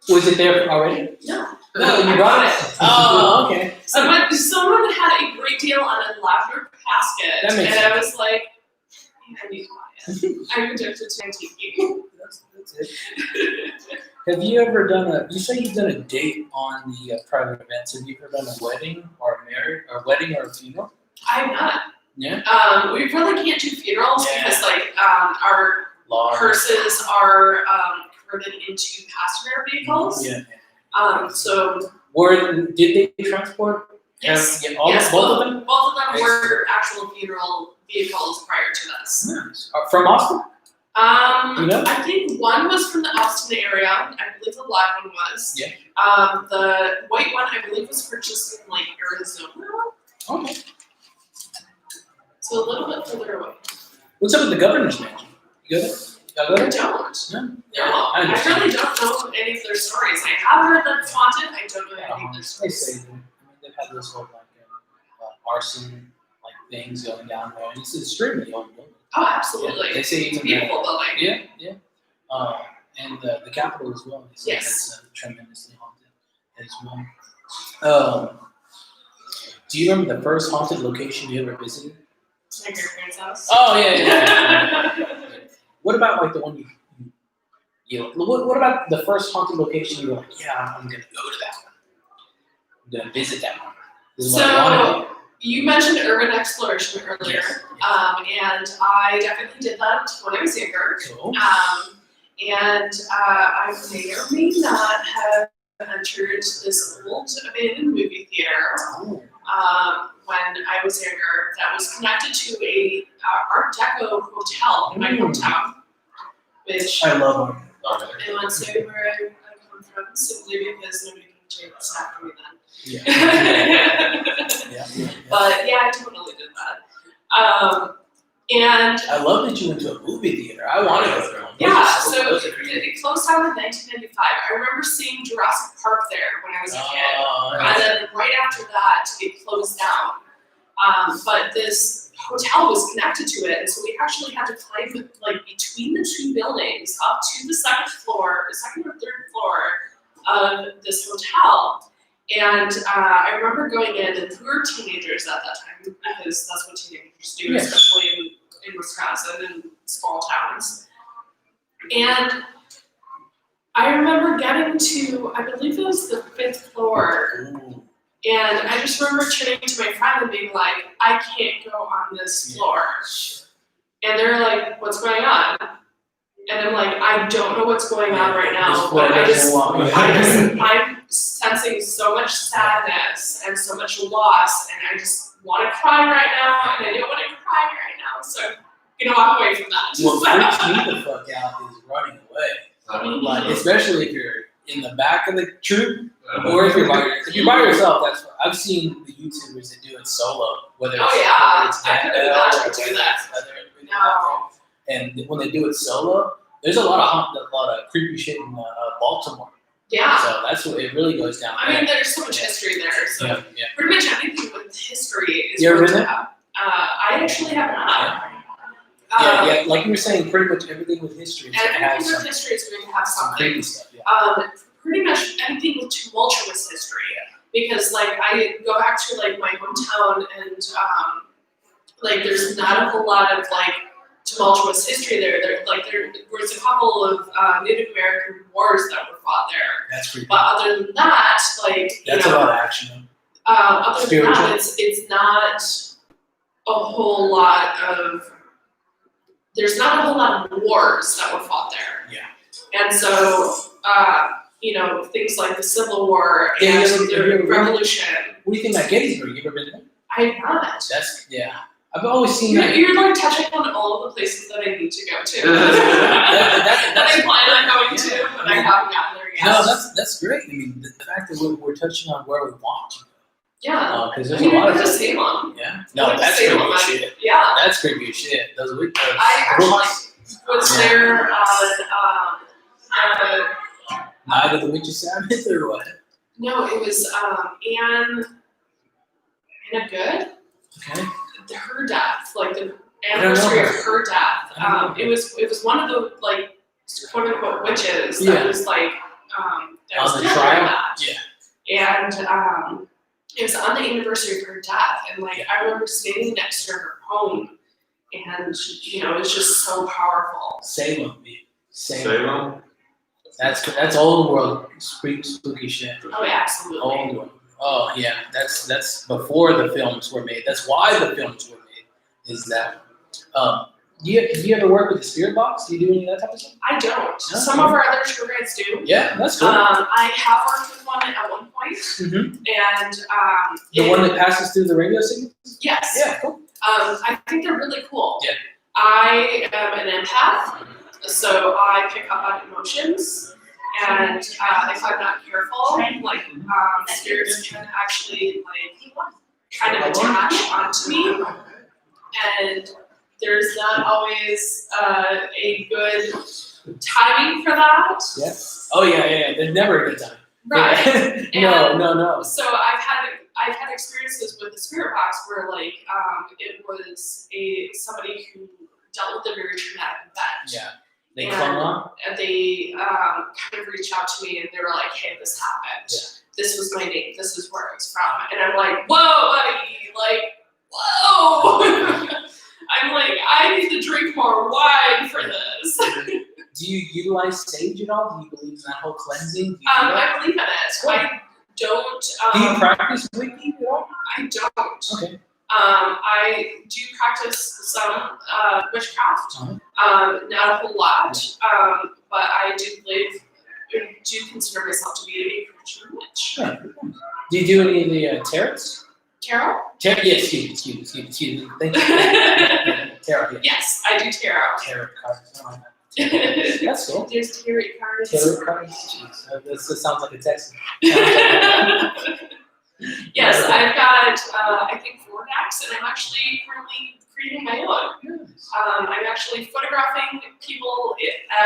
S1: Was it there already?
S4: No.
S1: No, you
S4: I
S1: brought it. Oh, okay.
S4: Someone had a great deal on a lavender casket,
S1: That makes
S4: and
S1: sense.
S4: I was like, I need to buy it. I'm addicted to antiquing.
S1: That's it. Have you ever done you say you've done a date on the private events. Have you ever done a wedding or a funeral?
S4: I'm not.
S1: Yeah.
S4: We really can't do funerals
S1: Yeah.
S4: because our
S1: Large.
S4: hearses are converted into passenger vehicles.
S1: Yeah.
S4: So
S1: Did they transport?
S4: yes,
S1: Yeah,
S4: yes,
S1: both of them?
S4: Both of them were actual funeral vehicles prior to this.
S1: Nice. From Austin? You know?
S4: I think one was from the Austin area. I believe the black one was.
S1: Yeah.
S4: The white one, I believe, was purchased in Arizona.
S1: Okay.
S4: So a little bit further away.
S1: What's up with the governor's mansion? You go there? Y'all go
S4: I
S1: there?
S4: don't.
S1: No.
S4: No, I
S1: understand.
S4: really don't know any of their stories. I have heard that it's haunted. I don't know any of their
S1: They
S4: stories.
S1: say they've had this whole arson things going down there, and it's extremely old building.
S4: Oh,
S1: Yeah,
S4: absolutely.
S1: they say
S4: It's a
S1: even
S4: beautiful building.
S1: Yeah. And the Capitol as well. They say
S4: Yes.
S1: that's tremendously haunted as well. Do you remember the first haunted location you ever visited?
S4: My grandparents' house.
S1: Oh yeah. What about the one what about the first haunted location you were like, yeah, I'm gonna go to that one. I'm gonna visit that one. This is what I want to do.
S4: You mentioned urban exploration earlier,
S1: Yes.
S4: and I definitely did that when I was younger.
S1: Cool.
S4: And I may or may not have entered this old abandoned movie theater
S1: Ooh.
S4: when I was younger that was connected to a Art Deco hotel in my hometown, which
S1: I love them.
S4: I won't say where I come from simply because nobody can take this after me then.
S1: Yeah. Yeah.
S4: But yeah, I totally did that. And
S1: I love that you went to a movie theater. I wanted to go.
S4: yeah,
S1: Those
S4: so
S1: are great.
S4: it closed down in 1995. I remember seeing Jurassic Park there when I was a kid. And then right after that, it closed down. But this hotel was connected to it, and so we actually had to climb between the two buildings up to the second or third floor of this hotel. And I remember going in, and we were teenagers at that time, because that's what teenagers do,
S1: Yeah.
S4: especially in Wisconsin and small towns. And I remember getting to, I believe it was the 5th floor,
S1: Ooh.
S4: and I just remember turning to my friend and being like, I can't go on this floor. And they're like, what's going on? And I'm like, I don't know what's going on right now, but I'm sensing so much sadness and so much loss, and I just want to cry right now, and I don't want to cry right now, so I'm gonna walk away from that.
S1: What freaks me the fuck out is running away. Like, especially if you're in the back of the troop, or if you're by yourself. That's I've seen the YouTubers that do it solo, whether it's
S4: I couldn't
S1: Greenbelt
S4: imagine
S1: or
S4: doing that.
S1: other videos
S4: No.
S1: out there. And when they do it solo, there's a lot of creepy shit in Baltimore.
S4: Yeah.
S1: So that's what it really goes down.
S4: I mean, there's so much history there, so
S1: yeah.
S4: pretty much anything with history is
S1: You ever
S4: going
S1: been
S4: to have. I actually have not.
S1: Yeah, like you were saying, pretty much everything with history is going to have
S4: Everything with
S1: some,
S4: history is going to have
S1: some
S4: something.
S1: creepy stuff. Yeah.
S4: Pretty much anything with tumultuous history. Because like I go back to like my hometown and like there's not a whole lot of like tumultuous history there. There was a couple of Native American wars that were fought there.
S1: That's creepy.
S4: But other than that, like
S1: That's a lot of action.
S4: other than
S1: Spiritual.
S4: that, it's not a whole lot of. There's not a whole lot of wars that were fought there.
S1: Yeah.
S4: And so, things like the Civil War and
S1: Yeah,
S4: the Revolution.
S1: What do you think about Gettysburg? You ever been there?
S4: I have not.
S1: I've always seen that.
S4: You're like touching on all of the places that I need to go to. that I plan on going to, but I haven't gotten there yet.
S1: No, that's great. I mean, the fact that we're touching on where we want to go.
S4: Yeah.
S1: Because
S4: I
S1: there's
S4: mean,
S1: a lot
S4: I
S1: of
S4: went to Salem.
S1: Yeah.
S4: I
S1: No,
S4: went to
S1: that's creepy
S4: Salem.
S1: as shit.
S4: Yeah.
S1: That's creepy as shit. Those
S4: I actually was there on
S1: Night of the Witches Sabbath or what?
S4: no, it was Anna Good.
S1: Okay.
S4: Her death, like the
S1: I don't know
S4: anniversary of
S1: her.
S4: her death.
S1: I don't know.
S4: It was one of the like quote unquote witches
S1: Yeah.
S4: that was like that was
S1: On the
S4: killed
S1: trial?
S4: in that.
S1: Yeah.
S4: And it was on the anniversary of her death, and like I remember standing next to her home, and it was just so powerful.
S1: Salem.
S3: Salem?
S1: That's old world spooky shit.
S4: Oh, yeah, absolutely.
S1: Old world. Oh yeah, that's before the films were made. That's why the films were made. Is that? Do you ever work with the spirit box? Do you do any of that type of stuff?
S4: I don't.
S1: No?
S4: Some of our other tour guides do.
S1: Yeah, that's cool.
S4: I have worked with one at one point,
S1: Mm-hmm.
S4: and
S1: The one that passes through the radio signal.
S4: yes.
S1: Yeah, cool.
S4: I think they're really cool.
S1: Yeah.
S4: I am an empath, so I pick up on emotions, and if I'm not careful, like spirits can actually like kind of attach onto me, and there's not always a good timing for that.
S1: Yeah. Oh yeah. There's never a good time.
S4: Right.
S1: No.
S4: So I've had experiences with the spirit box where like it was somebody who dealt with a very traumatic event.
S1: Yeah. They clung on.
S4: And they kind of reached out to me and they were like, "Hey, this happened.
S1: Yeah.
S4: This was my name. This is where it's from." And I'm like, "Whoa, buddy! Like, whoa!" I'm like, "I need to drink more wine for this."
S1: Do you utilize sage at all? Do you believe in that whole cleansing? Do you, do that?
S4: I believe in it.
S1: Cool.
S4: I don't.
S1: Do you practice Wicca at all?
S4: I don't.
S1: Okay.
S4: I do practice some witchcraft, not a whole lot, but I do consider myself to be a Christian witch.
S1: Sure. Do you do any of the tarots?
S4: Tarot?
S1: Tarot? Yeah, excuse me. Thank you. Tarot, yeah.
S4: Yes, I do tarot.
S1: Tarot cards. Oh,
S4: There's
S1: that's cool.
S4: tarot cards.
S1: Tarot cards? Jeez, this sounds like a text.
S4: Yes, I've got, I think 4 decks, and I'm actually currently creating my own. I'm actually photographing people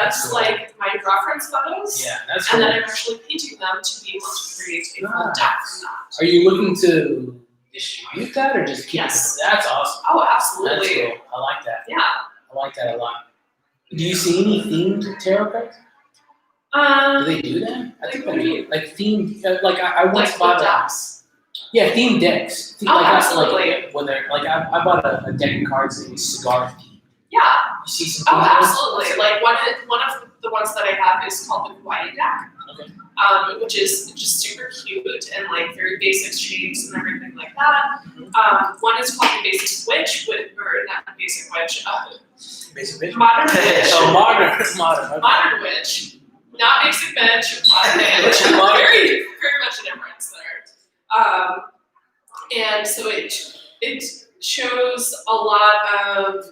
S4: as like my reference photos,
S1: Yeah, that's
S4: and
S1: cool.
S4: then I'm actually painting them to be able to create a full deck from that.
S1: Are you looking to distribute that or just keep
S4: Yes.
S1: it? That's awesome.
S4: Oh,
S1: That's
S4: absolutely.
S1: cool. I like that.
S4: Yeah.
S1: I like that a lot. Do you see any themed tarot cards? Do they do that? I think
S4: Like, what do you mean?
S1: like themed, like I once
S4: Like
S1: bought
S4: the
S1: a,
S4: decks.
S1: yeah, themed decks.
S4: Oh,
S1: like,
S4: absolutely.
S1: Like, when they're, like I bought a deck of cards that was cigar themed.
S4: Yeah.
S1: You see some
S4: Oh,
S1: themed ones?
S4: absolutely. Like one of the ones that I have is called the Hawaii deck.
S1: Okay.
S4: Which is just super cute and like very basic shapes and everything like that. One is called the Basic Witch, or not the Basic Witch,
S1: Basic bitch?
S4: Modern Witch.
S1: Oh, modern. Okay.
S4: Modern Witch, not Basic Bitch, Modern Witch.
S1: Modern.
S4: Very much a difference there. And so it shows a lot of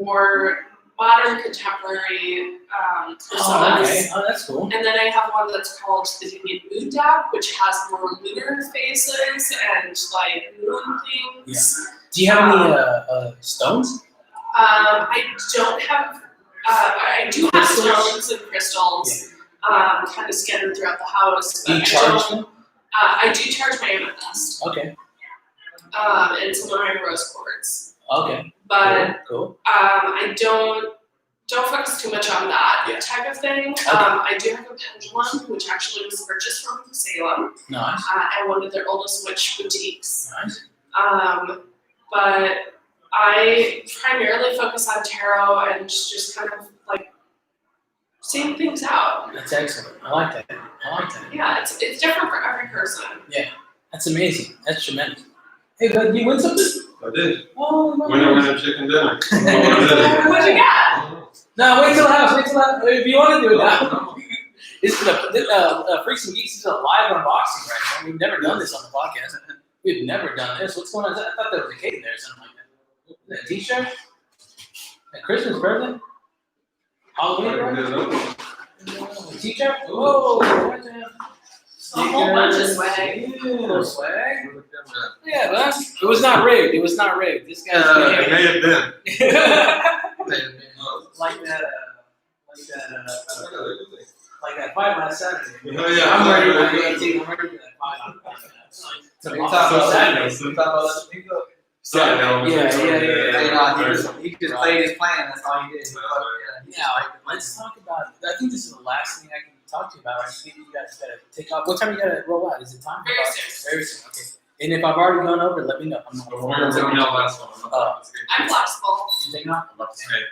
S4: more modern contemporary personas.
S1: Oh, okay. Oh, that's cool.
S4: And then I have one that's called the Indian Moon deck, which has more lunar faces and like moon things.
S1: Do you have any stones?
S4: I don't have. I do have
S1: Crystals?
S4: stones and crystals, kind of scattered throughout the house.
S1: Do you
S4: But
S1: charge them?
S4: I do charge my amethyst,
S1: Okay.
S4: and some of my rose quartz.
S1: Okay.
S4: But
S1: Cool.
S4: I don't focus too much on that
S1: Yeah.
S4: type of thing.
S1: Okay.
S4: I do have a pendulum, which actually was purchased from Salem
S1: Nice.
S4: at one of their oldest witch boutiques.
S1: Nice.
S4: But I primarily focus on tarot and just kind of like seeing things out.
S1: That's excellent. I like that.
S4: Yeah, it's different for every person.
S1: That's amazing. That's tremendous. Hey, bud, you win something?
S3: I did.
S1: Oh, no.
S3: Winner chicken dinner.
S4: What'd you get?
S1: No, wait till the house. If you want to do it now. This is Freaks and Geeks is a live unboxing right now. We've never done this on the podcast. We've never done this. What's going on? I thought there was a cake in there or something like that. Is that a t-shirt? A Christmas present? Halloween present? A t-shirt? Whoa!
S4: A whole bunch of swag.
S1: Little swag? Yeah, but it was not rigged. This guy's
S3: It may have been.
S1: like that fight last Saturday.
S3: Oh, yeah.
S1: I'm ready for that team. I'm ready for that fight on Saturday.
S7: He just played his plan. That's all he did.
S1: Yeah, let's talk about. I think this is the last thing I can talk to you about. I think you guys gotta take off. What time you gotta roll out? Is it time?
S4: Very soon.
S1: Very soon. Okay. And if I've already gone over, let me know.
S4: I'm flexible.
S1: You think not?
S3: Okay.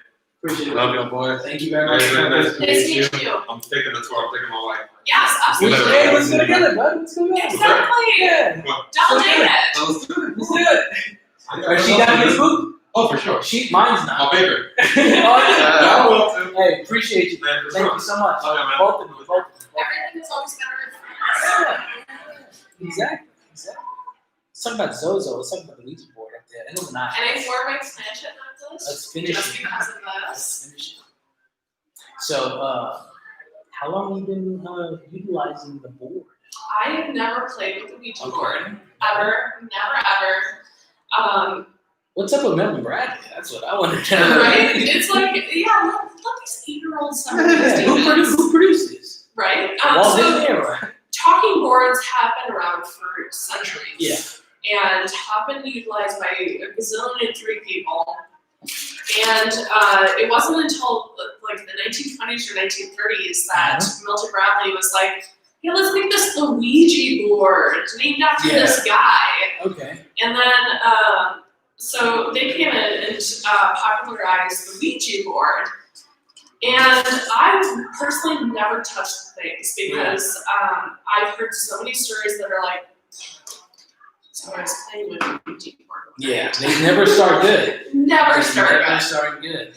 S1: Appreciate it.
S3: Love you, boy.
S1: Thank you very much.
S3: Very nice to
S4: Nice to
S3: meet you.
S4: meet you.
S3: I'm taking the tour. I'm taking my wife.
S4: Yes, absolutely.
S1: Hey, let's go together, bud. Let's go together.
S4: Exactly.
S1: Yeah.
S4: Don't date it.
S3: Let's do it.
S1: Let's do it. Is she down with food?
S3: Oh, for sure.
S1: Mine's not.
S3: I'll bake her.
S1: Oh,
S3: I will too.
S1: hey, appreciate you.
S3: Man, for
S1: Thank
S3: sure.
S1: you so much.
S3: Oh, yeah, man.
S1: Both of you.
S4: Everything is always better.
S1: Yeah. Exactly. Let's talk about Zozo. Let's talk about the Ouija board up there. It was not.
S4: And I wore my planchette necklace.
S1: Let's finish
S4: Just
S1: it.
S4: because of
S1: Let's
S4: this.
S1: finish it. So, how long have you been utilizing the board?
S4: I have never played with the Ouija
S1: Okay.
S4: board. Ever. Never, ever.
S1: What's up with Melvin Bradley? That's what I want to know.
S4: Right? It's like, yeah, let these 8-year-olds suffer these
S1: Who produced this?
S4: Right?
S1: Walt
S4: So
S1: Disney or what?
S4: talking boards have been around for centuries.
S1: Yeah.
S4: And have been utilized by a gazillion 3 people. And it wasn't until like the 1920s or 1930s that Milton Bradley was like, yeah, let's make this the Ouija board named after this guy.
S1: Okay.
S4: And then, so they came in and popularized the Ouija board. And I've personally never touched things because I've heard so many stories that are like, so I was playing with the Ouija board.
S1: Yeah, they never start good.
S4: Never started.
S1: Never started good.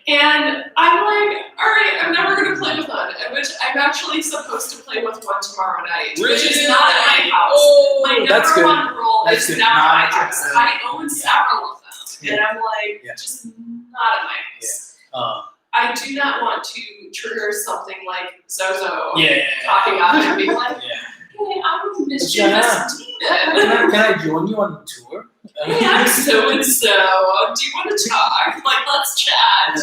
S4: And I'm like, all right, I'm never going to play with one, which I'm actually supposed to play with one tomorrow night, which is not at my house.
S1: Oh,
S4: My
S1: that's
S4: number
S1: good.
S4: one rule
S1: That's
S4: is
S1: good.
S4: never at my
S1: Not
S4: house.
S1: at
S4: I own several of them,
S1: Yeah.
S4: and I'm like,
S1: Yeah.
S4: just not at my house. I do not want to trigger something like Zozo talking up and being like, hey, I'm a mischievous demon.
S1: Can I join you on the tour?
S4: Hey, I'm so and so. Do you want to talk? Like, let's chat.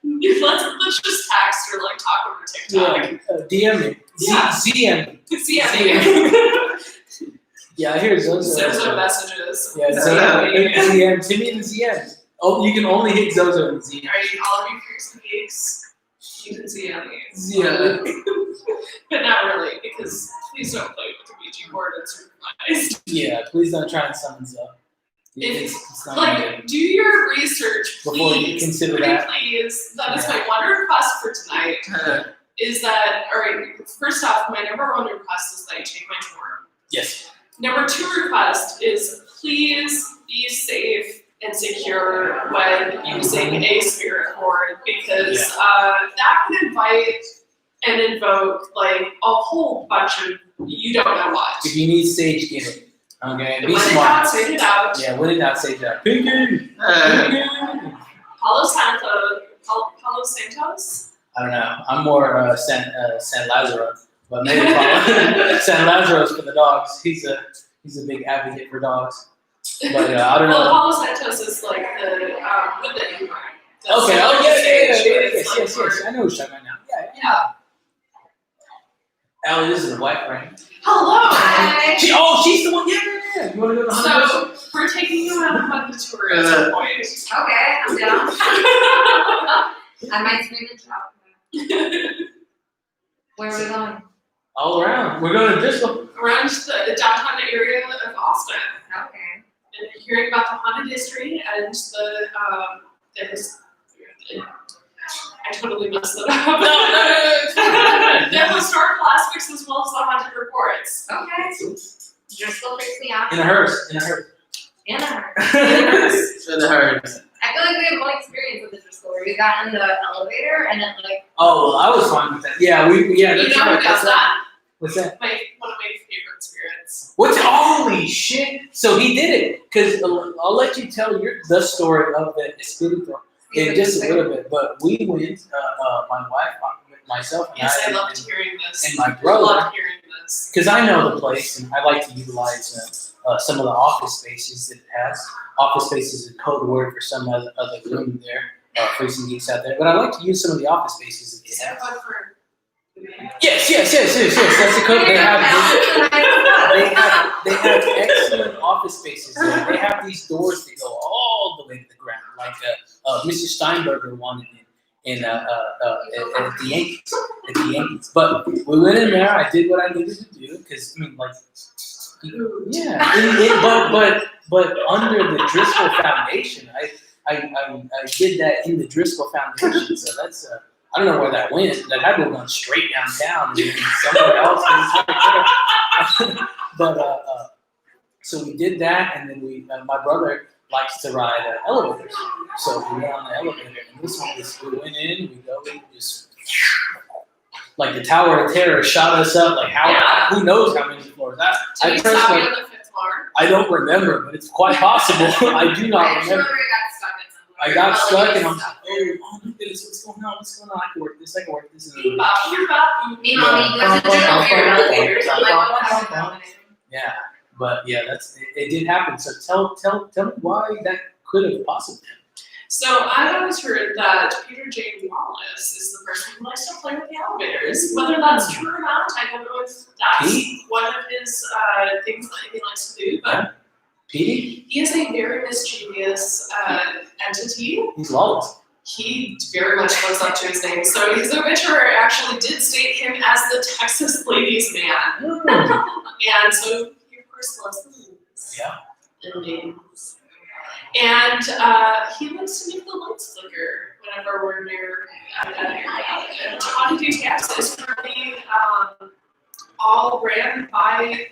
S4: Let's just text or like talk over TikTok.
S1: DM me.
S4: Yeah.
S1: ZM.
S4: See, I
S1: Yeah, I hear Zozo.
S4: Zozo messages.
S1: Yeah, ZM. Timmy and ZM. Oh, you can only hit Zozo and ZM.
S4: Alright, all of you freaks and geeks, you can see on these.
S1: ZM.
S4: But not really, because please don't play with the Ouija board unsupervised.
S1: Yeah, please don't try and summons up. It's not good.
S4: Like, do your research, please.
S1: Before you consider
S4: Pretty
S1: that.
S4: please. That is my one request for tonight. Is that, alright, first off, my number one request is that I take my tour.
S1: Yes.
S4: Number 2 request is please be safe and secure when using a spirit board because that could invite and invoke like a whole bunch of you don't know what.
S1: If you need sage, get it. Okay, be
S4: When in
S1: smart.
S4: doubt, sage it out.
S1: Yeah, when in doubt, sage it out. Pinky!
S4: Palo Santos?
S1: I don't know. I'm more San Lazaro, but maybe San Lazaro's for the dogs. He's a big advocate for dogs. But I don't know.
S4: Well, Palo Santos is like the with the ink.
S1: Okay. Oh yes. I know who's talking about now. Yeah. Allie, this is a white friend.
S4: Hello.
S1: She's the one. Yeah. You want to go to the 100%?
S4: We're taking you on a fun tour at some point.
S8: Okay, I'm down. I might scream and shout. Where are we going?
S1: All around. We're going to Driscoll.
S4: Around the downtown area of Austin.
S8: Okay.
S4: And hearing about the haunted history and I totally messed it up. No. The historical aspects as well as the haunted reports.
S8: Okay. Driscoll freaks me out.
S1: In a hearse.
S8: And a
S1: In the hearse.
S8: I feel like we have one experience with the Driscoll where we got in the elevator and then like.
S1: Oh, well, I was fine with that. Yeah,
S4: You
S1: that's
S4: know
S1: right.
S4: who does that?
S1: What's that?
S4: One of my favorite spirits.
S1: What's holy shit? So he did it because I'll let you tell the story of the Espiritu in just a little bit. But we went, my wife, myself, and
S4: Yes, I
S1: I,
S4: loved hearing this.
S1: and my
S4: I
S1: brother,
S4: loved hearing this.
S1: because I know the place and I like to utilize some of the office spaces that it has. Office space is a code word for some other room there, for some geeks out there. But I like to use some of the office spaces that
S4: Is
S1: they
S4: there
S1: have.
S4: one for?
S1: Yes. That's the code. They have excellent office spaces there. They have these doors that go all the way to the ground, like Mr. Steinberger wanted in at the Yankees. At the Yankees. But we went in there. I did what I needed to do because but under the Driscoll Foundation, I did that in the Driscoll Foundation. So that's I don't know where that went. That had to have gone straight downtown and then somewhere else. But so we did that, and then my brother likes to ride elevators, so we went on the elevator. And this one was we went in, we go in, just like the Tower of Terror shot us up. Like who knows how many floors?
S4: Did we stop you on the 5th floor?
S1: I don't remember, but it's quite possible. I do not
S8: I
S1: remember.
S8: I got stuck at some point.
S1: I got stuck and I'm like, oh my goodness, what's going on? I can work this.
S4: Beep bop, beep bop.
S8: Meanwhile, you have to jump over your elevators. I'm like, what happened?
S1: Yeah, but yeah, it did happen. So tell me why that could have possibly happened.
S4: So I always heard that Peter J. Wallace is the person who likes to play with the elevators. Whether that's true or not, I don't know if that's one of his things that he likes to do, but
S1: Petey?
S4: He is a very mischievous entity.
S1: He's lawless.
S4: He very much lives up to his name. So his obituary actually did state him as the Texas ladies' man. And so he of course loves the movies.
S1: Yeah.
S4: And names. And he likes to make the lights flicker whenever we're near that area. And Haunted ATX is currently all ran by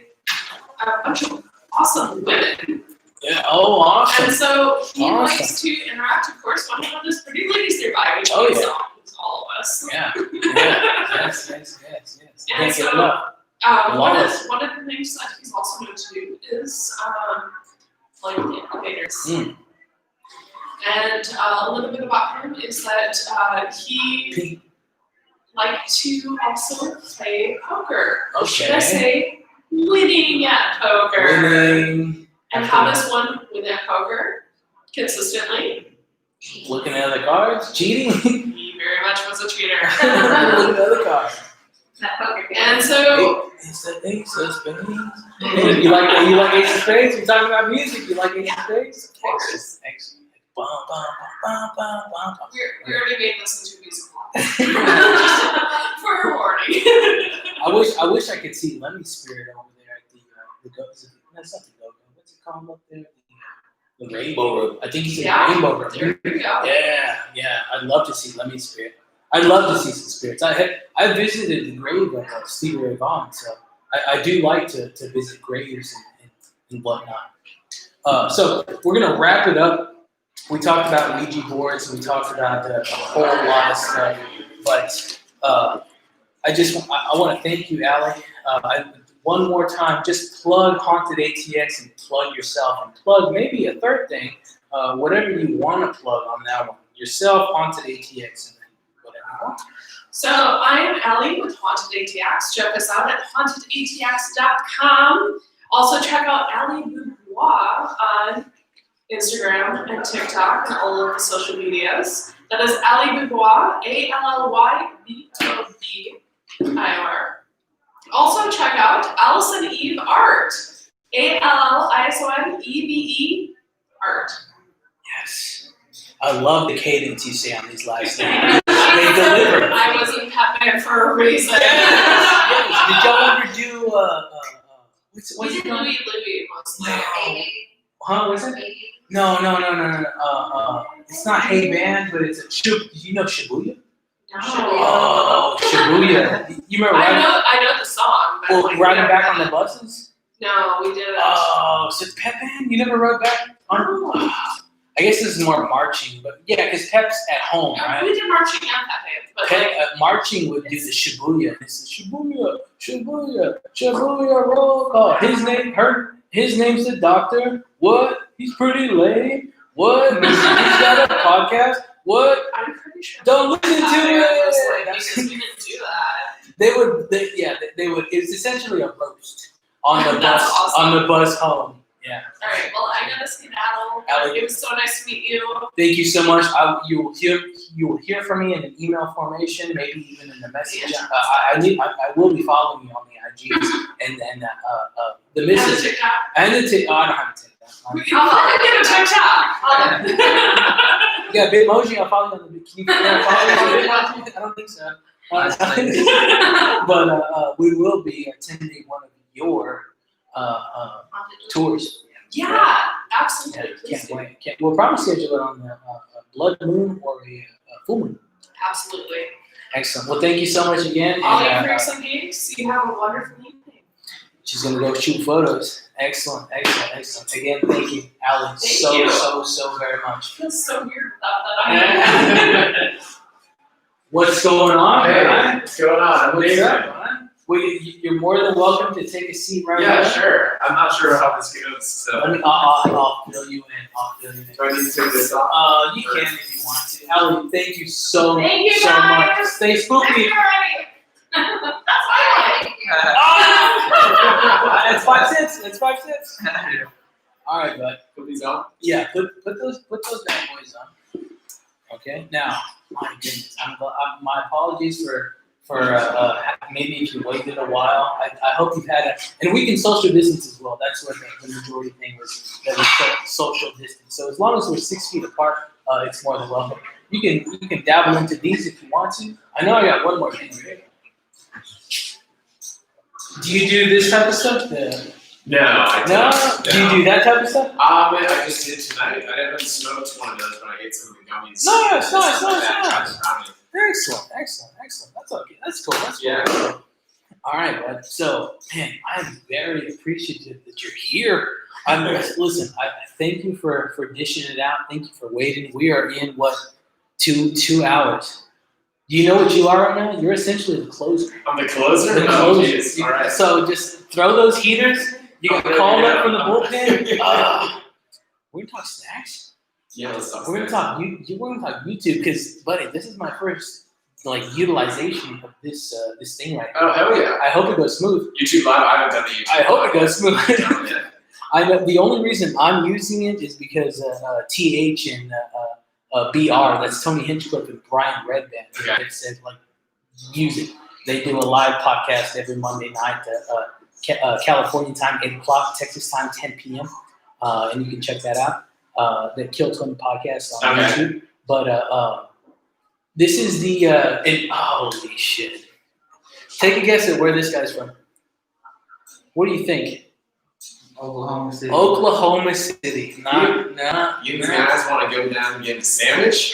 S4: a bunch of awesome women.
S1: Yeah. Oh, awesome.
S4: And so he
S1: Awesome.
S4: likes to interact, of course, when those pretty ladies nearby, which
S1: Oh,
S4: means
S1: yeah.
S4: all of us.
S1: Yeah. Yes.
S4: And
S1: Can't
S4: so,
S1: get enough.
S4: one
S1: Lawless.
S4: of the things that he's also known to do is like the elevators.
S1: Mm.
S4: And a little bit about him is that he liked to also play poker. Or should I
S1: Okay.
S4: say, winning at poker.
S1: Winning.
S4: And how does one win at poker? Consistently.
S1: Looking at the cards. Cheating.
S4: He very much was a cheater.
S1: Looking at the cards.
S8: That poker game.
S4: And so,
S1: It's the Ace of Spades. You like Ace of Spades? You're talking about music. You like Ace of Spades?
S4: of course,
S1: Excellent. Bum, bum, bum, bum, bum, bum.
S4: we already made this into a musical. For a warning.
S1: I wish I could see Lemmy Spirit over there at the go. That's not the go. What's it called up there? The Rainbow Room. I think he's in
S4: Yeah.
S1: the Rainbow Room.
S4: There you go.
S1: Yeah. I'd love to see Lemmy Spirit. I'd love to see some spirits. I visited the grave of Stevie Ray Vaughan, so I do like to visit graves and whatnot. So we're gonna wrap it up. We talked about Ouija boards. We talked about a whole lot of stuff, but I want to thank you, Allie. One more time, just plug Haunted ATX and plug yourself, and plug maybe a third thing, whatever you want to plug on that one. Yourself, Haunted ATX, and then whatever you want.
S4: So I am Allie with Haunted ATX. Check us out at hauntedATX.com. Also check out Allie Boudoir on Instagram and TikTok and all of the social medias. That is Allie Boudoir, ALLYBODIR. Also check out Allison Eve Art. ALISONEVE art.
S1: Yes. I love the cadence you say on these last names. They deliver.
S4: I was in Pepe for a reason.
S1: Yes. Did y'all ever do what's
S4: We
S1: it
S4: did
S1: called?
S4: Louis mostly.
S1: Huh? What's it? No. It's not Hey Band, but it's a Shibuya. Do you know Shibuya?
S4: No.
S1: Oh, Shibuya. You remember riding,
S4: I know the song, but like,
S1: riding back on the buses?
S4: No, we didn't.
S1: Oh, so it's Pep Band? You never rode back on? I guess this is more marching, but yeah, because Pep's at home, right?
S4: We did marching and Pepe, but
S1: Pep,
S4: like,
S1: marching would do the Shibuya. This is Shibuya roll call. His name's the doctor. What? He's pretty lame. What? He's got a podcast. What?
S4: I'm pretty sure.
S1: Don't listen to
S4: Pepe was like,
S1: it.
S4: because we didn't do that.
S1: They would. It's essentially a roast on the
S4: That's
S1: bus
S4: awesome.
S1: on the bus home. Yeah.
S4: All right. Well, I gotta skedaddle.
S1: Allie.
S4: It was so nice to meet you.
S1: Thank you so much. You will hear from me in an email formation, maybe even in the message. I will be following you on the IGs and the
S4: Have a
S1: missus
S4: TikTok.
S1: and the TikTok. Oh, I don't have a TikTok.
S4: I'll get a TikTok.
S1: Yeah, Bitmoji. I'll follow you on the. Can you follow me on Bitmoji? I don't think so. But we will be attending one of your tours.
S4: Yeah, absolutely.
S1: Can't wait. We'll probably schedule it on the blood moon or a full moon.
S4: Absolutely.
S1: Excellent. Well, thank you so much again.
S4: All you
S1: And,
S4: freaks and geeks, you have a wonderful evening.
S1: she's gonna go shoot photos. Excellent. Again, thank you, Allie,
S4: Thank
S1: so
S4: you.
S1: so very much.
S4: It feels so weird without that.
S1: What's going on?
S9: Hey,
S1: man?
S9: what's going on?
S1: What's up, man? Well, you're more than welcome to take a seat right
S9: Yeah,
S1: here.
S9: sure. I'm not sure how this goes. So.
S1: I'll fill you in.
S9: Do I need to take this off?
S1: You can if you want to. Allie, thank you so
S4: Thank you,
S1: so
S4: guys.
S1: much. Stay spooky.
S4: That's fine.
S1: It's 5 cents. It's 5 cents. All right, bud.
S9: Put these on?
S1: Yeah, put those bad boys on. Okay. Now, my goodness, my apologies for maybe if you waited a while. I hope you've had and we can social distance as well. That's what the majority thing was, that we social distance. So as long as we're 6 feet apart, it's more than welcome. You can dabble into these if you want to. I know I got one more thing here. Do you do this type of stuff?
S9: No, I
S1: No?
S9: don't.
S1: Do you do that type of stuff?
S9: I just did tonight. I never smoked one of those, but I ate some of the gummies.
S1: Nice. Excellent. That's okay. That's cool.
S9: Yeah.
S1: All right, bud. So, man, I'm very appreciative that you're here. Listen, I thank you for dishing it out. Thank you for waiting. We are in, 2 hours. Do you know what you are right now? You're essentially the closer.
S9: I'm the closer?
S1: The
S9: Oh,
S1: closer.
S9: jeez. All right.
S1: So just throw those heaters. You got called up from the bullpen. We're gonna talk snacks.
S9: Yeah, let's talk.
S1: We're gonna talk YouTube because, buddy, this is my first utilization of this thing right now.
S9: Oh, hell yeah.
S1: I hope it goes smooth.
S9: YouTube Live, I haven't done the YouTube
S1: I hope it goes smooth.
S9: Live.
S1: I know the only reason I'm using it is because TH and BR, that's Tony Hinchcliffe and Brian Redband,
S9: Okay.
S1: they said use it. They do a live podcast every Monday night, California time 8 o'clock, Texas time 10 p.m. And you can check that out. The Kill 20 podcast on
S9: Okay.
S1: YouTube. But this is the holy shit. Take a guess at where this guy's from. What do you think?
S7: Oklahoma City.
S1: Oklahoma City.
S9: You guys want to go down and get a sandwich?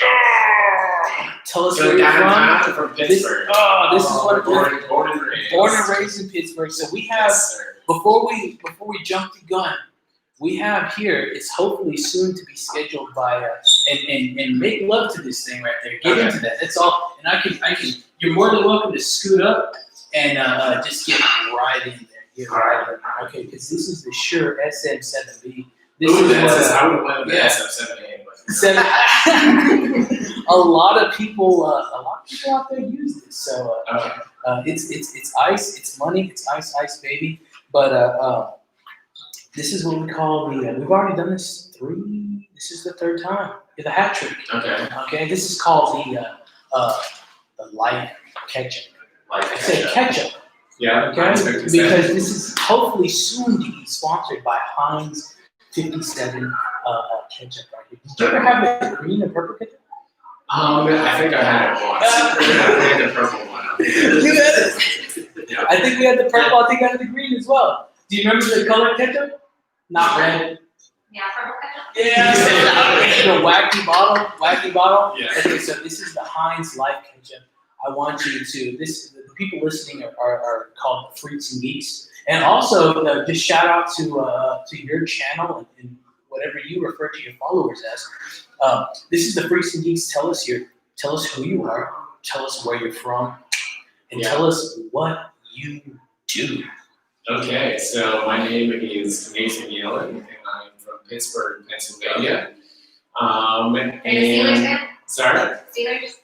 S1: Tell us
S9: Go
S1: where you're from.
S9: downtown from Pittsburgh.
S1: This is what
S9: Born and raised.
S1: born and raised in Pittsburgh. So we have
S9: Yes, sir.
S1: before we jump the gun, we have here. It's hopefully soon to be scheduled by and make love to this thing right there. Get
S9: Okay.
S1: into that. That's all. And I can. You're more than welcome to scoot up and just get right in there. Get right in there. Okay, because this is the Shure SM7B. This
S9: Ooh,
S1: is
S9: that's
S1: what,
S9: I would have went with the
S1: yeah.
S9: SF78. But
S1: Seven. a lot of people out there use this. So
S9: okay.
S1: it's ice, it's money, it's ice, baby. But this is what we call the. We've already done this This is the third time. It's a hat trick.
S9: Okay.
S1: Okay. This is called the light ketchup.
S9: Like
S1: I said ketchup.
S9: Yeah.
S1: Okay,
S9: Heinz
S1: because
S9: 57.
S1: this is hopefully soon to be sponsored by Heinz 57 ketchup right here. Did you ever have the green and purple ketchup?
S9: I think I had it once. I had the purple one.
S1: You had it.
S9: Yeah.
S1: I think we had the purple. I think I had the green as well. Do you remember the color ketchup? Not red.
S8: Yeah, purple ketchup.
S1: Yeah, the wacky bottle.
S9: Yeah.
S1: Okay, so this is the Heinz Life Ketchup. I want you to the people listening are called the Freaks and Geeks, and also just shout out to your channel and whatever you refer to your followers as. This is the Freaks and Geeks. Tell us who you are, tell us where you're from, and tell us what you do.
S9: Okay, so my name is Nathan Yellen, and I'm from Pittsburgh, Pennsylvania.
S8: Are you a Steelers fan?
S9: Sorry?
S8: Steelers?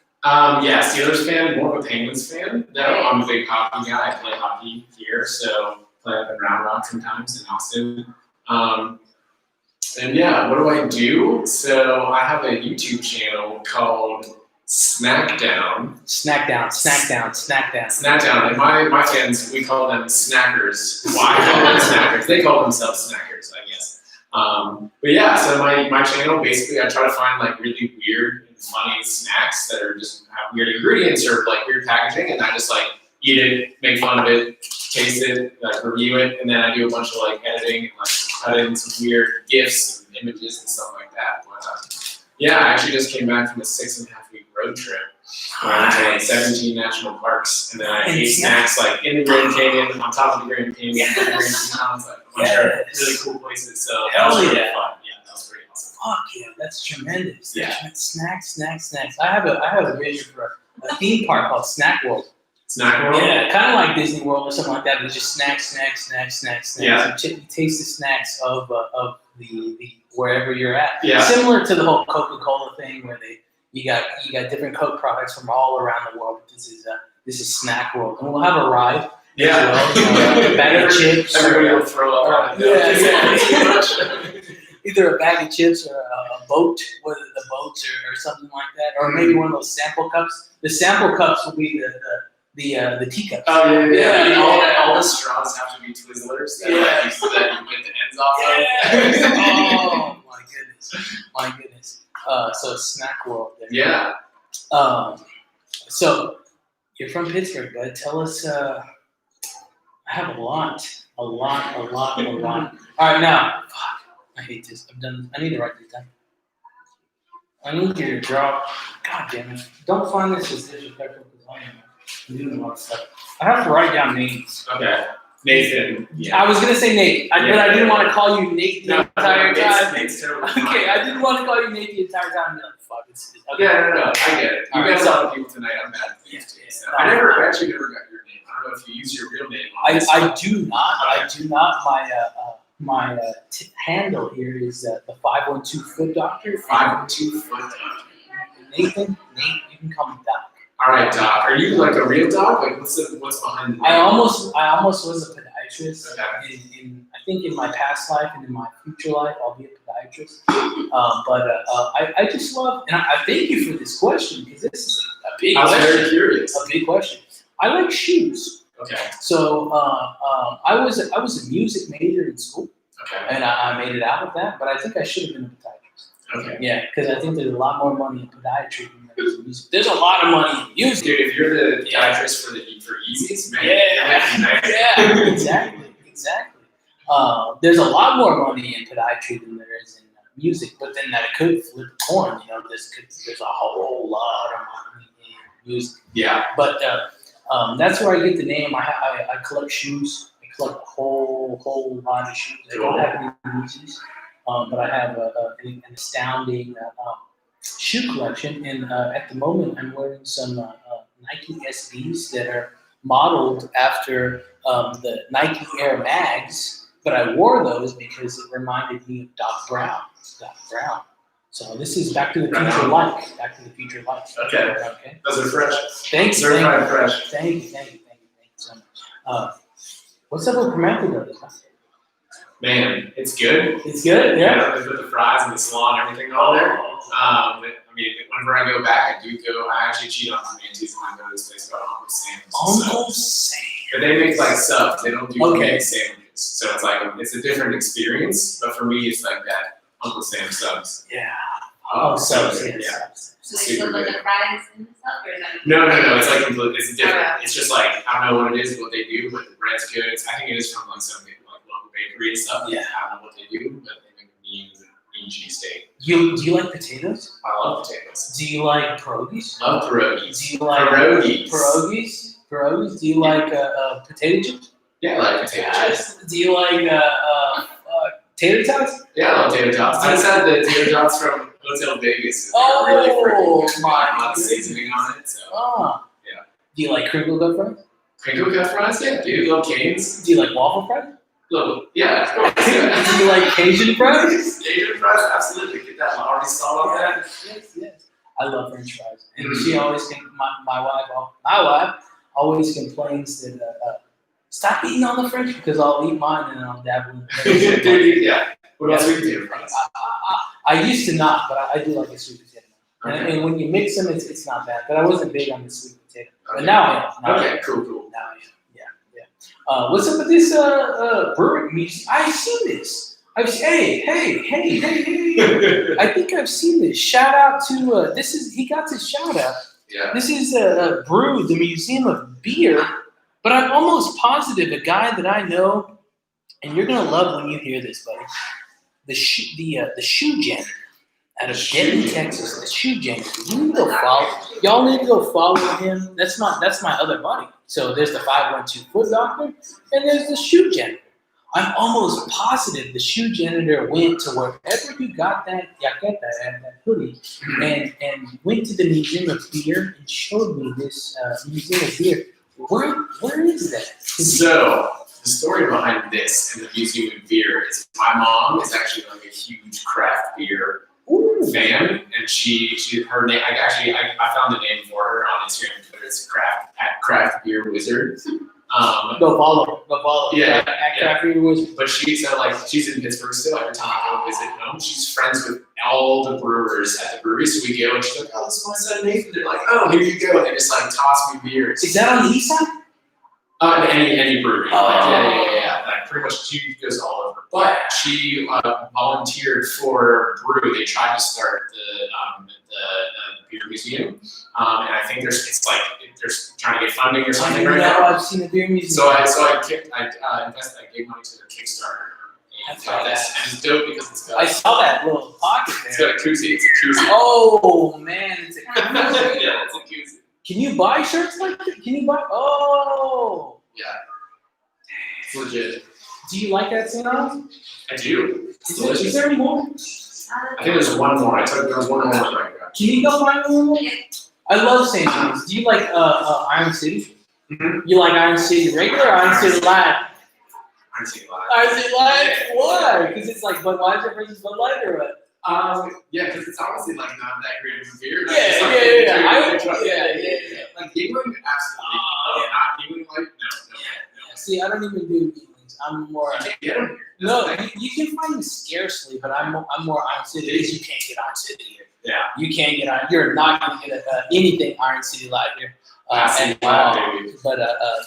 S9: Yeah, Steelers fan, more of a Penguins fan. No, I'm a big hockey guy. I play hockey here, so play up in Round Rock sometimes in Austin. And yeah, what do I do? So I have a YouTube channel called Snackdown.
S1: Snackdown.
S9: Snackdown, and my fans, we call them snackers. Why I call them snackers? They call themselves snackers, I guess. But yeah, so my channel, basically I try to find like really weird and funny snacks that are just have weird ingredients or like weird packaging, and I just like eat it, make fun of it, taste it, like review it, and then I do a bunch of like editing and like cut in some weird GIFs and images and stuff like that. But yeah, I actually just came back from a 6.5-week road trip. I went to like 17 national parks, and then I ate snacks like in the Grand Canyon, on top of the Grand Canyon, in the Grand Tetons, like a bunch of really cool places. So that was really fun. Yeah, that was pretty awesome.
S1: Fuck yeah, that's tremendous.
S9: Yeah.
S1: Snacks. I have a vision for a theme park called Snack World.
S9: Snack World?
S1: Yeah, kind of like Disney World or something like that. But it's just snacks.
S9: Yeah.
S1: You taste the snacks of the wherever you're at.
S9: Yeah.
S1: Similar to the whole Coca-Cola thing, where you got different Coke products from all around the world. But this is Snack World, and we'll have a ride.
S9: Yeah.
S1: As well. A bag of chips.
S9: Everybody will throw up.
S1: Either a bag of chips or a boat, whether the boats or something like that, or maybe one of those sample cups. The sample cups will be the teacups.
S9: Oh yeah.
S1: Yeah.
S9: All the straws have to be Twizzlers that you get the ends off
S1: Oh my goodness. So Snack World there.
S9: Yeah.
S1: So you're from Pittsburgh, bud. Tell us. I have a lot. All right, now. Fuck. I hate this. I've done this. I need to write this down. I need you to draw. God damn it. Don't find this as disrespectful because I am doing a lot of stuff. I have to write down names.
S9: Okay. Nathan. Yeah.
S1: I was going to say Nate, but I didn't want to call you Nate the entire time.
S9: Nate's terrible.
S1: Okay, I didn't want to call you Nate the entire time. No, fuck. Okay.
S9: Yeah, no, I get it. You
S1: All right,
S9: got a lot of people tonight. I'm mad at things too. So. I actually never got your name. I don't know if you use your real name.
S1: I do not. I do not. My handle here is the 512 Foot Doctor.
S9: 512 Foot Doctor.
S1: Nate, you can call me Doc.
S9: All right, Doc. Are you like a real doc? Like, what's behind the name?
S1: I almost was a podiatrist.
S9: Okay.
S1: I think in my past life and in my future life, I'll be a podiatrist. I just love, and I thank you for this question because this is a big
S9: I was
S1: question.
S9: very curious.
S1: A big question. I like shoes.
S9: Okay.
S1: So I was a music major in school,
S9: Okay.
S1: and I made it out of that. But I think I should have been a podiatrist.
S9: Okay.
S1: Yeah, because I think there's a lot more money in podiatry than there is in music. There's a lot of money in music.
S9: Dude, if you're the podiatrist for Yeezys, man.
S1: Yeah, exactly. There's a lot more money in podiatry than there is in music, but then that could flip a coin. You know, there's a whole lot of money in music.
S9: Yeah.
S1: But that's where I get the name. I collect shoes. I collect a whole lot of shoes. I don't have any Yeezys, but I have an astounding shoe collection. And at the moment, I'm wearing some Nike SBs that are modeled after the Nike Air Mags. But I wore those because it reminded me of Doc Brown. So this is Back to the Future like. Okay.
S9: Those are fresh.
S1: Thanks.
S9: Certified fresh.
S1: Thank you so much. What's up with Pimento this time?
S9: Man, it's good.
S1: It's good, yeah.
S9: They put the fries and the slaw and everything on there. I mean, whenever I go back, I actually cheat on my mantis when I go to this place called Uncle Sam's.
S1: Uncle Sam.
S9: But they make like subs. They don't do
S1: Okay.
S9: sandwiches. So it's like it's a different experience. But for me, it's like that Uncle Sam subs.
S1: Yeah.
S9: Oh,
S1: so
S9: so
S1: good.
S9: yeah.
S8: So they still put the fries in the stuff, or is that?
S9: No. It's like it's different.
S8: Okay.
S9: It's just like I don't know what it is, what they do, but the bread's good. I think it is from like some like local bakery and stuff.
S1: Yeah.
S9: I don't know what they do, but they make mean cheesesteak.
S1: Do you like potatoes?
S9: I love potatoes.
S1: Do you like pierogies?
S9: Love pierogies.
S1: Do you like
S9: Pierogies.
S1: Pierogies? Do you like potato chips?
S9: Yeah, I like potato chips.
S1: Do you like tater tots?
S9: Yeah, I love tater tots. I just had the tater tots from Hotel Vegas.
S1: Oh,
S9: They're really freaking good.
S1: my
S9: A lot of
S1: goodness.
S9: seasoning on it. So.
S1: Ah.
S9: Yeah.
S1: Do you like crinkle cut fries?
S9: Crinkle cut fries, yeah, dude. Little canes.
S1: Do you like waffle fries?
S9: Little, yeah, of course. Yeah.
S1: Do you like Cajun fries?
S9: Cajun fries, absolutely. Get that Lowry salt on that.
S1: Yes. I love French fries, and
S9: Mm.
S1: she always my wife always complains that stop eating all the French because I'll eat mine and I'll dabble in it.
S9: Dude, yeah. What else we can do fries?
S1: I used to not, but I do like a sweet potato. And when you mix them, it's not bad. But I wasn't big on the sweet potato. But
S9: Okay.
S1: now I am. Now I am.
S9: Okay, cool.
S1: Now I am. Yeah. What's up with this brewery music? I've seen this. Hey. I think I've seen this. Shout out to he got this shout out.
S9: Yeah.
S1: This is Brew, the Museum of Beer. But I'm almost positive a guy that I know, and you're gonna love when you hear this, buddy. The shoe gen out of Denton, Texas. The shoe gen. You need to go follow. Y'all need to go follow him. That's my other buddy. So there's the 512 Foot Doctor, and there's the shoe gen. I'm almost positive the shoe janitor went to wherever you got that hoodie and went to the Museum of Beer and showed me this Museum of Beer. Where is that?
S9: So the story behind this in the Museum of Beer is my mom is actually like a huge craft beer fan, and her name I found the name for her on Instagram. It's Craft Beer Wizard.
S1: Go follow.
S9: Yeah,
S1: At Craft Beer Wizard.
S9: But she's in Pittsburgh still. Every time I go visit home, she's friends with all the brewers at the brewery. So we go and she's like, "Oh, this is my son Nathan." They're like, "Oh, here you go." And they just like toss me beers.
S1: Is that on the east side?
S9: Any brewery.
S1: Oh.
S9: Yeah. Like pretty much she goes all over. But she volunteered for Brew. They tried to start the beer museum, and I think they're trying to get funding or something right now.
S1: I've seen the beer museum.
S9: So I gave money to their Kickstarter. And
S1: That's right.
S9: it's dope because it's got
S1: I saw that little pocket
S9: it's
S1: there.
S9: got a koozie. It's a koozie.
S1: Oh man, it's a koozie.
S9: Yeah, it's a koozie.
S1: Can you buy shirts like that? Can you buy? Oh.
S9: Yeah. It's legit.
S1: Do you like that Sandals?
S9: I do. It's
S1: Is
S9: delicious.
S1: there any more?
S9: I think there's one more. There was one more right now.
S1: Can you go find one more? I love Sandals. Do you like Iron City?
S9: Mhm.
S1: You like Iron City regular or Iron City Live?
S9: Iron City Live.
S1: Iron City Live? Why? Because it's like Budweiser versus Bud Light or what?
S9: Yeah, because it's honestly like not that great of a beer.
S1: Yeah.
S9: Like Yingling, absolutely. Not Yingling, like no.
S1: See, I don't even do Yinglings. I'm more.
S9: You can't get them here.
S1: No, you can find them scarcely, but I'm more Iron City because you can't get Iron City here.
S9: Yeah.
S1: You can't get Iron. You're not going to get anything Iron City Live here.
S9: Iron City Live, baby.
S1: But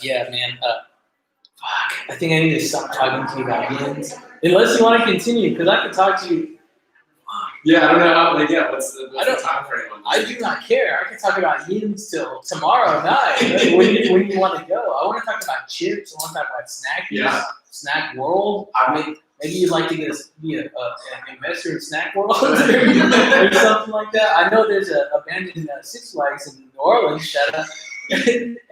S1: yeah, man. Fuck. I think I need to stop talking to you about yins. Unless you want to continue, because I can talk to you.
S9: Yeah, I don't know how. Like, yeah, what's the
S1: don't-
S9: time frame on
S1: I
S9: this?
S1: do not care. I can talk about yins till tomorrow night. Like, when you want to go? I want to talk about chips. I want to talk about snackies.
S9: Yeah.
S1: Snack World. Maybe you'd like to be an investor in Snack World or something like that. I know there's a abandoned Six Flags in New Orleans. Shout out.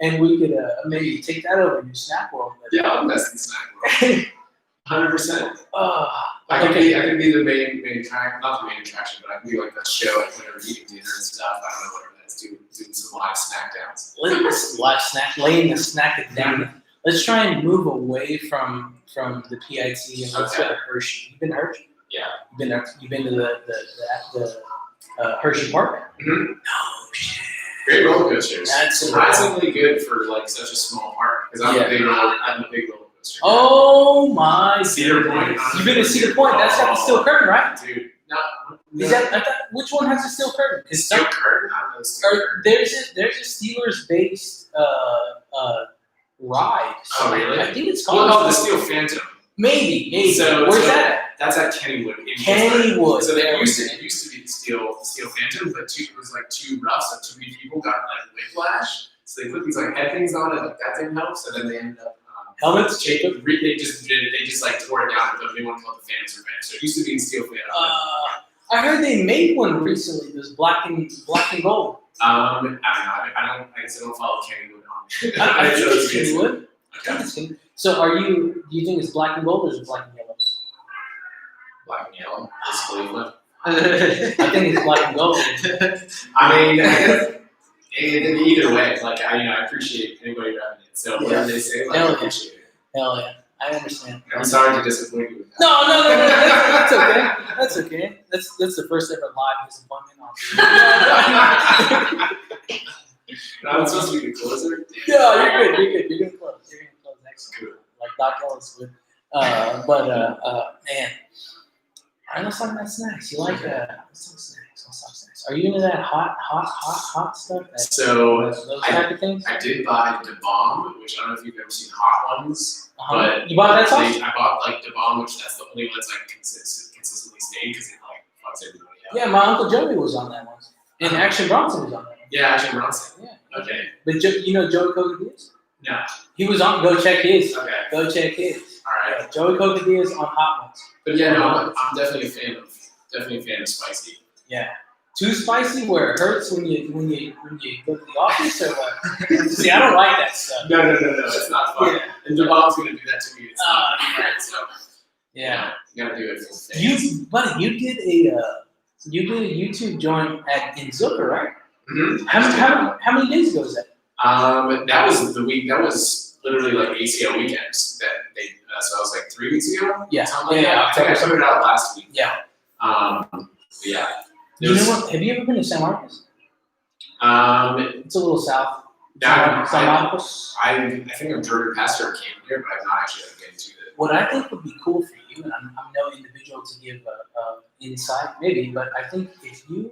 S1: And we could maybe take that over to Snack World. But,
S9: Yeah, I'll invest in Snack World. 100%. I can be the main attraction, not the main attraction, but I can be like that show at whenever eating dinner and stuff. I don't know whatever that is, doing some live snack downs.
S1: Let's live snack, laying the snack down. Let's try and move away from the PIT and let's go to Hershey. You've been to Hershey?
S9: Yeah.
S1: You've been to the Hershey Park?
S9: Mm-hmm.
S1: No shit.
S9: Great roller coasters.
S1: That's
S9: surprisingly good for like such a small park because I'm
S1: Yeah.
S9: a big roller coaster.
S1: Oh my
S9: Cedar
S1: goodness.
S9: Point.
S1: You've been to Cedar Point. That's got the steel curtain, right?
S9: Dude,
S1: Is that I thought, which one has the steel curtain? Because
S9: steel curtain? I don't know. Steel curtain.
S1: there's a Steelers based ride.
S9: Oh, really?
S1: I think it's
S9: Well,
S1: called
S9: no, the Steel Phantom.
S1: maybe.
S9: So-
S1: Where's
S9: so-
S1: that?
S9: That's at Kennywood. in
S1: Kennywood.
S9: Pittsburgh. So
S1: There
S9: it used
S1: we
S9: to be the Steel Phantom, but it was like too rough, so too many people got like whiplash. So they put these like head things on it, like that didn't help. So then they ended up
S1: Helmets?
S9: they just like tore it down and built a new one called the Phantom's Revenge. So it used to be the Steel Phantom.
S1: I heard they made one recently. It was black and gold.
S9: I don't know. I guess I don't follow Kennywood on.
S1: I think it's
S9: Okay.
S1: Kennywood. I think it's Kennywood. So do you think it's black and gold or is it black and yellow?
S9: Black and yellow. It's Cleveland.
S1: I think it's black and gold.
S9: I mean, either way, like I appreciate anybody driving it. So whatever they say, like,
S1: Hell
S9: I
S1: yeah.
S9: appreciate it.
S1: Hell yeah. I understand.
S9: I'm sorry to disappoint you with that.
S1: No. That's okay. That's okay. That's the first ever live disappointment on
S9: No, I'm supposed to be the closer.
S1: No, you're good. You're gonna close. Excellent.
S9: Good.
S1: Like Doc Ellis would. Man. Alright, let's talk about snacks. You like let's talk snacks. Are you into that hot stuff?
S9: So
S1: Those type of things?
S9: I did buy Da Bomb, which I don't know if you've ever seen hot ones, but
S1: You bought that sauce?
S9: I bought like Da Bomb, which that's the only one that's like consistently stayed because it like fucks everybody up.
S1: Yeah, my Uncle Joey was on that one. And Action Bronson was on that one.
S9: Yeah, actually, Bronson.
S1: Yeah.
S9: Okay.
S1: But you know Joey Cocadiz?
S9: No.
S1: He was on, go check his.
S9: Okay.
S1: Go check his.
S9: All right.
S1: Yeah, Joey Cocadiz on Hot Ones.
S9: But yeah, no, I'm definitely a fan of spicy.
S1: Yeah. Too spicy where it hurts when you go to the office or what? See, I don't like that stuff.
S9: No, it's not fun.
S1: Yeah.
S9: And Da Bomb's gonna do that to me. It's not fun, right? So
S1: Yeah.
S9: you gotta do it for the fans.
S1: Buddy, you did a YouTube joint in Zucker, right?
S9: Mm-hmm.
S1: How many days ago was that?
S9: That was the week. That was literally like ACL weekends. That they. So I was like 3 weeks ago.
S1: Yeah.
S9: Something like that. I think I put it out last week.
S1: Yeah.
S9: Yeah.
S1: You know what? Have you ever been to San Marcos? It's a little south. San Marcos.
S9: I think I'm Jordan Pastor came here, but I've not actually been to it.
S1: What I think would be cool for you, and I'm no individual to give insight, maybe, but I think if you,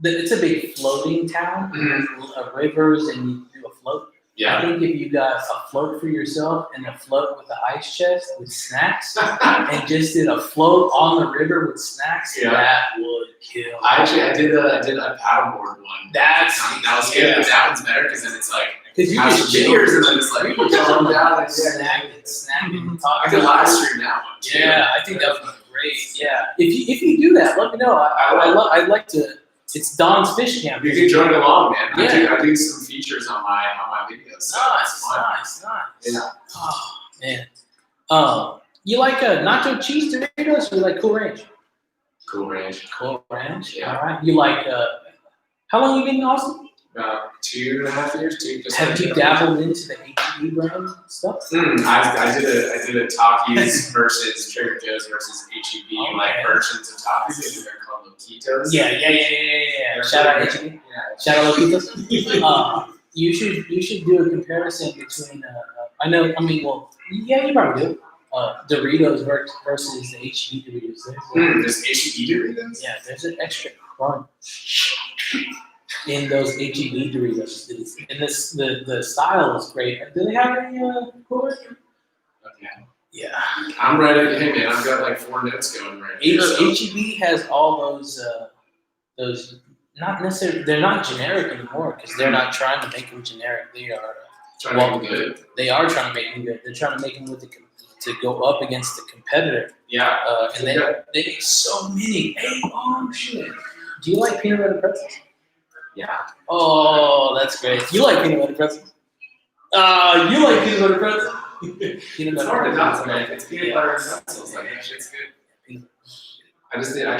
S1: it's a big floating town, rivers, and you do a float. I think if you got a float for yourself and a float with an ice chest with snacks, and just did a float on the river with snacks, that would kill.
S9: I did a paddleboard one. That was good. But that one's better because then it's like
S1: because you
S9: just cheers and then it's like you come down and
S1: snacking.
S9: I could live stream that one too.
S1: Yeah, I think that would be great. Yeah, if you do that, let me know. I'd like to. It's Don's Fish Camp.
S9: You can join along, man.
S1: Yeah.
S9: I do some features on my videos. So
S1: Nice.
S9: Yeah.
S1: Oh man. You like nacho cheese Doritos or you like Cool Ranch?
S9: Cool Ranch.
S1: Cool Ranch.
S9: Yeah.
S1: All right. You like how long you been in Austin?
S9: About 2.5 years.
S1: Have you dabbled into the HEB brand stuff?
S9: I did a Takis versus Trader Joe's versus HEB like versions of Takis. They're called Loquitos.
S1: Yeah. Shout out HEB.
S9: Yeah.
S1: Shout out Loquitos. You should do a comparison between you probably do. Doritos versus the HEB Doritos.
S9: There's HEB Doritos?
S1: Yeah, there's an extra crunch in those HEB Doritos. And the style is great. Do they have any cooler?
S9: Okay.
S1: Yeah.
S9: I'm ready. Hey man, I've got like 4 notes going right here.
S1: HEB has all those not necessarily, they're not generic anymore because they're not trying to make them generic. They are
S9: trying to make them good.
S1: They are trying to make them good. They're trying to make them to go up against the competitor.
S9: Yeah.
S1: And they make so many. Hey, oh shit. Do you like peanut butter pretzels?
S9: Yeah.
S1: Oh, that's great. You like peanut butter pretzels? You like peanut butter pretzels?
S9: It's hard to not like it's peanut butter and pretzels. Like that shit's good. I just did a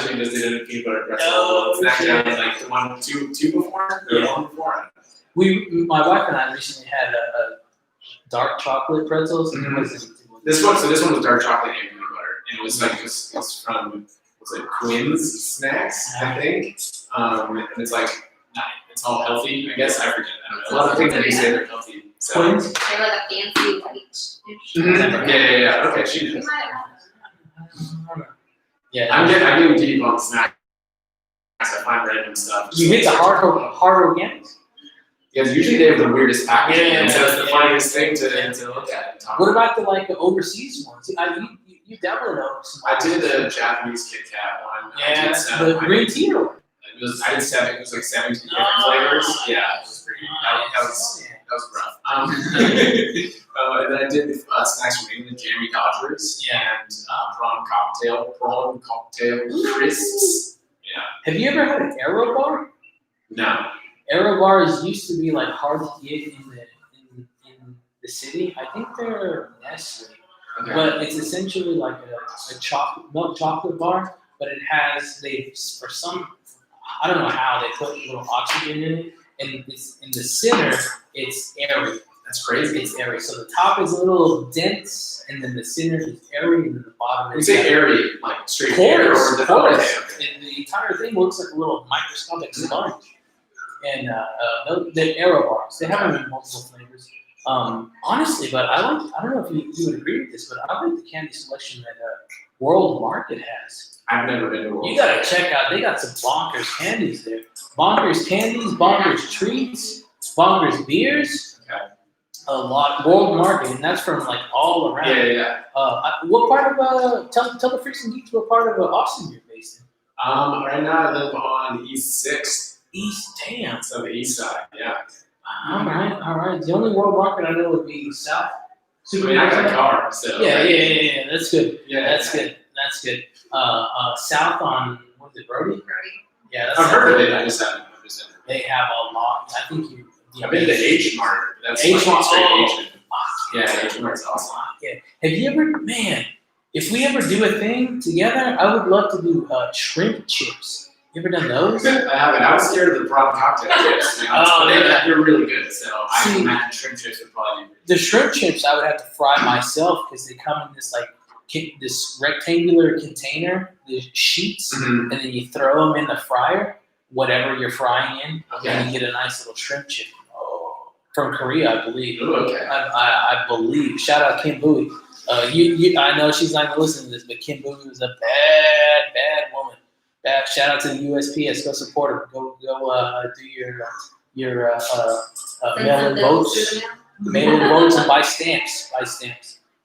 S9: peanut butter pretzel snack down like the one two before. The one before.
S1: My wife and I recently had a dark chocolate pretzels.
S9: This one was dark chocolate and peanut butter, and it was like it's from Quinn's Snacks, I think. And it's like it's all healthy. I guess I forget. I don't know. A lot of things that you say they're healthy. So.
S1: Quinn's.
S8: They're like a fancy white dish.
S9: Yeah. Okay, she did.
S1: Yeah.
S9: I'm getting deep on snacks. I find random stuff.
S1: You hit the hard organics.
S9: Because usually they have the weirdest packaging,
S1: Yeah,
S9: and so it's the
S1: yeah.
S9: funniest thing to look at and talk
S1: What
S9: about.
S1: about the overseas ones? You definitely know some.
S9: I did the Japanese Kit Kat one. I
S1: Yeah,
S9: did some.
S1: the green tea one.
S9: I did 7. It was like 17 different
S1: Nice.
S9: flavors. Yeah, it was pretty. That was rough. And then I did snacks from England, Jamie Dodgers, and prawn cocktail crisps. Yeah.
S1: Have you ever had an Aero bar?
S9: No.
S1: Aero bars used to be like hard to get in the city. I think they're Nestle,
S9: Okay.
S1: but it's essentially like a milk chocolate bar. But it has for some, I don't know how they put a little oxygen in it, and it's in the center. It's airy.
S9: That's crazy.
S1: It's airy. So the top is a little dense, and then the center is airy, and then the bottom
S9: You
S1: is
S9: say airy, like straight air,
S1: porous.
S9: or the
S1: Porous.
S9: okay.
S1: And the entire thing looks like a little microscopic sponge. And the Aero bars, they have them in multiple flavors. Honestly, but I don't know if you would agree with this, but I like the candy selection that World Market has.
S9: I've never been to World.
S1: You gotta check out, they got some bonkers candies there. Bonkers candies, bonkers treats, bonkers beers.
S9: Okay.
S1: A lot, World Market, and that's from like all around.
S9: Yeah.
S1: What part of, tell the freaks and geeks what part of Austin you're based in?
S9: Right now I live on East 6th.
S1: East, damn.
S9: So the east side, yeah.
S1: All right. The only World Market I know would be South.
S9: I mean, I got a car, so.
S1: Yeah. That's good.
S9: Yeah.
S1: That's good. South on what is it, Brody? Yeah, that's
S9: I've heard of it. I just haven't.
S1: They have a lot. I think you.
S9: I've been to H Mart. That's
S1: H Mart.
S9: straight
S1: Oh.
S9: Asian. Yeah, H Mart's awesome.
S1: Yeah. Have you ever, man? If we ever do a thing together, I would love to do shrimp chips. You ever done those?
S9: I haven't. I was scared of the prawn cocktail chips. You know,
S1: Oh,
S9: they're really good. So I
S1: See,
S9: can imagine shrimp chips would probably be.
S1: The shrimp chips I would have to fry myself because they come in this like this rectangular container, the sheets,
S9: Mm-hmm.
S1: and then you throw them in the fryer, whatever you're frying in,
S9: Okay.
S1: and you get a nice little shrimp chip. From Korea, I believe.
S9: Ooh, okay.
S1: I believe. Shout out Kim Bui. I know she's not gonna listen to this, but Kim Bui was a bad woman. Shout out to the USPS. Go support her. Go do your mail-in votes. Mail-in votes and buy stamps.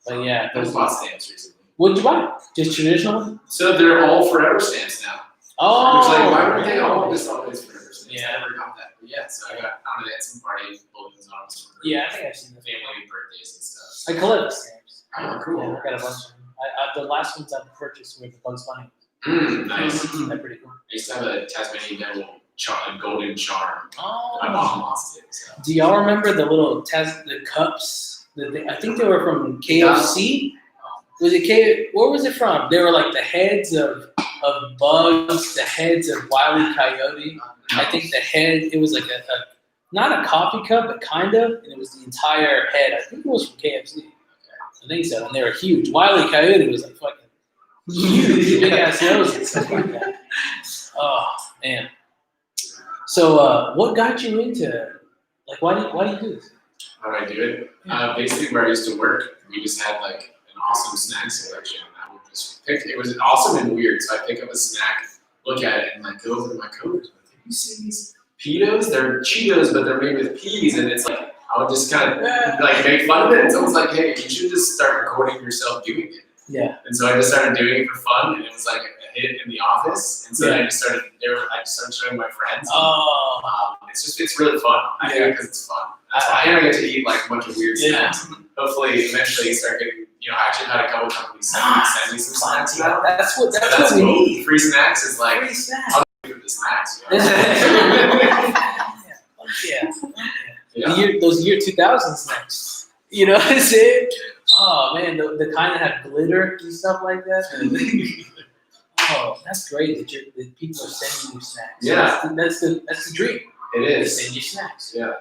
S1: But yeah,
S9: I was bought stamps recently.
S1: what'd you buy? Just traditional one?
S9: So they're all forever stamps now.
S1: Oh,
S9: Which, like, why weren't they all just always forever stamps?
S1: Yeah.
S9: I never got that. But yeah, so I found it at some party balloons on them for
S1: Yeah, I think I've seen the
S9: family birthdays and stuff.
S1: I collect stamps.
S9: Oh, cool.
S1: Yeah, I got a bunch of them. The last ones I purchased were the Bugs Bunny.
S9: Nice.
S1: They're pretty cool.
S9: I used to have a Tasmanian devil golden charm.
S1: Oh.
S9: My mom lost it. So.
S1: Do y'all remember the little the cups? I think they were from KFC. Was it where was it from? They were like the heads of bugs, the heads of Wile E. Coyote. I think the head, it was like a not a coffee cup, but kind of, and it was the entire head. I think it was from KFC. I think so, and they were huge. Wile E. Coyote was like fucking huge, big ass nose and stuff like that. Oh man. So, what got you into like why do you do this?
S9: How do I do it? Basically, where I used to work, we just had like an awesome snack selection. I would just pick. It was awesome and weird. So I pick up a snack, look at it, and like go over to my coworkers. Like, have you seen these Cheetos? They're Cheetos, but they're made with peas, and it's like I would just kind of like make fun of it. It's almost like, hey, you should just start recording yourself doing it.
S1: Yeah.
S9: And so I just started doing it for fun, and it was like a hit in the office. And so I just started showing my friends.
S1: Oh.
S9: It's really fun. I do it because it's fun. That's why. And I get to eat like a bunch of weird snacks. Hopefully, eventually, you start getting. I actually had a couple companies send me some snacks now.
S1: That's what
S9: That's
S1: we
S9: cool.
S1: need.
S9: Free snacks is like
S1: Free snacks.
S9: I'll give you the snacks.
S1: Yeah. Those year 2000s next. You know what I'm saying? Oh man, the kind that have glitter and stuff like that. Oh, that's great that people are sending you snacks.
S9: Yeah.
S1: That's the dream.
S9: It
S1: They
S9: is.
S1: send you snacks.
S9: Yeah.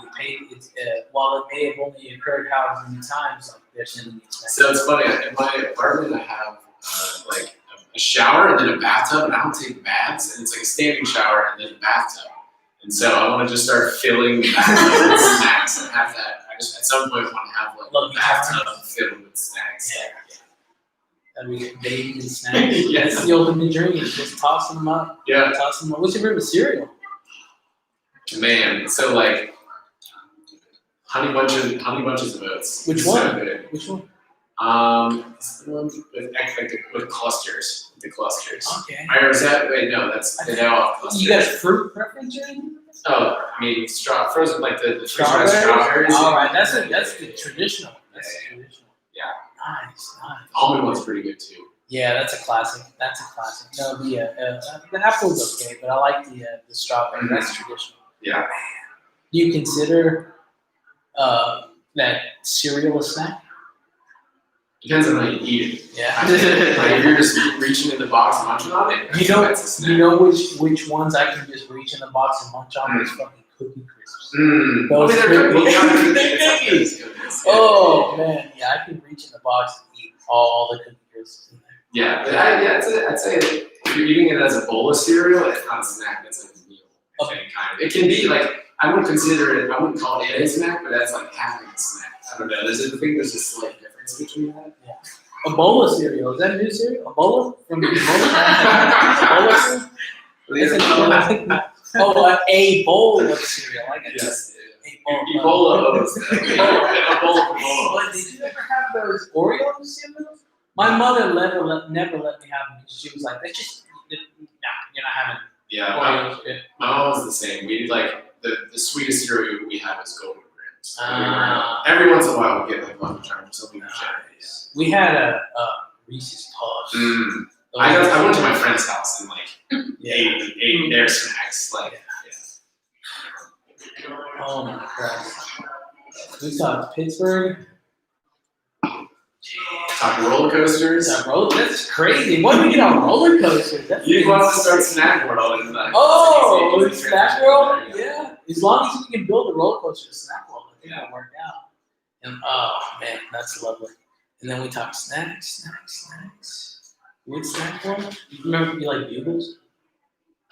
S1: You pay. While it may have only occurred however many times, like they're sending you snacks.
S9: So it's funny. In my apartment, I have like a shower and then a bathtub, and I don't take baths, and it's like a standing shower and then a bathtub. And so I want to just start filling the bathtub with snacks and have that. I just at some point want to have like
S1: Love
S9: a bathtub filled with snacks.
S1: Yeah. That'd be baby and snacks.
S9: Yes.
S1: That's the ultimate dream. Just tossing them up.
S9: Yeah.
S1: Tossing them up. What's your favorite cereal?
S9: Man, so like honey bunches of oats.
S1: Which
S9: So
S1: one?
S9: good.
S1: Which one?
S9: It's the one with clusters. The clusters.
S1: Okay.
S9: Or is that wait no, that's the now clusters.
S1: You got a fruit preference or anything?
S9: Oh, I mean frozen like the
S1: Strawberries?
S9: strawberries.
S1: All right, that's the traditional. That's the traditional.
S9: Yeah.
S1: Nice.
S9: Almond one's pretty good too.
S1: Yeah, that's a classic. No, the apple's okay, but I like the strawberry.
S9: Mm-hmm.
S1: That's traditional.
S9: Yeah.
S1: Do you consider that cereal a snack?
S9: Depends on how you eat it.
S1: Yeah.
S9: Like if you're just reaching in the box and munching on it,
S1: You know-
S9: that's a snack.
S1: You know which ones I can just reach in the box and munch on? Those fucking cookie crisps. Those
S9: they're
S1: cookies.
S9: They're
S1: Cookies.
S9: cookies.
S1: Oh man, yeah, I can reach in the box and eat all the cookie crisps in there.
S9: Yeah, but I'd say if you're eating it as a bowl of cereal, it's not a snack. It's like a meal. Of any kind. It can be like I wouldn't consider it. I wouldn't call it a snack, but that's like having a snack. I don't know. I think there's a slight difference between that.
S1: A bowl of cereal. Is that a new cereal? A bowl from Ebola? Oh, a bowl of cereal. I get
S9: Yes.
S1: A
S9: Ebola oats. A bowl of
S1: But did you ever have those Oreo cereals? My mother never let me have them because she was like, "That's just you're not having
S9: Yeah,
S1: Oreo." shit."
S9: my mom was the same. We like the sweetest cereal we had was Golden Grams. Every once in a while we get like Lucky Charms or something.
S1: We had a Reese's Puffs.
S9: I went to my friend's house and like
S1: Yeah.
S9: ate their snacks. Like
S1: Oh my Christ. We talked Pittsburgh.
S9: talk roller coasters.
S1: That's crazy. Why do we get on roller coasters? That's
S9: You want to start Snack World and like
S1: Oh,
S9: it's easy.
S1: Snack World? Yeah. As long as you can build a roller coaster to Snack World, I think that'll work out. And oh man, that's lovely. And then we talk snacks. With Snack World? You remember you like bugles?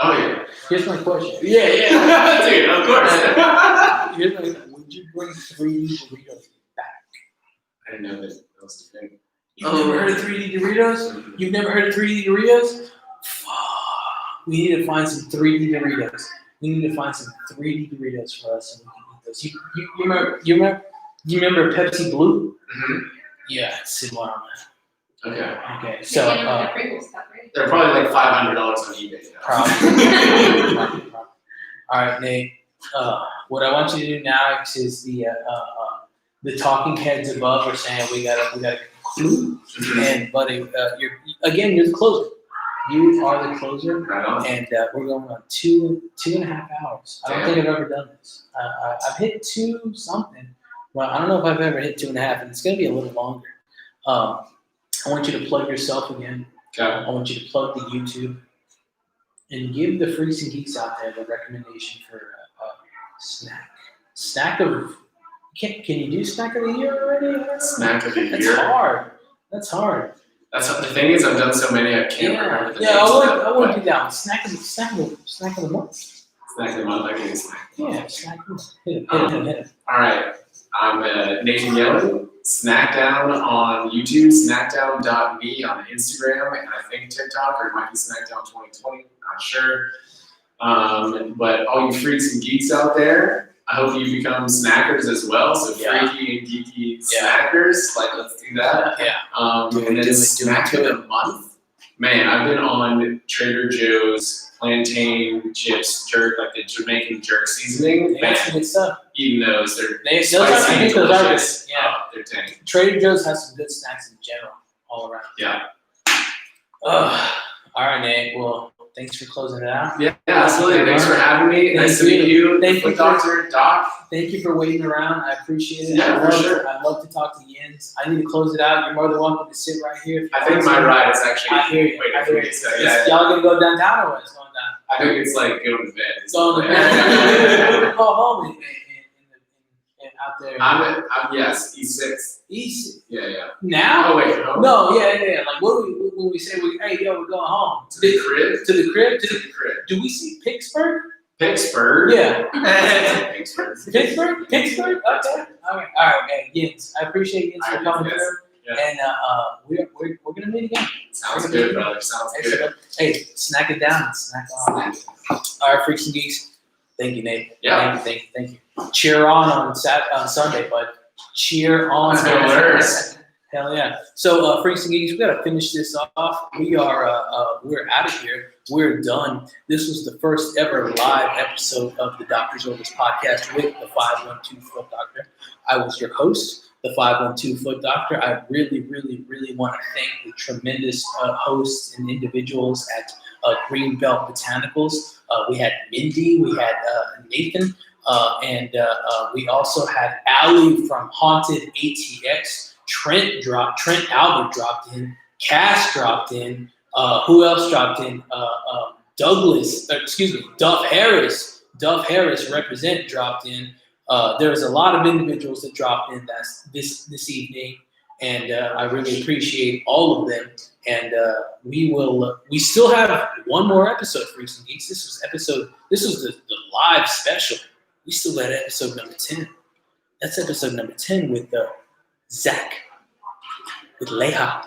S9: Oh yeah.
S1: Here's my question.
S9: Yeah. Dude, of course.
S1: Here's my question. Would you bring 3D Doritos back?
S9: I didn't know that was the thing.
S1: You've never heard of 3D Doritos? You've never heard of 3D Doritos? Fuck. We need to find some 3D Doritos. We need to find some 3D Doritos for us, and we can eat those. You remember Pepsi Blue?
S9: Mm-hmm.
S1: Yeah, it's similar on
S9: Okay.
S1: that. Okay, so
S8: the Pringles cup, right?
S9: They're probably like $500 on eBay.
S1: probably. All right, Nate. What I want you to do now is the talking heads above are saying we gotta conclude. And buddy, you're the closer. You are the closer.
S9: Right on.
S1: And we're going on 2.5 hours. I don't think I've ever done this. I've hit 2 something. Well, I don't know if I've ever hit 2.5, and it's going to be a little longer. I want you to plug yourself again.
S9: Okay.
S1: I want you to plug the YouTube and give the freaks and geeks out there the recommendation for snack of. Can you do snack of the year already?
S9: Snack of the
S1: That's
S9: year.
S1: hard. That's hard.
S9: That's the thing is I've done so many I can't remember the names.
S1: I wouldn't do that one. Snack of the month.
S9: Snack of the month. I can do snack.
S1: Yeah, snack of the month. Hit it.
S9: All right. I'm Nathan Yellen. Snackdown on YouTube, snackdown.me on Instagram, and I think TikTok, or it might be Snackdown 2020, not sure. But all you freaks and geeks out there, I hope you become snackers as well. So freaky and geeky snackers, like let's do that.
S1: Yeah.
S9: And then snack of the month. Man, I've been on Trader Joe's plantain chips, jerk, like the Jamaican jerk seasoning.
S1: They got some good stuff.
S9: Eating those, they're
S1: Those
S9: spicy
S1: I think
S9: and
S1: those are good.
S9: delicious.
S1: Yeah.
S9: Oh, they're dang.
S1: Trader Joe's has some good snacks in general, all around.
S9: Yeah.
S1: All right, Nate. Well, thanks for closing it out.
S9: Yeah, absolutely. Thanks for having me. Nice to meet you.
S1: Thank you,
S9: Dr. Doc.
S1: Thank you for waiting around. I appreciate it.
S9: Yeah, for sure.
S1: I love to talk to Yins. I need to close it out. You're more than welcome to sit right here. If you
S9: I think
S1: want
S9: my
S1: to.
S9: ride is actually
S1: I hear you.
S9: waiting
S1: I
S9: for
S1: hear
S9: me.
S1: you.
S9: So, yeah,
S1: Y'all gonna go downtown or what's going down?
S9: I think it's like going to bed.
S1: Going to bed. Go home and out there.
S9: I'm yes, E6.
S1: East.
S9: Yeah.
S1: Now?
S9: Oh wait, home?
S1: No, yeah. Like what do when we say hey yo, we're going home
S9: To the crib.
S1: to the crib.
S9: To the crib.
S1: Do we see Pittsburgh?
S9: Pittsburgh.
S1: Yeah.
S9: Pittsburgh.
S1: Pittsburgh? Okay. All right, man. Yins. I appreciate Yins for coming
S9: Yes.
S1: through.
S9: Yeah.
S1: And we're gonna meet again.
S9: Sounds good, brother. Sounds good.
S1: Excellent. Hey, snack it down and snack on. All right, freaks and geeks. Thank you, Nate.
S9: Yeah.
S1: Thank you. Cheer on Sunday, bud. Cheer on.
S9: Let's go Bears.
S1: Hell yeah. So, Freaks and Geeks, we got to finish this off. We're out of here. We're done. This was the first ever live episode of the Doctor's Orders podcast with the 512 Foot Doctor. I was your host, the 512 Foot Doctor. I really, really, really want to thank the tremendous hosts and individuals at Greenbelt Botanicals. We had Mindy, we had Nathan, and we also had Allie from Haunted ATX. Trent Albert dropped in. Cass dropped in. Who else dropped in? Duff Harris. Duff Harris dropped in. There was a lot of individuals that dropped in this evening, and I really appreciate all of them. And we still have one more episode, Freaks and Geeks. This was the live special. We still got episode number 10. That's episode number 10 with Zach, with Leha.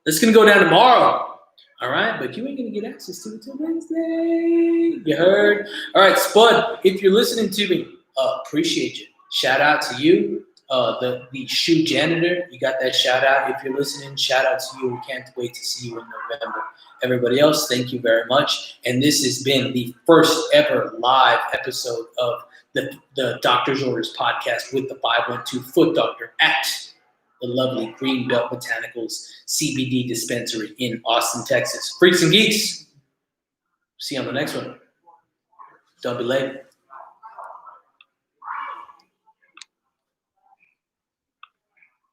S1: That's gonna go down tomorrow. All right, but you ain't gonna get access to it till Wednesday. You heard? All right, Spud, if you're listening to me, appreciate you. Shout out to you, the shoe janitor. You got that shout out. If you're listening, shout out to you. We can't wait to see you in November. Everybody else, thank you very much. And this has been the first ever live episode of the Doctor's Orders podcast with the 512 Foot Doctor at the lovely Greenbelt Botanicals CBD dispensary in Austin, Texas. Freaks and Geeks, see you on the next one. Don't be late.